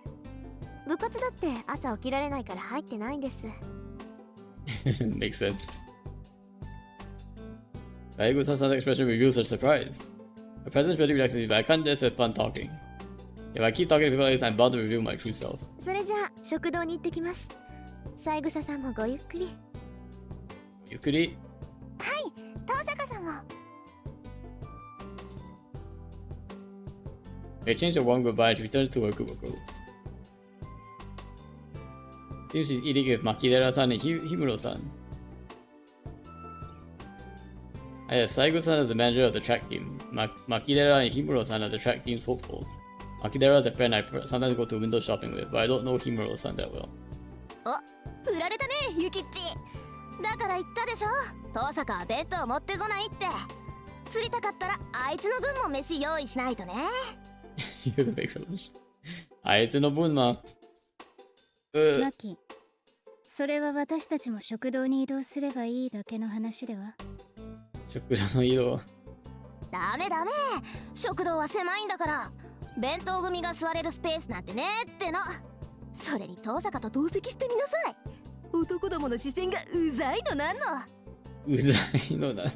部活だって朝起きられないから入ってないんです。Makes sense. Raigo-san's expression reveals her surprise. Her presence really relaxes me, but I can't just have fun talking. If I keep talking to people like this, I'm bound to reveal my true self. それじゃあ食堂に行ってきます。三枝さんもごゆっくり。ゆっくり。はい、遠坂さんも。They exchange a warm goodbye and she returns to her group of girls. Seems she's eating with Makidera-san and Himuro-san. Yes, Saigo-san is the manager of the track team. Makidera and Himuro-san are the track team's hopefuls. Makidera is a friend I sometimes go to window shopping with, but I don't know Himuro-san that well. 振られたね、ゆきっち。だから言ったでしょ。遠坂は弁当持ってこないって。釣りたかったらあいつの分も飯用意しないとね。You're the big fish. あいつの分も。マキ、それは私たちも食堂に移動すればいいだけの話では。食堂の移動。ダメダメ、食堂は狭いんだから。弁当組が座れるスペースなんてねっての。それに遠坂と同席してみなさい。男どもの視線がうざいのなんの。うざいのなんの。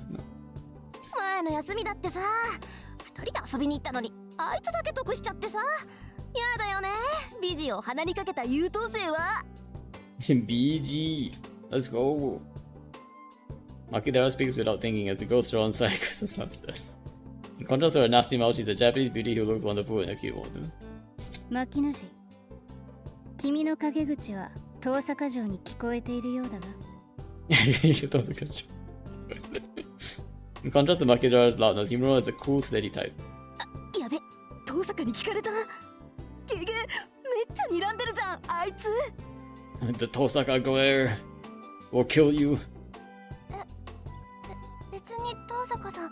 前の休みだってさ、二人で遊びに行ったのにあいつだけ得しちゃってさ。やだよね、美人を鼻にかけた優等生は。BG, let's go. Makidera speaks without thinking as the girls throw on Saikusa-san's desk. In contrast to her nasty mouth, she's a Japanese beauty who looks wonderful in a cute mood. 牧野氏、君の陰口は遠坂城に聞こえているようだが。In contrast to Makidera's loudness, Himuro is a cool, steady type. やべ、遠坂に聞かれた。ゲゲ、めっちゃ睨んでるじゃん、あいつ。The Tosaka glare will kill you. 別に遠坂さん、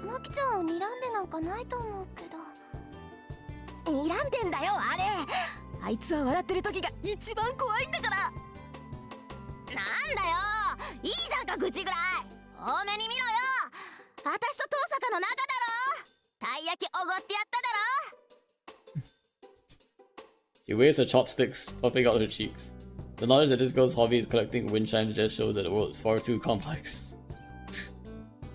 マキちゃんを睨んでなんかないと思うけど。睨んでんだよ、あれ。あいつは笑ってる時が一番怖いんだから。なんだよ、いいじゃんか、口ぐらい。多めに見ろよ。私と遠坂の仲だろ。たい焼きおごってやっただろ。 She waves her chopsticks, puffing out her cheeks. The knowledge that this girl's hobby is collecting wind chimes just shows that the world is far too complex.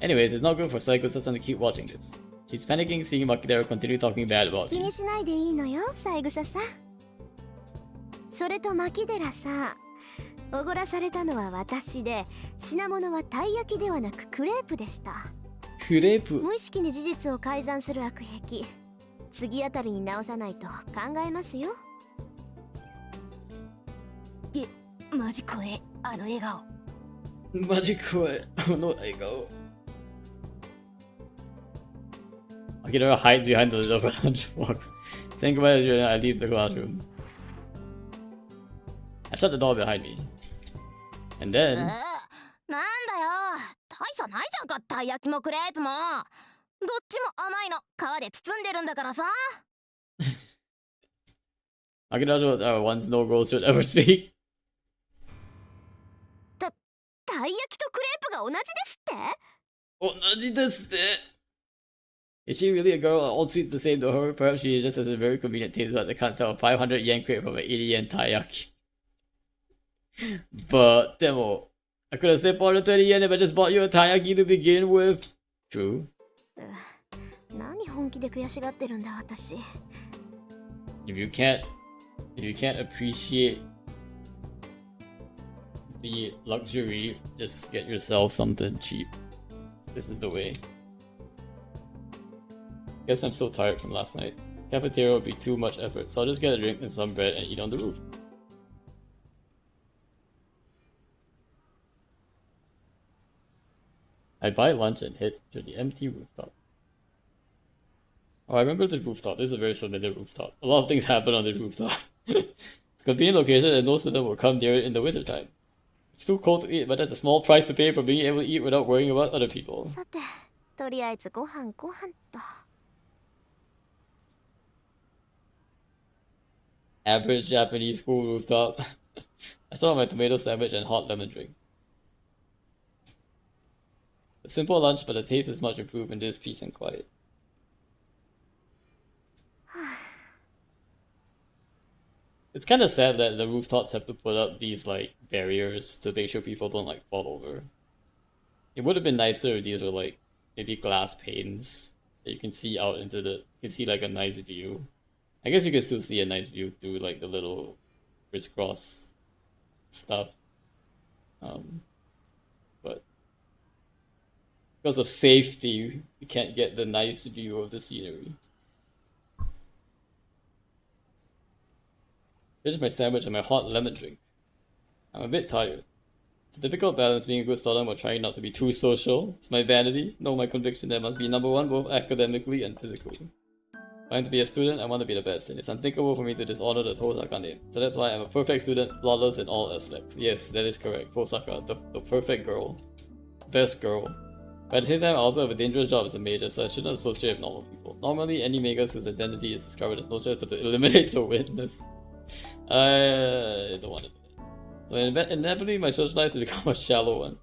Anyways, it's not good for Saikusa-san to keep watching this. She's panicking seeing Makidera continue talking bad about 気 me. にしないでいいのよ、三枝さん。それと牧寺さん、おごらされたのは私で、品物はたい焼きではなくクレープでした。クレープ。無意識に事実を改ざんする悪癖。次あたりに直さないと考えますよ。マジ怖え、あの笑顔。マジ怖い、あの笑顔。Akira hides behind the little lunchbox. Saying goodbye as I leave the classroom. I shut the door behind me. And then... なんだよ、大差ないじゃんか、たい焼きもクレープも。どっちも甘いの皮で包んでるんだからさ。Akira was our once no girls should ever speak. たい焼きとクレープが同じですって？同じですって。Is she really a girl? Are all sweets the same to her? Perhaps she just has a very convenient taste, but they can't tell a 500 yen crate from an 80 yen taiyaki. But, でも, I could have saved 420 yen if I just bought you a taiyaki to begin with. True. 何本気で悔しがってるんだ私。If you can't appreciate the luxury, just get yourself something cheap. This is the way. Guess I'm still tired from last night. Cafeteria would be too much effort, so I'll just get a drink and some bread and eat on the roof. I buy lunch and head to the empty rooftop. Oh, I remember the rooftop. This is a very familiar rooftop. A lot of things happen on the rooftop. It's a convenient location and most of them will come near it in the wintertime. It's too cold to eat, but that's a small price to pay for being able to eat without worrying about other people. さて、とりあえずご飯と。Average Japanese school rooftop. I still have my tomato sandwich and hot lemon drink. A simple lunch, but the taste is much improved in this peace and quiet. It's kind of sad that the rooftops have to put up these like barriers to make sure people don't like fall over. It would have been nicer if these were like maybe glass panes that you can see out into the, you can see like a nice view. I guess you can still see a nice view through like the little crisscross stuff. But because of safety, you can't get the nice view of the scenery. Here's my sandwich and my hot lemon drink. I'm a bit tired. It's a difficult balance being a good student while trying not to be too social. It's my vanity, no my conviction that I must be number one both academically and physically. Trying to be a student, I want to be the best, and it's unthinkable for me to dishonor the Tosaka name. So that's why I'm a perfect student, flawless in all aspects. Yes, that is correct. Tosaka, the perfect girl. Best girl. But at the same time, I also have a dangerous job as a major, so I shouldn't associate with normal people. Normally, any magus whose identity is discovered is no shelter to eliminate the witness. I don't want to do that. So inevitably, my social life has become a shallow one.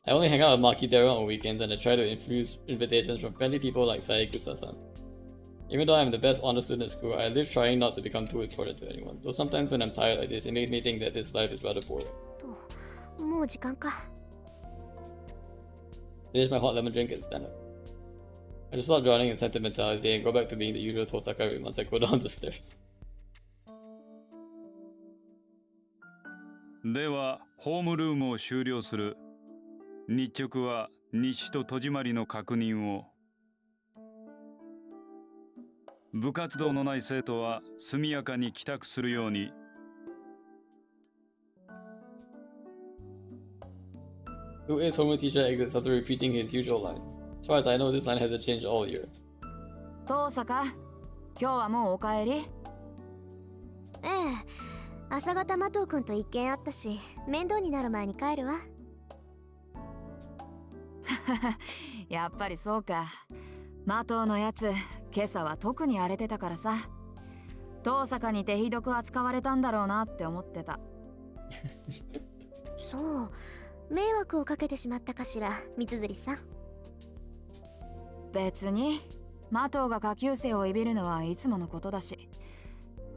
I only hang out with Makidera on weekends, and I try to infuse invitations from friendly people like Saekusa-san. Even though I'm the best honor student at school, I live trying not to become too important to anyone. Though sometimes when I'm tired like this, it makes me think that this life is rather boring. もう時間か。 Finish my hot lemon drink and stand up. I just stop drowning in sentimentality and go back to being the usual Tosaka every month I go down the stairs. ではホームルームを終了する。日直は日誌と戸締まりの確認を。部活動のない生徒は速やかに帰宅するように。Who is homeroom teacher exits after repeating his usual line? As far as I know, this line hasn't changed all year. 遠坂、今日はもうお帰り？ええ、朝方麻藤君と一見あったし、面倒になる前に帰るわ。やっぱりそうか。麻藤のやつ、今朝は特に荒れてたからさ。遠坂に手ひどく扱われたんだろうなって思ってた。そう、迷惑をかけてしまったかしら、三辻さん。別に、麻藤が下級生をいびるのはいつものことだし。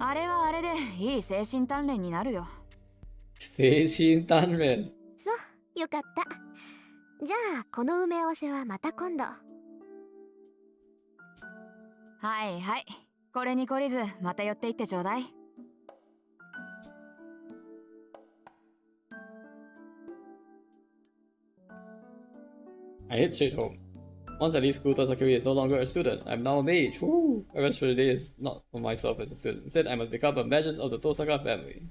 あれはあれでいい精神鍛錬になるよ。精神鍛錬。そう、よかった。じゃあ、この埋め合わせはまた今度。はいはい。これに懲りず、また寄っていってちょうだい。I head straight home. Once I leave school, Tasakuri is no longer a student. I'm now a mage. Woo! My rest for the day is not for myself as a student. Instead, I must become a magus of the Tosaka family.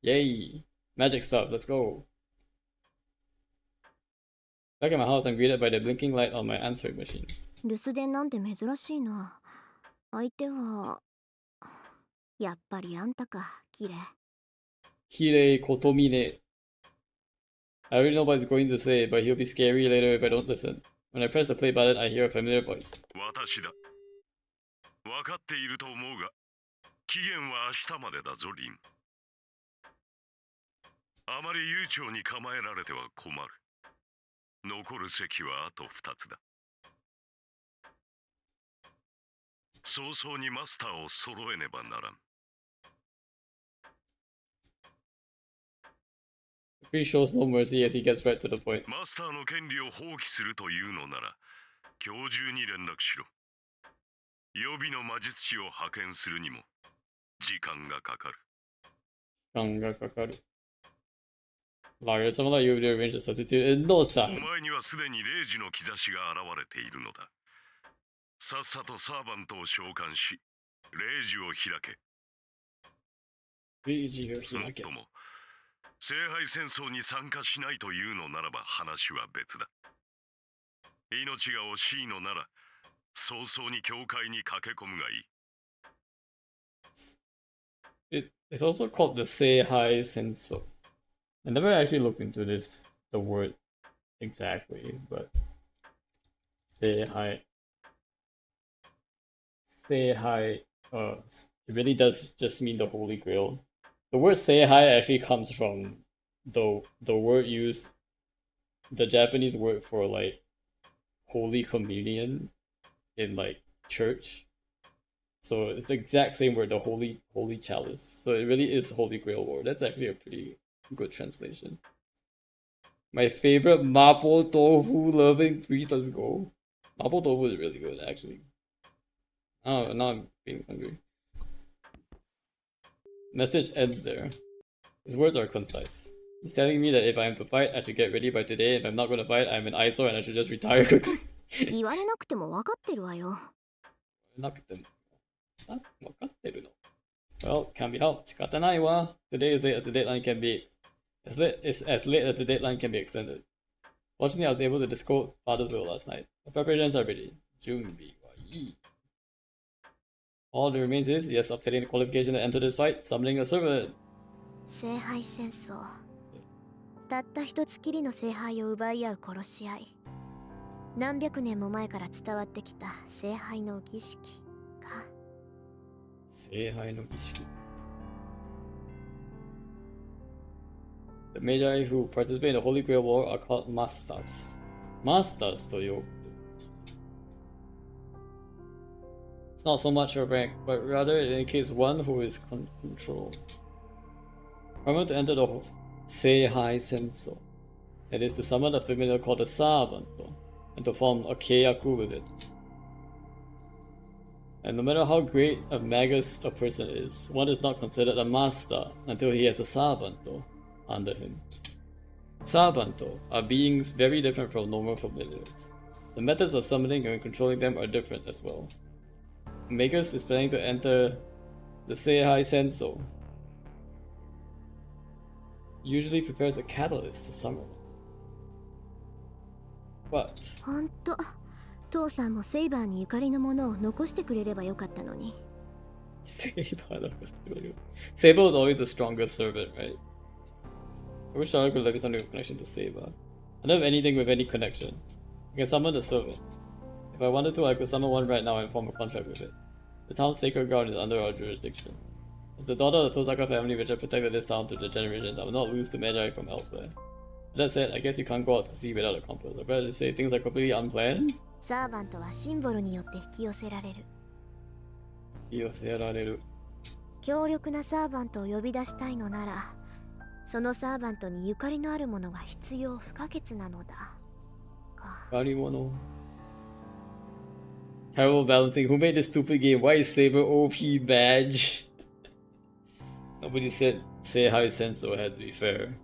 Yay! Magic stuff, let's go. Back at my house, I'm greeted by the blinking light on my answering machine. 留守電なんて珍しいな。相手はやっぱりあんたか、キレ。Hirei Kotomine. I already know what he's going to say, but he'll be scary later if I don't listen. When I press the play button, I hear a familiar voice. 私だ。分かっていると思うが、期限は明日までだぞ、リン。あまり悠長に構えられては困る。残る席はあと2つだ。早々にマスターを揃えねばならん。He shows no mercy as he gets right to the point. マスターの権利を放棄するというのなら、今日中に連絡しろ。予備の魔術師を派遣するにも時間がかかる。Liar, someone like you would arrange a substitute in no お time. 前にはすでに0時の兆しが現れているのだ。さっさとサーバントを召喚し、0時を開け。もっとも、聖杯戦争に参加しないというのならば話は別だ。命が惜しいのなら、早々に教会に駆け込むがいい。It's also called the Seihai Senso. I never actually looked into this, the word exactly, but Seihai. Seihai, it really does just mean the Holy Grail. The word Seihai actually comes from the word used, the Japanese word for like Holy Communion in like church. So it's the exact same word, the holy chalice. So it really is Holy Grail War. That's actually a pretty good translation. My favorite mapo tofu loving priest. Let's go. Mapo tofu is really good actually. Oh, now I'm being hungry. Message ends there. His words are concise. He's telling me that if I am to fight, I should get ready by today. If I'm not gonna fight, I'm an eyesore and I should just retire quickly. 言われなくても分かってるわよ。Well, can't be helped. 仕方ないわ. Today is late as the deadline can be as late as the deadline can be extended. Fortunately, I was able to discode Father's will last night. The preparations are ready. Junbi wa ii. All that remains is, yes, obtaining the qualification to enter this fight, summoning a servant. 聖杯戦争。たった一つきりの聖杯を奪い合う殺し合い。何百年も前から伝わってきた聖杯の儀式か。聖杯の儀式. The Magi who participate in the Holy Grail War are called Masters. Masters という。It's not so much a rank, but rather it indicates one who is control. Requirement to enter the Seihai Senso. That is to summon a familiar called a Sabanto, and to form a Keiyaku with it. And no matter how great a magus a person is, one is not considered a master until he has a Sabanto under him. Sabanto are beings very different from normal familiars. The methods of summoning and controlling them are different as well. Magus is planning to enter the Seihai Senso. Usually prepares a catalyst to summon. But ほんと、父さんもセイバーにゆかりのものを残してくれればよかったのに。Saber is always the strongest servant, right? I wish I could levy something with connection to Saber. I don't have anything with any connection. I can summon the servant. If I wanted to, I could summon one right now and form a contract with it. The town's sacred ground is under our jurisdiction. As the daughter of the Tosaka family which have protected this town through the generations, I will not lose to Magi from elsewhere. With that said, I guess you can't go out to sea without a compass. I better just say things are completely unplanned. サーバントはシンボルによって引き寄せられる。強力なサーバントを呼び出したいのなら、そのサーバントにゆかりのあるものが必要不可欠なのだ。Terrible balancing. Who made this stupid game? Why is Saber OP badge? Nobody said Seihai Senso had to be fair.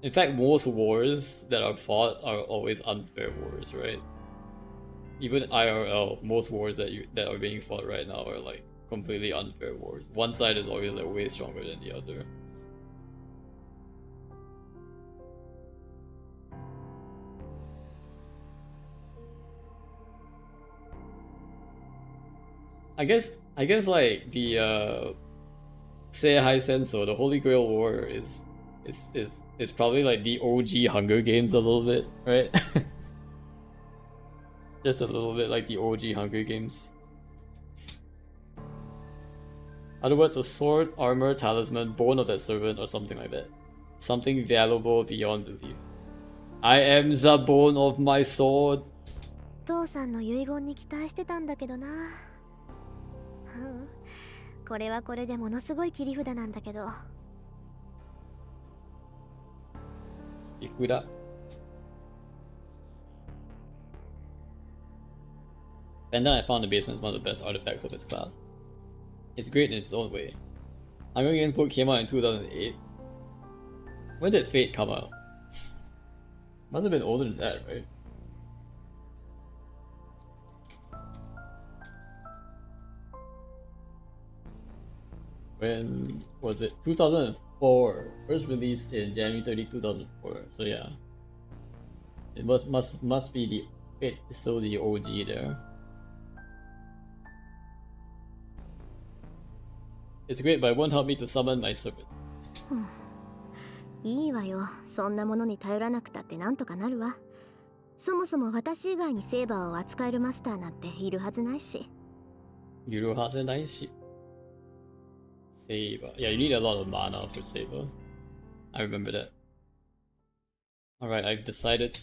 In fact, most wars that are fought are always unfair wars, right? Even IRL, most wars that are being fought right now are like completely unfair wars. One side is always like way stronger than the other. I guess like the Seihai Senso, the Holy Grail War is probably like the OG Hunger Games a little bit, right? Just a little bit like the OG Hunger Games. Other words, a sword, armor, talisman, bone of that servant, or something like that. Something valuable beyond belief. I am the bone of my sword. 父さんの遺言に期待してたんだけどな。これはこれでものすごい切り札なんだけど。切り札。Bandai I found in the basement is one of the best artifacts of its class. It's great in its own way. Hunger Games book came out in 2008. When did Fate come out? Must have been older than that, right? When was it? 2004. First released in January 30, 2004. So yeah. It must be the Fate is still the OG there. It's great, but it won't help me to summon my servant. いいわよ。そんなものに頼らなくたってなんとかなるわ。そもそも私以外にセーバーを扱えるマスターなんているはずないし。いるはずないし。Saber. Yeah, you need a lot of mana for Saber. I remember that. Alright, I've decided.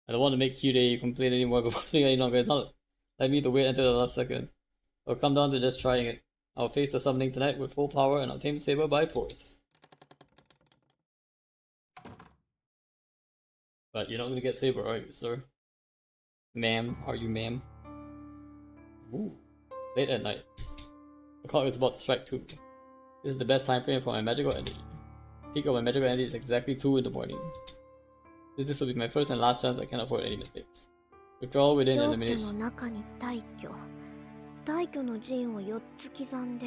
I don't want to make Kyurei complain anymore, but forcing any longer. Not let me to wait until the last second. It'll come down to just trying it. I'll face the summoning tonight with full power and I'll tame Saber by force. But you're not gonna get Saber, are you, sir? Ma'am, are you, ma'am? Ooh, late at night. The clock is about to strike 2. This is the best time frame for my magical energy. Peak of my magical energy is exactly 2 in the morning. This will be my first and last chance. I can't afford any mistakes. Withdrawal within 消去の elimination. 中に大挙大挙の陣を4つ刻んで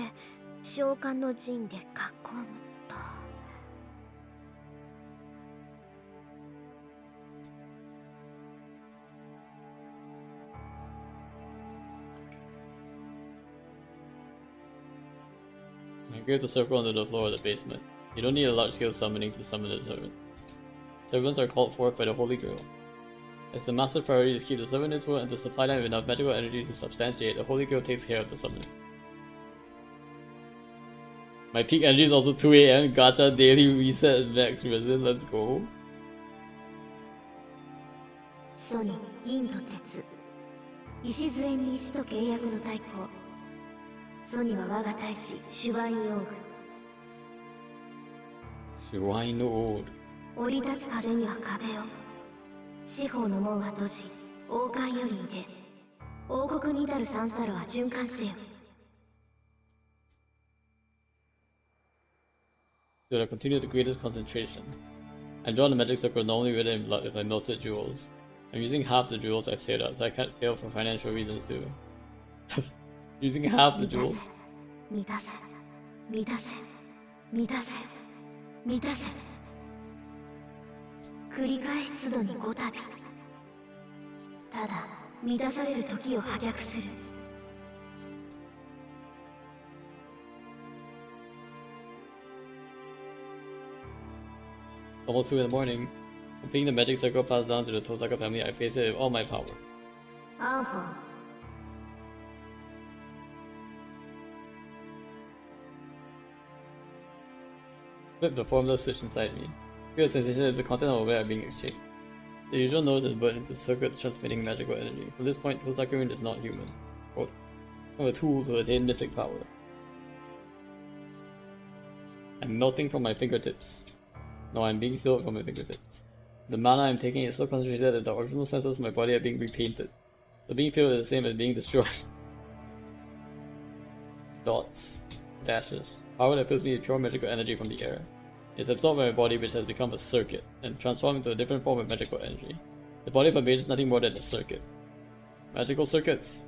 召喚の陣で囲むと Engrave the circle under the floor of the basement. You don't need a large-scale summoning to summon the servant. Servants are called forth by the Holy Grail. It's the master priority to keep the servant useful and to supply them with enough magical energy to substantiate. The Holy Grail takes care of the summoning. My peak energy is also 2 AM. Gacha daily reset max resin. Let's go. ソニ銀と鉄礎に石と契約の対抗ソニは我が大使シュバインヨーグ Shrine Old. 降り立つ風には壁を四方の門は閉じ王冠より出王国に至る三サロは循環せよ Should I continue the greatest concentration? I draw the magic circle normally written in blood with my melted jewels. I'm using half the jewels I've saved up, so I can't fail for financial reasons too. Using half the jewels. 満たせ満たせ満たせ満たせ繰り返し都度に5度ただ満たされる時を破却する Almost 2 in the morning. Completing the magic circle passed down to the Tosaka family, I face it with all my power. アンファン Flip the formula switch inside me. Feel the sensation as the content of aware are being exchanged. The usual nodes is burnt into circuits transmitting magical energy. From this point, Tosakurin is not human. Quote, from a tool to attain mystic power. I'm melting from my fingertips. No, I'm being filled from my fingertips. The mana I'm taking is so concentrated that the original senses of my body are being repainted. So being filled is the same as being destroyed. Dots. Dashes. Power that fills me with pure magical energy from the air. It's absorbed by my body, which has become a circuit, and transformed into a different form of magical energy. The body of a mage is nothing more than a circuit. Magical circuits.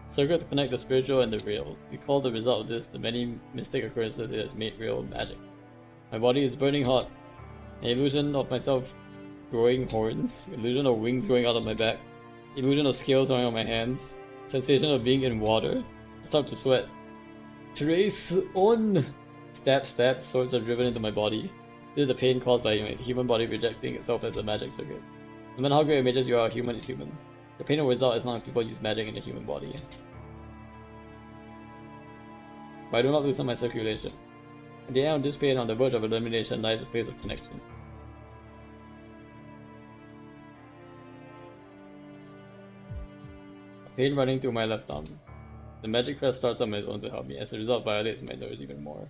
Circuits connect the spiritual and the real. We call the result of this the many mystic occurrences it has made real magic. My body is burning hot. An illusion of myself growing horns, illusion of wings growing out of my back, illusion of scales growing on my hands, sensation of being in water. I start to sweat. Trace on! Stab, stab, swords are driven into my body. This is the pain caused by my human body rejecting itself as a magic circuit. No matter how great a mages you are, human is human. The pain will result as long as people use magic in the human body. But I do not loosen my circulation. At the end of this pain, on the verge of elimination, lies a place of connection. A pain running through my left arm. The magic crest starts on its own to help me, as a result violates my nerves even more.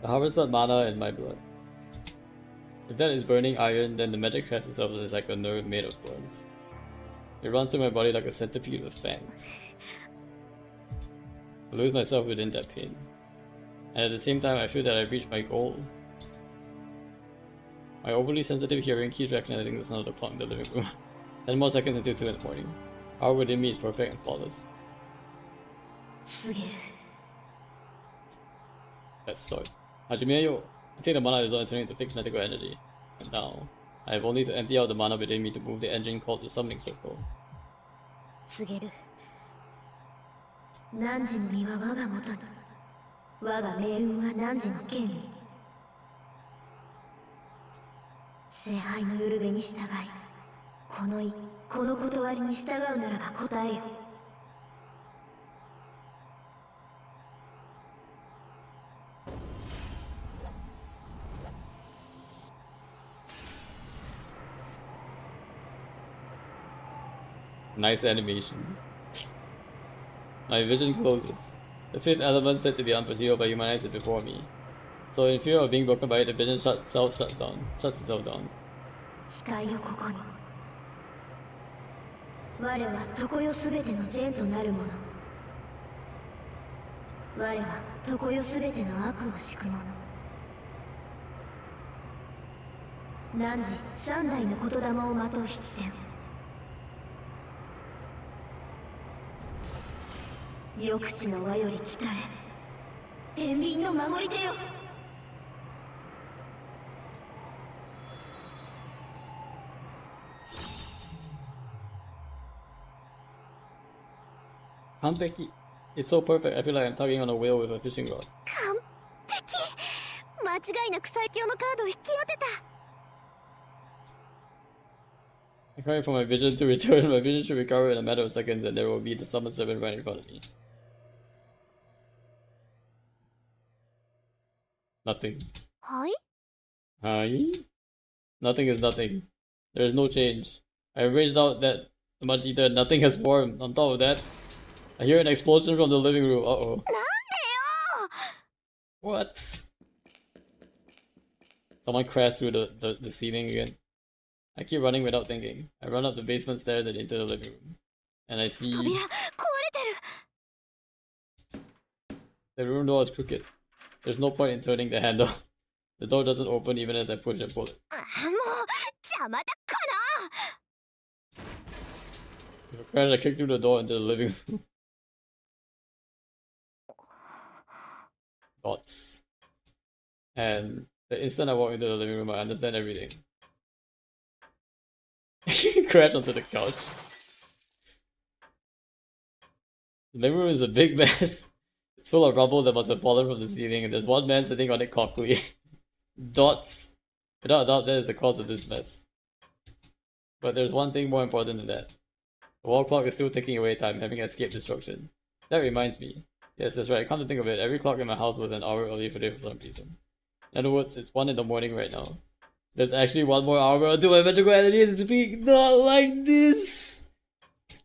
The harvested mana in my blood. If that is burning iron, then the magic crest itself is like a nerve made of thorns. It runs through my body like a centipede with fangs. I lose myself within that pain. And at the same time, I feel that I've reached my goal. My overly sensitive hearing keeps recognizing the sound of the clock in the living room. 10 more seconds until 2 in the morning. Power within me is perfect and flawless. Let's start. Hajimeyo! I take the mana result and turn it into fixed magical energy. And now, I have only to empty out the mana within me to move the engine called the summoning circle. 告げる汝の身は我が元に我が命運は汝の権利聖杯の夜べに従いこの意この断りに従うならば答えよ Nice animation. My vision closes. The fifth element said to be unperceivable by human eyes is before me. So in fear of being broken by it, the vision shuts itself down. 誓いよここに。我は常世すべての善となるもの。我は常世すべての悪を敷くもの。汝三代の言霊をまとう七点。抑止の輪より来たれ。天秤の守り手よ。Kanpeki. It's so perfect, I feel like I'm tugging on a whale with a fishing rod. 完璧。間違いなく最強のカードを引き当てた。I can't wait for my vision to return. My vision should recover in a matter of seconds, and there will be the summon servant right in front of me. Nothing. はい？ Hi? Nothing is nothing. There is no change. I raged out that much ether, nothing has formed. On top of that, I hear an explosion from the living room. Uh-oh. なんでよ。 What? Someone crashed through the ceiling again. I keep running without thinking. I run up the basement stairs and into the living room. And I see 扉壊れてる。 the room door is crooked. There's no point in turning the handle. The door doesn't open even as I push and pull it. もう邪魔だかな。 With a crash, I kick through the door into the living room. Dots. And the instant I walk into the living room, I understand everything. Crash onto the couch. The living room is a big mess. It's full of rubble that must have fallen from the ceiling, and there's one man sitting on it cockily. Dots. Without a doubt, that is the cause of this mess. But there's one thing more important than that. The wall clock is still ticking away time, having escaped destruction. That reminds me. Yes, that's right, come to think of it, every clock in my house was an hour early today for some reason. In other words, it's 1 in the morning right now. There's actually 1 more hour until my magical energies speak. Not like this!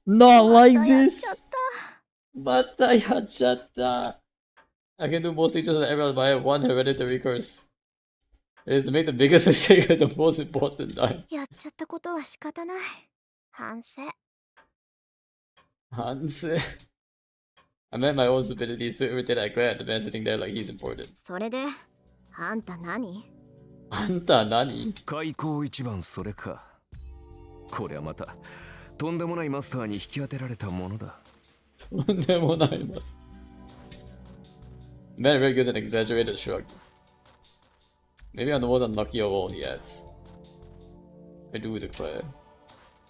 Not like this! Matayachata! I can do most teachers and everyone, but I have one hereditary curse. It is to make the biggest mistake at the most important time. やっちゃったことは仕方ない。反省。Hans. I meant my own stupidity to irritate. I glare at the man sitting there like he's important. それで、あんた何？あんた何？開口一番それか。これはまたとんでもないマスターに引き当てられたものだ。とんでもないマス。The man really gives an exaggerated shrug. Maybe I'm the most unlucky of all, he adds. I do declare.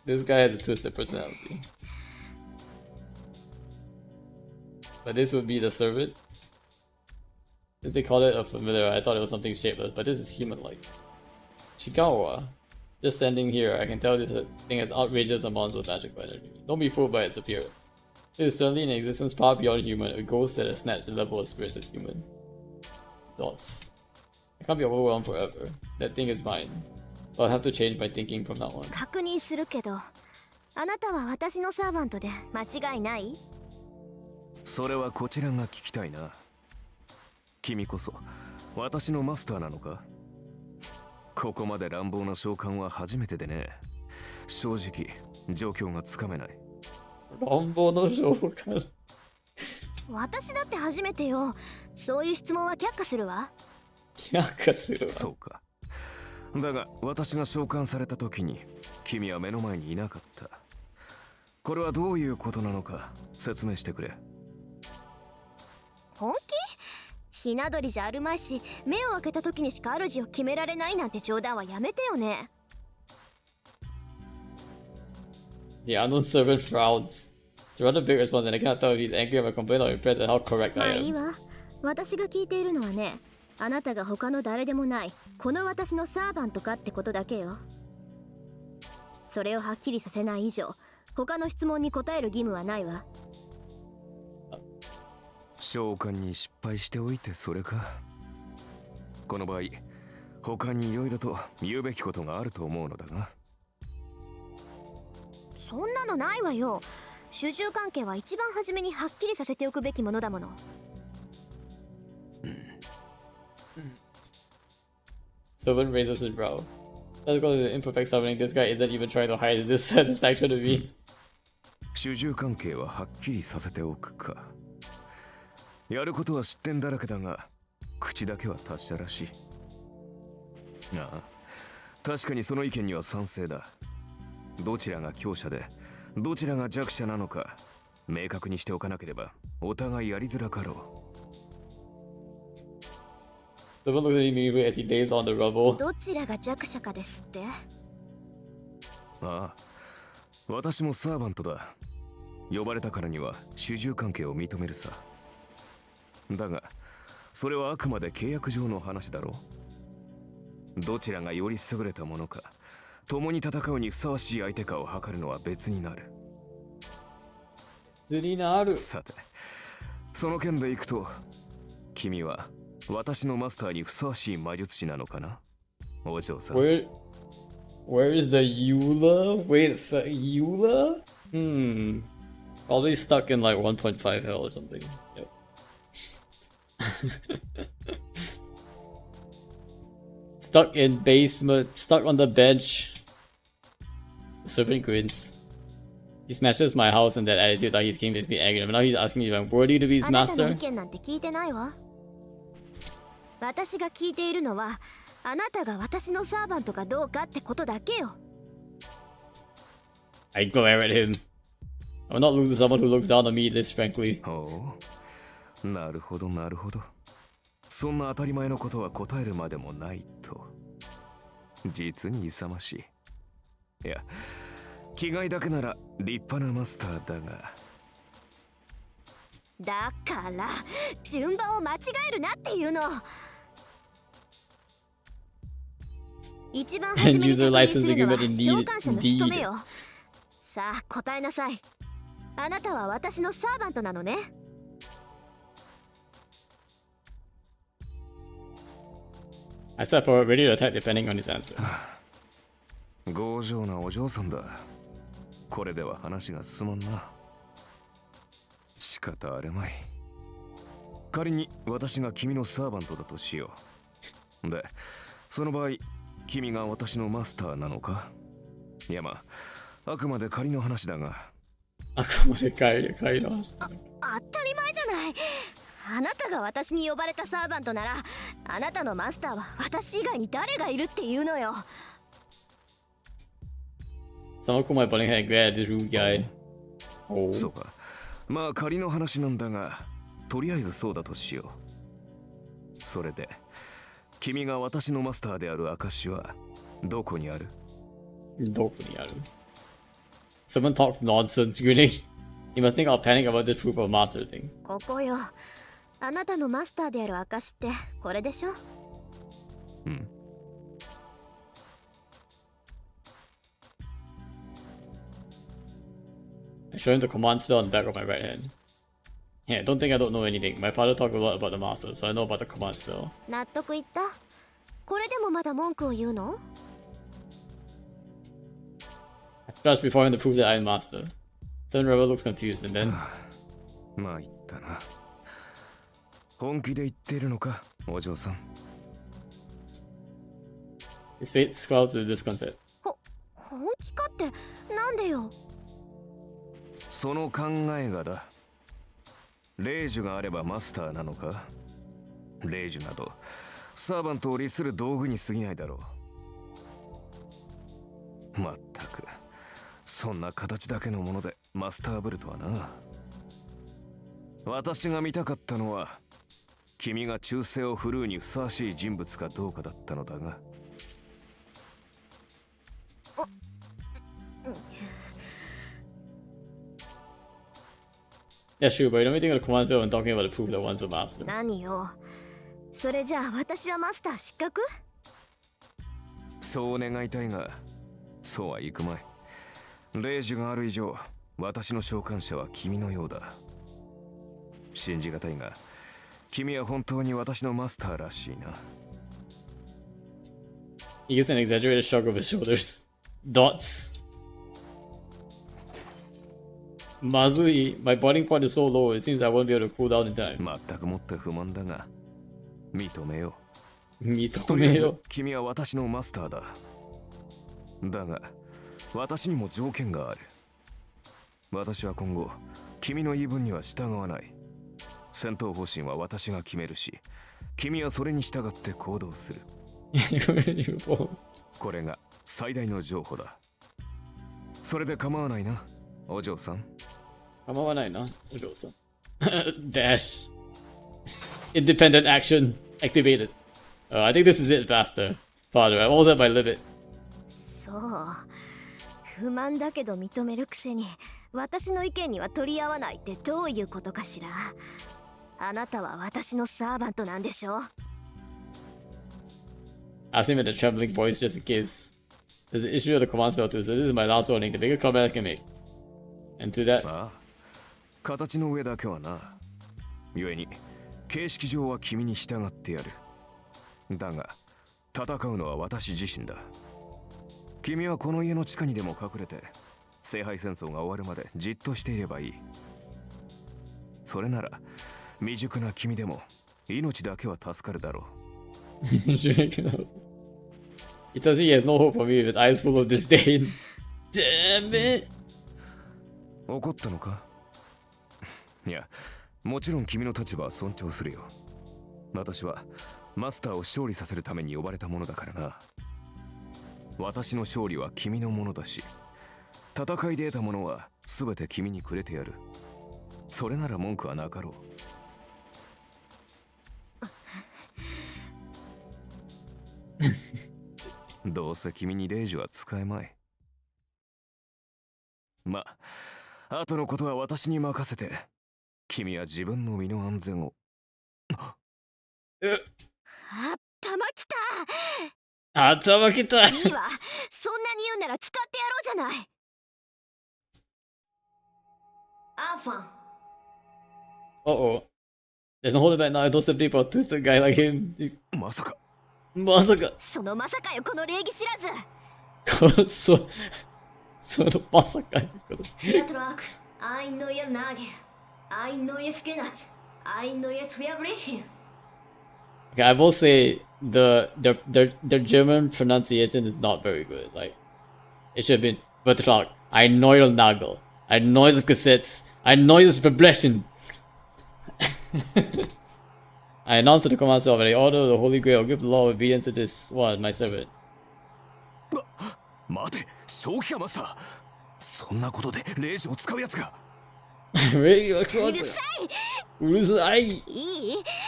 This guy has a twisted personality. But this would be the servant? Did they call it a familiar? I thought it was something shapeless, but this is human-like. Shigawa. Just standing here, I can tell this thing has outrageous amounts of magical energy. Don't be fooled by its appearance. It is certainly an existence far beyond human, a ghost that has snatched the level of spirits as human. Dots. I can't be overwhelmed forever. That thing is mine. I'll have to change my thinking from now on. 確認するけど、あなたは私のサーバントで間違いない？それはこちらが聞きたいな。君こそ私のマスターなのか？ここまで乱暴な召喚は初めてでね。正直状況がつかめない。乱暴の召喚。私だって初めてよ。そういう質問は却下するわ。却下するわ。そうか。だが私が召喚された時に君は目の前にいなかった。これはどういうことなのか説明してくれ。本気？ひな鳥じゃあるまいし、目を開けた時にしか主を決められないなんて冗談はやめてよね。The unknown servant frowns. It's a rather big response, and I cannot tell if he's angry at my complaint or impressed at how correct まあ I いい am. わ。私が聞いているのはね、あなたが他の誰でもないこの私のサーバントかってことだけよ。それをはっきりさせない以上、他の質問に答える義務はないわ。召喚に失敗しておいてそれか。この場合他にいろいろと言うべきことがあると思うのだが。そんなのないわよ。主従関係は一番初めにはっきりさせておくべきものだもの。Sylvan raises his brow. Let's go to the imperfect summoning. This guy isn't even trying to hide his dissatisfaction to me. 主従関係ははっきりさせておくか。やることは失点だらけだが、口だけは達者らしい。ああ、確かにその意見には賛成だ。どちらが強者で、どちらが弱者なのか、明確にしておかなければ、お互いやりづらかろう。Someone looks at me as he lays on the rubble. どちらが弱者かですって？ああ、私もサーバントだ。呼ばれたからには主従関係を認めるさ。だが、それはあくまで契約上の話だろう。どちらがより優れたものか、共に戦うにふさわしい相手かを測るのは別になる。さて、その件でいくと、君は私のマスターにふさわしい魔術師なのかな、お嬢さん。Where is the Eula? Wait a sec, Eula? Probably stuck in like 1.5 hell or something. Yep. Stuck in basement, stuck on the bench. Serpent grins. He smashes my house in that attitude that he came to be angry, but now he's asking me if I'm worthy to be his あなたの master. 意見なんて聞いてないわ。私が聞いているのは、あなたが私のサーバントかどうかってことだけよ。I glare at him. I will not look to someone who looks down on me this frankly. ほう、なるほどなるほど。そんな当たり前のことは答えるまでもないと。実に勇ましい。いや、気概だけなら立派なマスターだが。だから順番を間違えるなっていうの。一番初めに確認するのは召喚者の務めよ。さあ答えなさい。あなたは私のサーバントなのね。I step forward, ready to attack depending on his answer. 強情なお嬢さんだ。これでは話が進まんな。仕方あるまい。仮に私が君のサーバントだとしよう。で、その場合、君が私のマスターなのか？いやまあ、あくまで仮の話だが。あくまで仮の話だ。当たり前じゃない。あなたが私に呼ばれたサーバントなら、あなたのマスターは私以外に誰がいるっていうのよ。Someone called my butting head glad at this rude guy. そうか。まあ仮の話なんだが、とりあえずそうだとしよう。それで、君が私のマスターである証はどこにある？どこにある？ Someone talks nonsense, grinning. You must think I'll panic about this proof of master thing. ここよ。あなたのマスターである証ってこれでしょ？うん。I show him the command spell on the back of my right hand. Yeah, don't think I don't know anything. My father talked a lot about the master, so I know about the command spell. 納得いった？これでもまだ文句を言うの？ I thrust before him to prove that I am master. Seven Rebel looks confused, and then まあ言ったな。本気で言っているのか、お嬢さん。his face clouds with discontent. 本気かってなんでよ？その考えがだ。霊樹があればマスターなのか？霊樹などサーバントを利する道具に過ぎないだろう。まったくそんな形だけのものでマスターブルとはな。私が見たかったのは君が忠誠を振るうにふさわしい人物かどうかだったのだが。Yeah, sure, but you don't think of the command spell when talking about the proof that one's a master. 何よ。それじゃあ私はマスター失格？そう願いたいが、そうはいくまい。霊樹がある以上、私の召喚者は君のようだ。信じがたいが、君は本当に私のマスターらしいな。He gets an exaggerated shrug of his shoulders. Dots. Mazui, my boiling point is so low, it seems I won't be able to cool down in time. 全くもって不満だが認めよう。と認りあえずめよ。君は私のマスターだ。だが私にも条件がある。私は今後君の言い分には従わない。戦闘方針は私が決めるし、君はそれに従って行動する。これが最大の譲歩だ。それで構わないな、お嬢さん。構わないな、お嬢さん。Dash. Independent action activated. I think this is it, faster. Father, I'm almost at my limit. そう。不満だけど認めるくせに、私の意見には取り合わないってどういうことかしら。あなたは私のサーバントなんでしょ。Ask him in a trembling voice just in case. There's an issue of the command spell too, so this is my last warning. The bigger comment I can make. And to that. ああ、形の上だけはな。故に形式上は君に従ってやる。だが戦うのは私自身だ。君はこの家の地下にでも隠れて聖杯戦争が終わるまでじっとしていればいい。それなら未熟な君でも命だけは助かるだろう。He tells me he has no hope for me with his eyes full of disdain. Damn it! 怒ったのか？いや、もちろん君の立場は尊重するよ。私はマスターを勝利させるために呼ばれたものだからな。私の勝利は君のものだし、戦いで得たものは全て君にくれてやる。それなら文句はなかろう。どうせ君に令状は使えまい。まあ、後のことは私に任せて、君は自分の身の安全を。あ、頭きた。頭きた。いいわ、そんなに言うなら使ってやろうじゃない。アンファン。Uh-oh. There's no holding back now. I don't simply for a twisted guy like him. まさか。まさか。そのまさかよ、この礼儀知らず。そのまさかよ。Vertrag, ein neuer Nagel, ein neues Genetz, ein neues Verbrechen. Okay, I will say the German pronunciation is not very good. Like, it should have been Vertrag, ein neuer Nagel, ein neues Gesetz, ein neues Verbrechen. I announced to the command server, I order the Holy Grail, give the law of obedience to this one, my servant. 待て、正気かマスター。そんなことで令状を使うやつが。Really? うるさい。いい？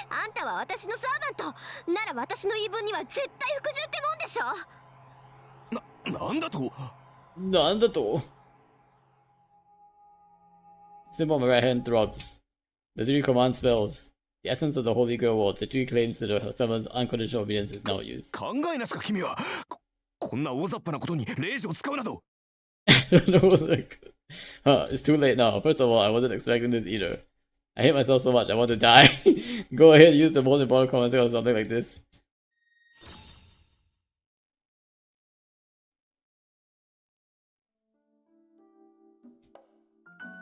あんたは私のサーバント。なら私の言い分には絶対服従ってもんでしょ。なんだと？なんだと？ Symbol on my right hand throbs. The three command spells. The essence of the Holy Grail Ward. The three claims to the summon's unconditional obedience is now used. 考えなすか君は。こんな大雑把なことに令状を使うなど。It's too late now. First of all, I wasn't expecting this either. I hate myself so much, I want to die. Go ahead, use the most important command spell or something like this.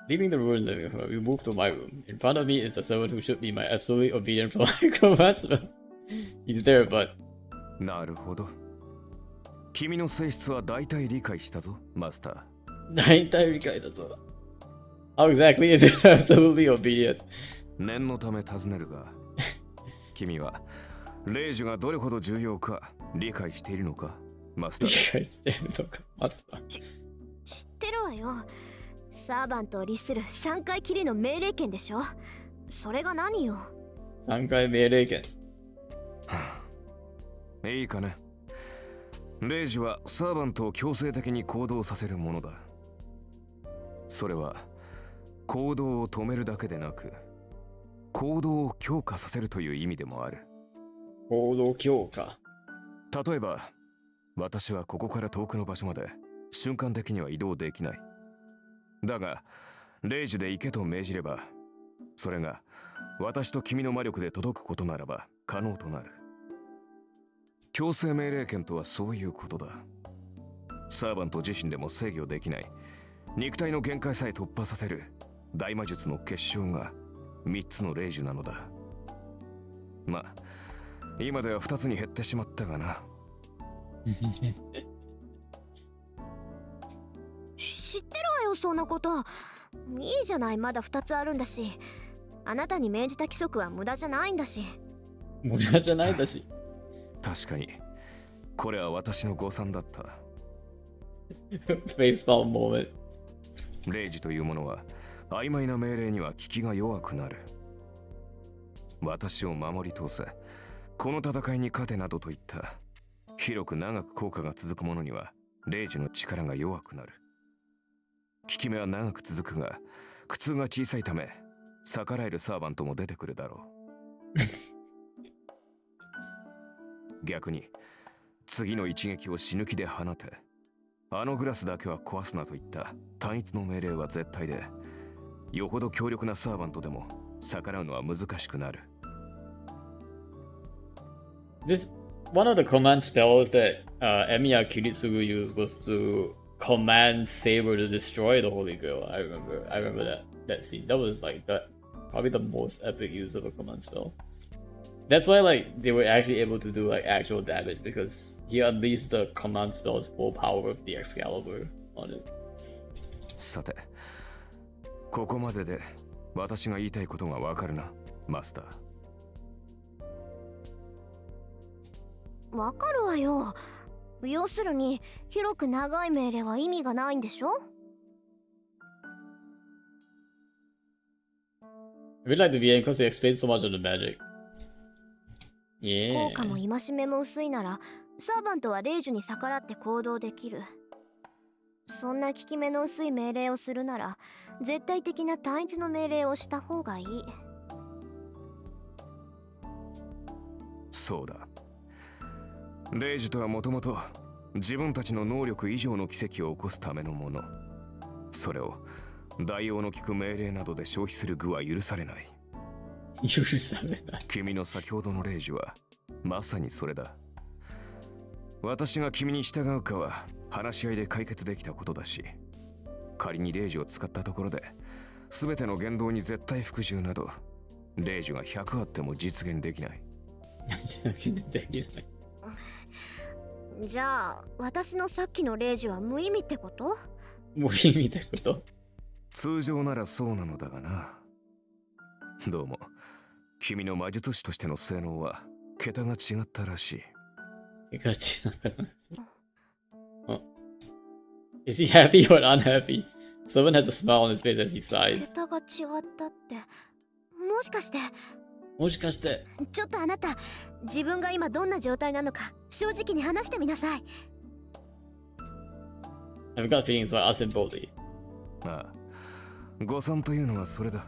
Leaving the ruined living room, we move to my room. In front of me is the servant who should be my absolutely obedient for my command spell. He's there, but... なるほど。君の性質は大体理解したぞ、マスター。大体理解だぞ。How exactly is it absolutely obedient? 念のため尋ねるが、君は令状がどれほど重要か理解しているのか、マスター。理解しているのか、マスター。知ってるわよ。サーバントを律する3回きりの命令権でしょ。それが何よ。3回命令権。いいかね。令状はサーバントを強制的に行動させるものだ。それは行動を止めるだけでなく、行動を強化させるという意味でもある。行動強化。例えば、私はここから遠くの場所まで瞬間的には移動できない。だが、令状で行けと命じれば、それが私と君の魔力で届くことならば可能となる。強制命令権とはそういうことだ。サーバント自身でも制御できない肉体の限界さえ突破させる大魔術の結晶が3つの霊樹なのだ。まあ今では2つに減ってしまったがな。知ってるわよ、そんなこと。いいじゃない、まだ2つあるんだし。あなたに命じた規則は無駄じゃないんだし。無駄じゃないだし。確かにこれは私の誤算だった。Facepalm moment. 霊樹というものは曖昧な命令には効きが弱くなる。私を守り通せ、この戦いに勝てなどといった広く長く効果が続くものには霊樹の力が弱くなる。効き目は長く続くが苦痛が小さいため逆らえるサーバントも出てくるだろう。逆に次の一撃を死ぬ気で放て、あのグラスだけは壊すなといった単一の命令は絶対で、よほど強力なサーバントでも逆らうのは難しくなる。This one of the command spells that Emiya Kiritsugu used was to command Saber to destroy the Holy Grail. I remember that scene. That was like probably the most epic use of a command spell. That's why like they were actually able to do like actual damage, because he unleashed the command spell's full power of the Excalibur on it. さて、ここまでで私が言いたいことがわかるな、マスター。わかるわよ。要するに広く長い命令は意味がないんでしょ。I really like the VN because they explain so much of the magic. 効 Yeah. 果も戒めも薄いならサーバントは霊樹に逆らって行動できる。そんな効き目の薄い命令をするなら絶対的な単一の命令をした方がいい。そうだ。霊樹とはもともと自分たちの能力以上の奇跡を起こすためのもの。それを代用の効く命令などで消費する具は許されない。許されない。君の先ほどの霊樹はまさにそれだ。私が君に従うかは話し合いで解決できたことだし、仮に霊樹を使ったところで全ての言動に絶対服従など霊樹が100あっても実現できない。できない。じゃあ私のさっきの霊樹は無意味ってこと？無意味ってこと？通常ならそうなのだがな。どうも君の魔術師としての性能は桁が違ったらしい。ガチなんだな。Is he happy or unhappy? Someone has a smile on his face as he sighs. 桁が違ったって、もしかして。もしかして。ちょっとあなた、自分が今どんな状態なのか正直に話してみなさい。I've got feelings, so I asked him boldly. ああ、誤算というのはそれだ。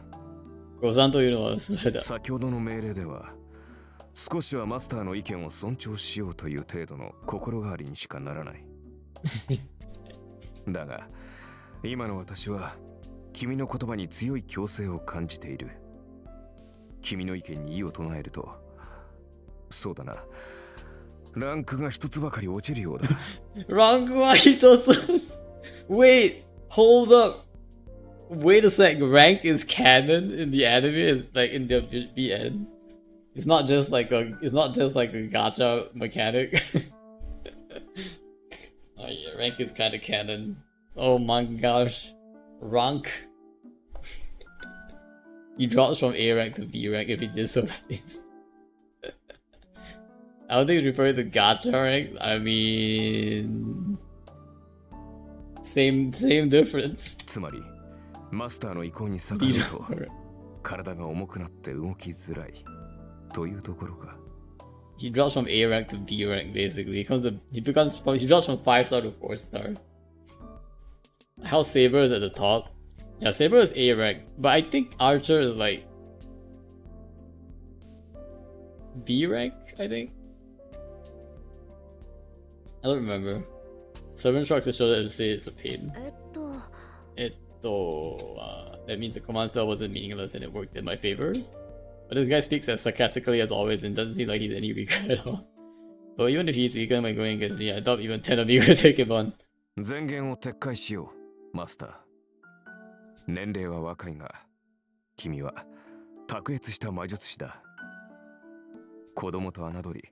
誤算というのはそれだ。先ほどの命令では少しはマスターの意見を尊重しようという程度の心変わりにしかならない。だが今の私は君の言葉に強い強制を感じている。君の意見に異を唱えると、そうだな、ランクが一つばかり落ちるようだ。ランクは一つ。Wait, hold up. Wait a sec. Rank is canon in the anime, is like in the BN. It's not just like a gacha mechanic. Oh yeah, rank is kind of canon. Oh my gosh, rank. He drops from A rank to B rank if he disobeys. I don't think it's referring to gacha rank. I mean, same difference. つまりマスターの意向に逆らうと体が重くなって動きづらいというところか。He drops from A rank to B rank basically. He drops from 5-star to 4-star. How Saber is at the top. Yeah, Saber is A rank, but I think Archer is like B rank, I think. I don't remember. Servant Trucks is sure to say it's a pain. That means the command spell wasn't meaningless and it worked in my favor. But this guy speaks as sarcastically as always and doesn't seem like he's any weaker at all. But even if he's weaker by going against me, I doubt even 10 of you could take him on. 前言を撤回しよう、マスター。年齢は若いが、君は卓越した魔術師だ。子供と侮り、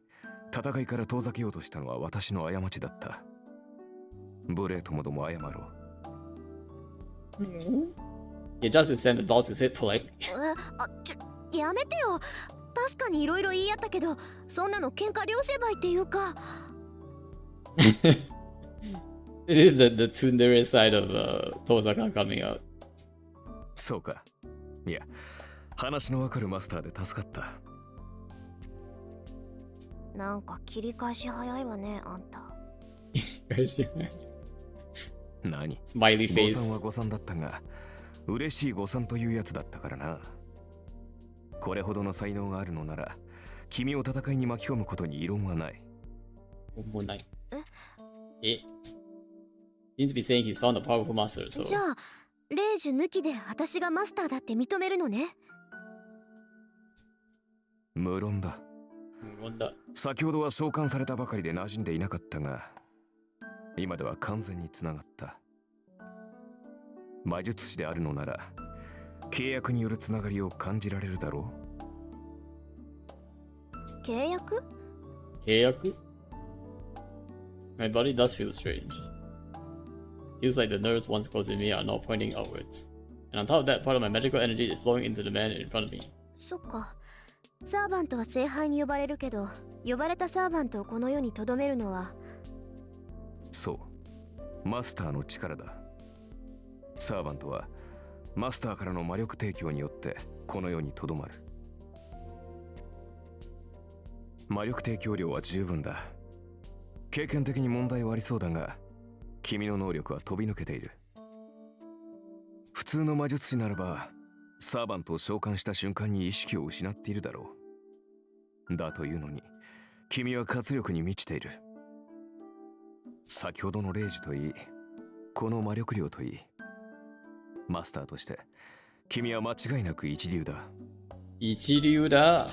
戦いから遠ざけようとしたのは私の過ちだった。無礼ともども謝ろう。He adjusts his hand and bows his head politely. やめてよ。確かにいろいろ言い合ったけど、そんなの喧嘩両成敗っていうか。It is the tsundere side of Tosaka coming out. そうか。いや、話のわかるマスターで助かった。なんか切り返し早いわね、あんた。何？ Smiley 誤 face. 算は誤算だったが、嬉しい誤算というやつだったからな。これほどの才能があるのなら、君を戦いに巻き込むことに異論はない。Eh? Seems to be saying he's found a powerful master, so. じゃあ、レイジュ抜きで私がマスターだって認めるのね。無論だ。先ほどは召喚されたばかりで馴染んでいなかったが、今では完全につながった。魔術師であるのなら、契約によるつながりを感じられるだろう。契約？契約？ My body does feel strange. Feels like the nerves once close in me are now pointing outwards. And on top of that, part of my magical energy is flowing into the man in front of me. そっか。サーバントは聖杯に呼ばれるけど、呼ばれたサーバントをこの世に留めるのは。そう、マスターの力だ。サーバントはマスターからの魔力提供によってこの世に留まる。魔力提供量は十分だ。経験的に問題はありそうだが、君の能力は飛び抜けている。普通の魔術師ならばサーバントを召喚した瞬間に意識を失っているだろう。だというのに君は活力に満ちている。先ほどのレイジといい、この魔力量といい、マスターとして君は間違いなく一流だ。一流だ。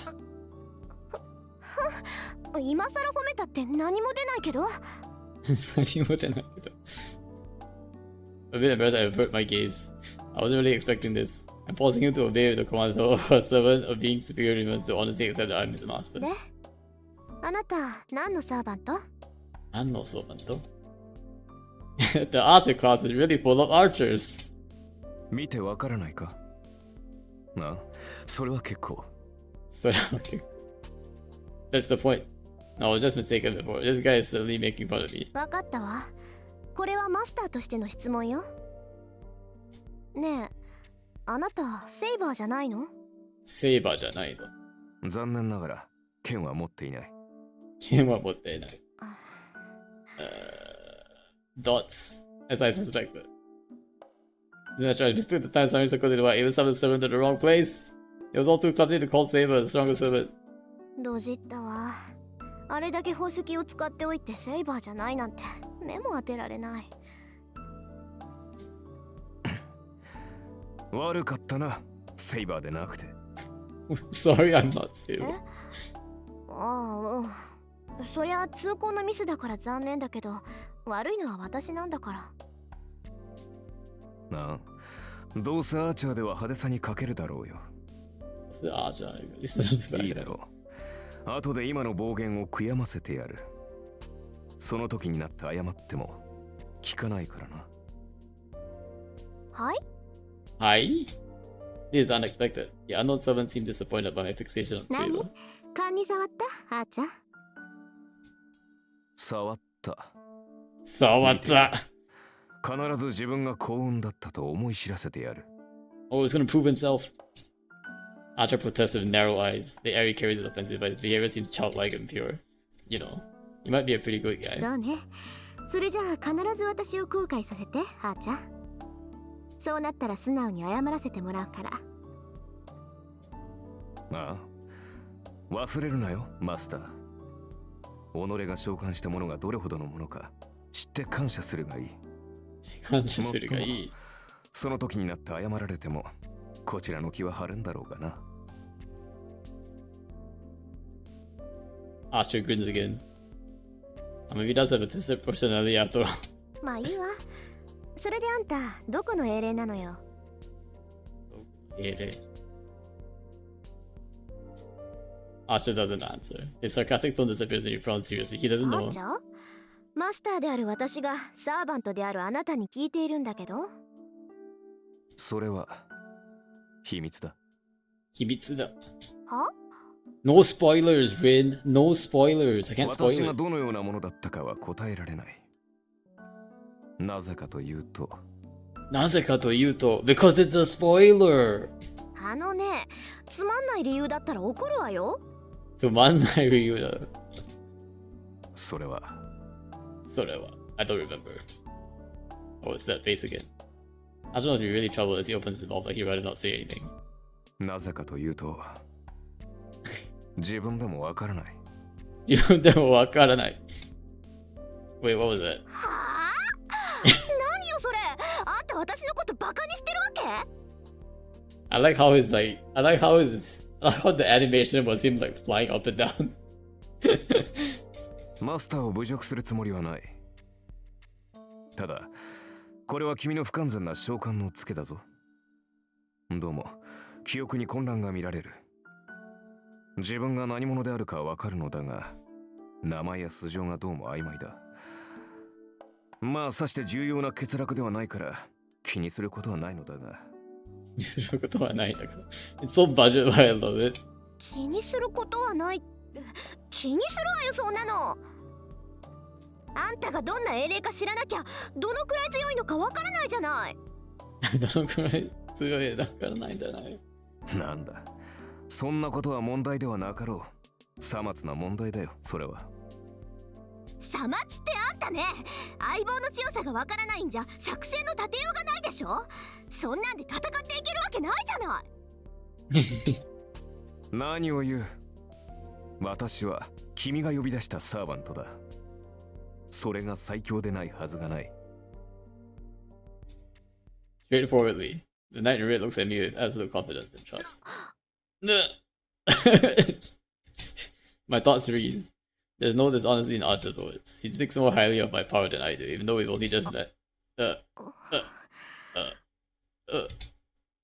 今更褒めたって何も出ないけど。何も出ないけど。A bit embarrassed, I avert my gaze. I wasn't really expecting this. I'm forcing him to obey the commands of a servant of being superior to him, so honestly accept that I'm his master. で、あなた何のサーバント？何のサーバント？ The archer class is really full of archers. 見てわからないか？ああ、それは結構。それは結構。That's the point. No, I was just mistaken before. This guy is certainly making fun of me. わかったわ。これはマスターとしての質問よ。ねえ、あなたセイバーじゃないの？セイバーじゃないの。残念ながら剣は持っていない。剣は持っていない。Dots, as I suspected. Then I tried to mislead the time Simon circled it away, even summoned the servant to the wrong place. It was all too clumsy to call Saber the strongest servant. ドジったわ。あれだけ宝石を使っておいてセイバーじゃないなんて目も当てられない。悪かったな、セイバーでなくて。Sorry, I'm not Saber. ああ、そりゃ通行のミスだから残念だけど、悪いのは私なんだから。なあ、どうせアーチャーでは派手さに欠けるだろうよ。いいだろう。後で今の暴言を悔やませてやる。その時になって謝っても聞かないからな。はい？はい？ This is unexpected. The unknown servant seemed disappointed by my fixation on Saber. 何？勘に触ったあーちゃん。触った。触った。必ず自分が幸運だったと思い知らせてやる。Oh, he's gonna prove himself. Archer protests with narrow eyes. The air he carries is offensive, but his behavior seems childlike and pure. You know, he might be a pretty good guy. そうね。それじゃあ必ず私を後悔させて、あーちゃん。そうなったら素直に謝らせてもらうから。ああ、忘れるなよ、マスター。己が召喚したものがどれほどのものか知って感謝するがいい。感謝するがいい。その時になって謝られてもこちらの気は晴れんだろうがな。Archer grins again. Maybe he does have a twisted personality after all. まあいいわ。それであんたどこの英霊なのよ？ Ere. Asha doesn't answer. His sarcastic tone disappears and he frowns seriously. He doesn't あ know. ーちゃん、マスターである私がサーバントであるあなたに聞いているんだけど。それは秘密だ。秘密だ。は？ No spoilers, Rin. No spoilers. I can't 私 spoil が it. どのようなものだったかは答えられない。なぜかというと、なぜかというと、because it's a spoiler. あのね、つまんない理由だったら怒るわよ。つまんない理由だ。それはそれは。I don't remember. Oh, it's that face again. I don't know if you're really troubled as he opens his mouth like he'd rather not say anything. なぜかというと、自分でもわからない。自分でもわからない。Wait, what was that? はあ？何よそれ。あんた私のことバカにしてるわけ？ I like how his like, I like how the animation was him like flying up and down. マスターを侮辱するつもりはない。ただ、これは君の不完全な召喚のツケだぞ。どうも、記憶に混乱が見られる。自分が何者であるかわかるのだが、名前や素性がどうも曖昧だ。まあ、さして重要な欠落ではないから気にすることはないのだが。することはないんだから。It's so budget, but I love it. 気にすることはない。気にするわよそんなの。あんたがどんな英霊か知らなきゃどのくらい強いのかわからないじゃない。どのくらい強いだからないんじゃない。なんだ、そんなことは問題ではなかろう。さまつな問題だよ、それは。さまつってあんたね、相棒の強さがわからないんじゃ作戦の立てようがないでしょ。そんなんで戦っていけるわけないじゃない。何を言う。私は君が呼び出したサーバントだ。それが最強でないはずがない。Straightforwardly, the knight in red looks at me with absolute confidence and trust. My thoughts read. There's no dishonesty in Archer's words. He thinks more highly of my power than I do, even though we've only just met.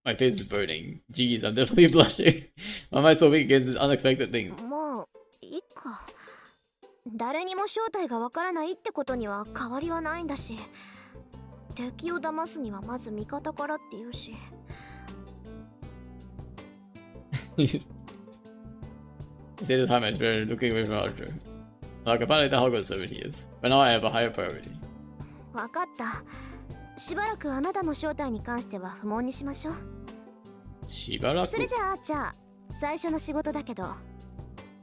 My face is burning. Jeez, I'm definitely blushing. Why am I so weak against this unexpected thing? もういいか。誰にも正体がわからないってことには変わりはないんだし、敵を騙すにはまず味方からって言うし。He said the time I spent looking away from Archer. So I can finally tell how good a servant he is. But now I have a higher priority. わかった。しばらくあなたの正体に関しては不問にしましょう。しばらくそれじゃあじゃあ最初の仕事だけど。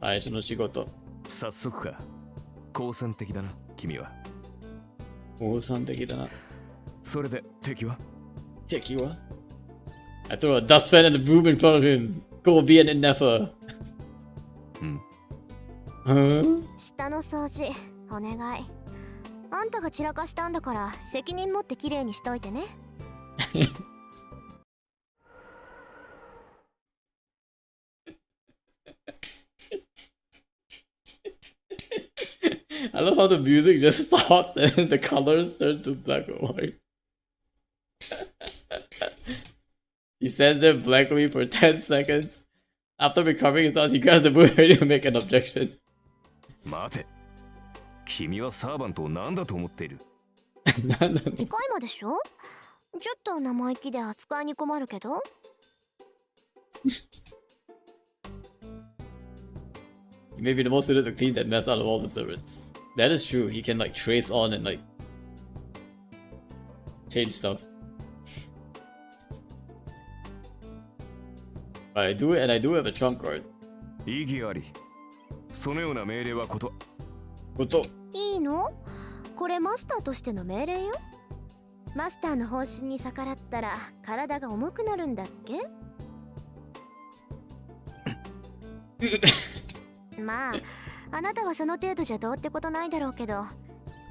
最初の仕事。早速か。好戦的だな、君は。王さん的だな。それで敵は？敵は I throw a dustpan and a broom in front of him. Go be an endeavor. 下の掃除お願い。あんたが散らかしたんだから責任持ってきれいにしといてね。I love how the music just stops and the colors turn to black and white. He stands there blankly for 10 seconds. After recovering his thoughts, he grabs the broom ready to make an objection. 待て。君はサーバントを何だと思っている？何なの？使い魔でしょ。ちょっと生意気で扱いに困るけど。He may be the most suited to clean that mess out of all the servants. That is true. He can like trace on and like change stuff. But I do it, and I do have a trump card. 意義あり。そのような命令はこと。いいの？これマスターとしての命令よ。マスターの方針に逆らったら体が重くなるんだっけ？まあ、あなたはその程度じゃどうってことないだろうけど、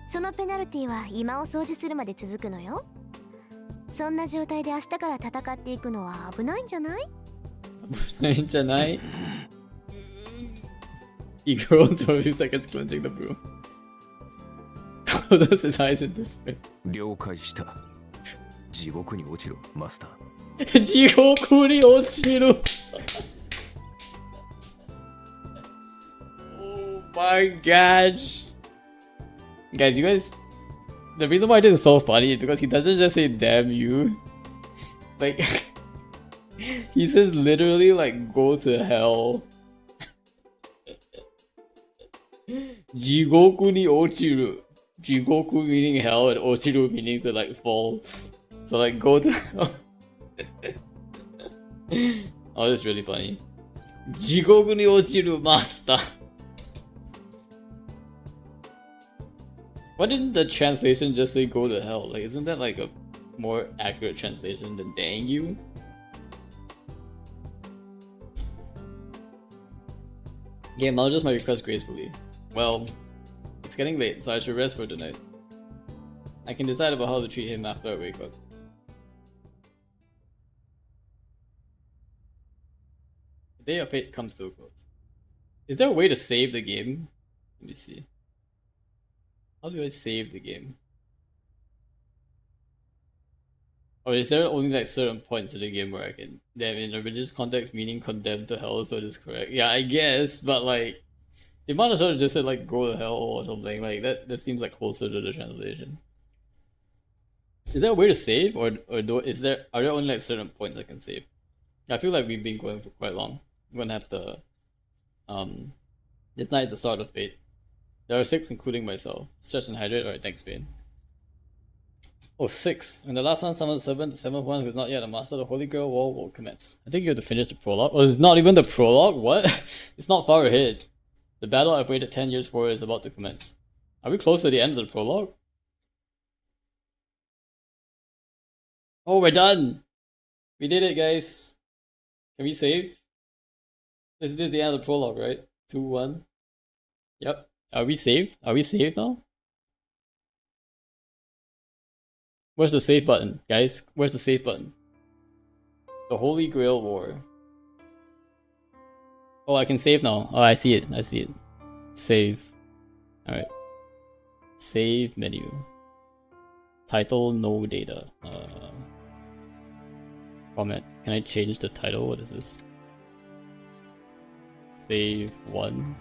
そのペナルティは今を掃除するまで続くのよ。そんな状態で明日から戦っていくのは危ないんじゃない？危ないんじゃない？ He groans for a few seconds, clenching the broom. Closes his eyes in despair. 了解した。地獄に落ちろ、マスター。Jigoku ni Ochiru. Oh my gosh. Guys, you guys, the reason why this is so funny is because he doesn't just say damn you. Like, he says literally like go to hell. Jigoku ni Ochiru. Jigoku meaning hell and Ochiru meaning to like fall. So like go to hell. Oh, that's really funny. Jigoku ni Ochiru master. Why didn't the translation just say go to hell? Like, isn't that like a more accurate translation than dang you? Game, I'll just my request gracefully. Well, it's getting late, so I should rest for tonight. I can decide about how to treat him after I wake up. The day of fate comes to a close. Is there a way to save the game? Let me see. How do I save the game? Or is there only like certain points in the game where I can damn in a religious context meaning condemned to hell, so it is correct? Yeah, I guess, but like they might as well just said like go to hell or something. Like that seems like closer to the translation. Is there a way to save or are there only like certain points I can save? I feel like we've been going for quite long. I'm gonna have to this night is the start of fate. There are 6 including myself. Stretch and hydrate, alright, thanks Vane. Oh, 6. And the last one, summon 7, the 7th one who's not yet a master, the Holy Grail War will commence. I think you have to finish the prologue. Oh, it's not even the prologue? What? It's not far ahead. The battle I've waited 10 years for is about to commence. Are we close to the end of the prologue? Oh, we're done! We did it, guys. Can we save? This is the end of the prologue, right? 2, 1. Yep. Are we saved? Are we saved now? Where's the save button, guys? Where's the save button? The Holy Grail War. Oh, I can save now. Oh, I see it. I see it. Save. Alright. Save menu. Title, no data. Format. Can I change the title? What is this? Save 1.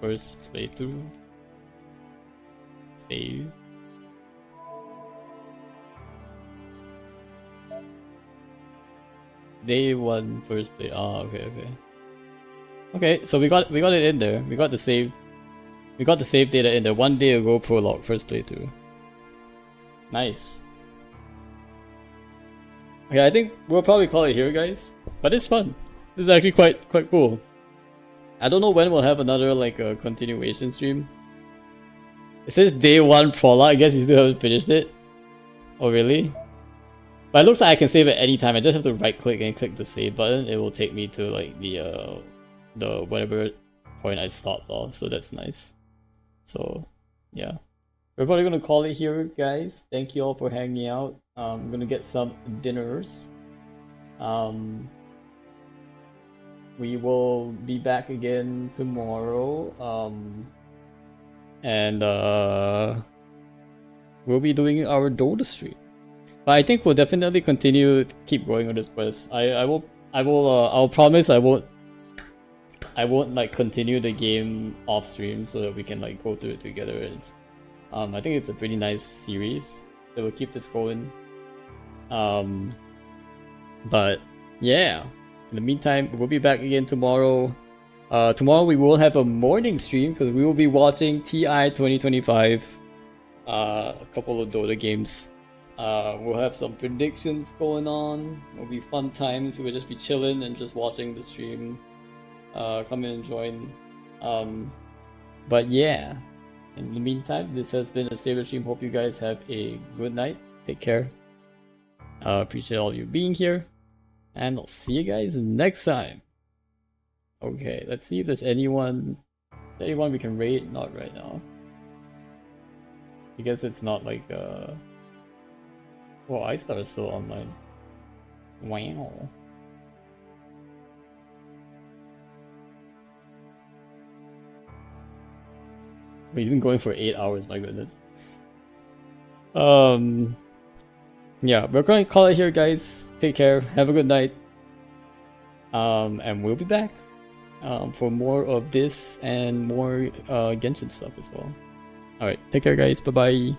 First playthrough. Save. Day 1 first play. Ah, okay. Okay, so we got it in there. We got the save data in there. 1 day ago prologue, first playthrough. Nice. Okay, I think we'll probably call it here, guys. But it's fun. This is actually quite cool. I don't know when we'll have another like a continuation stream. It says day 1 prologue. I guess you still haven't finished it. Oh really? But it looks like I can save at any time. I just have to right click and click the save button. It will take me to like the whatever point I stopped off. So that's nice. So yeah, we're probably gonna call it here, guys. Thank you all for hanging out. I'm gonna get some dinners. We will be back again tomorrow. And we'll be doing our Dota stream. But I think we'll definitely continue to keep going on this quest. I'll promise I won't like continue the game off stream so that we can like go through it together. It's, I think it's a pretty nice series that will keep this going. But yeah. In the meantime, we'll be back again tomorrow. Tomorrow we will have a morning stream because we will be watching TI 2025. A couple of Dota games. We'll have some predictions going on. It'll be fun times. We'll just be chilling and just watching the stream. Come in and join. But yeah. In the meantime, this has been a Saber stream. Hope you guys have a good night. Take care. Appreciate all of you being here. And I'll see you guys next time. Okay, let's see if there's anyone we can raid. Not right now. I guess it's not like oh, iStar is still online. Wow. He's been going for 8 hours, my goodness. Yeah, we're gonna call it here, guys. Take care, have a good night. And we'll be back for more of this and more Genshin stuff as well. Alright, take care, guys. Bye bye.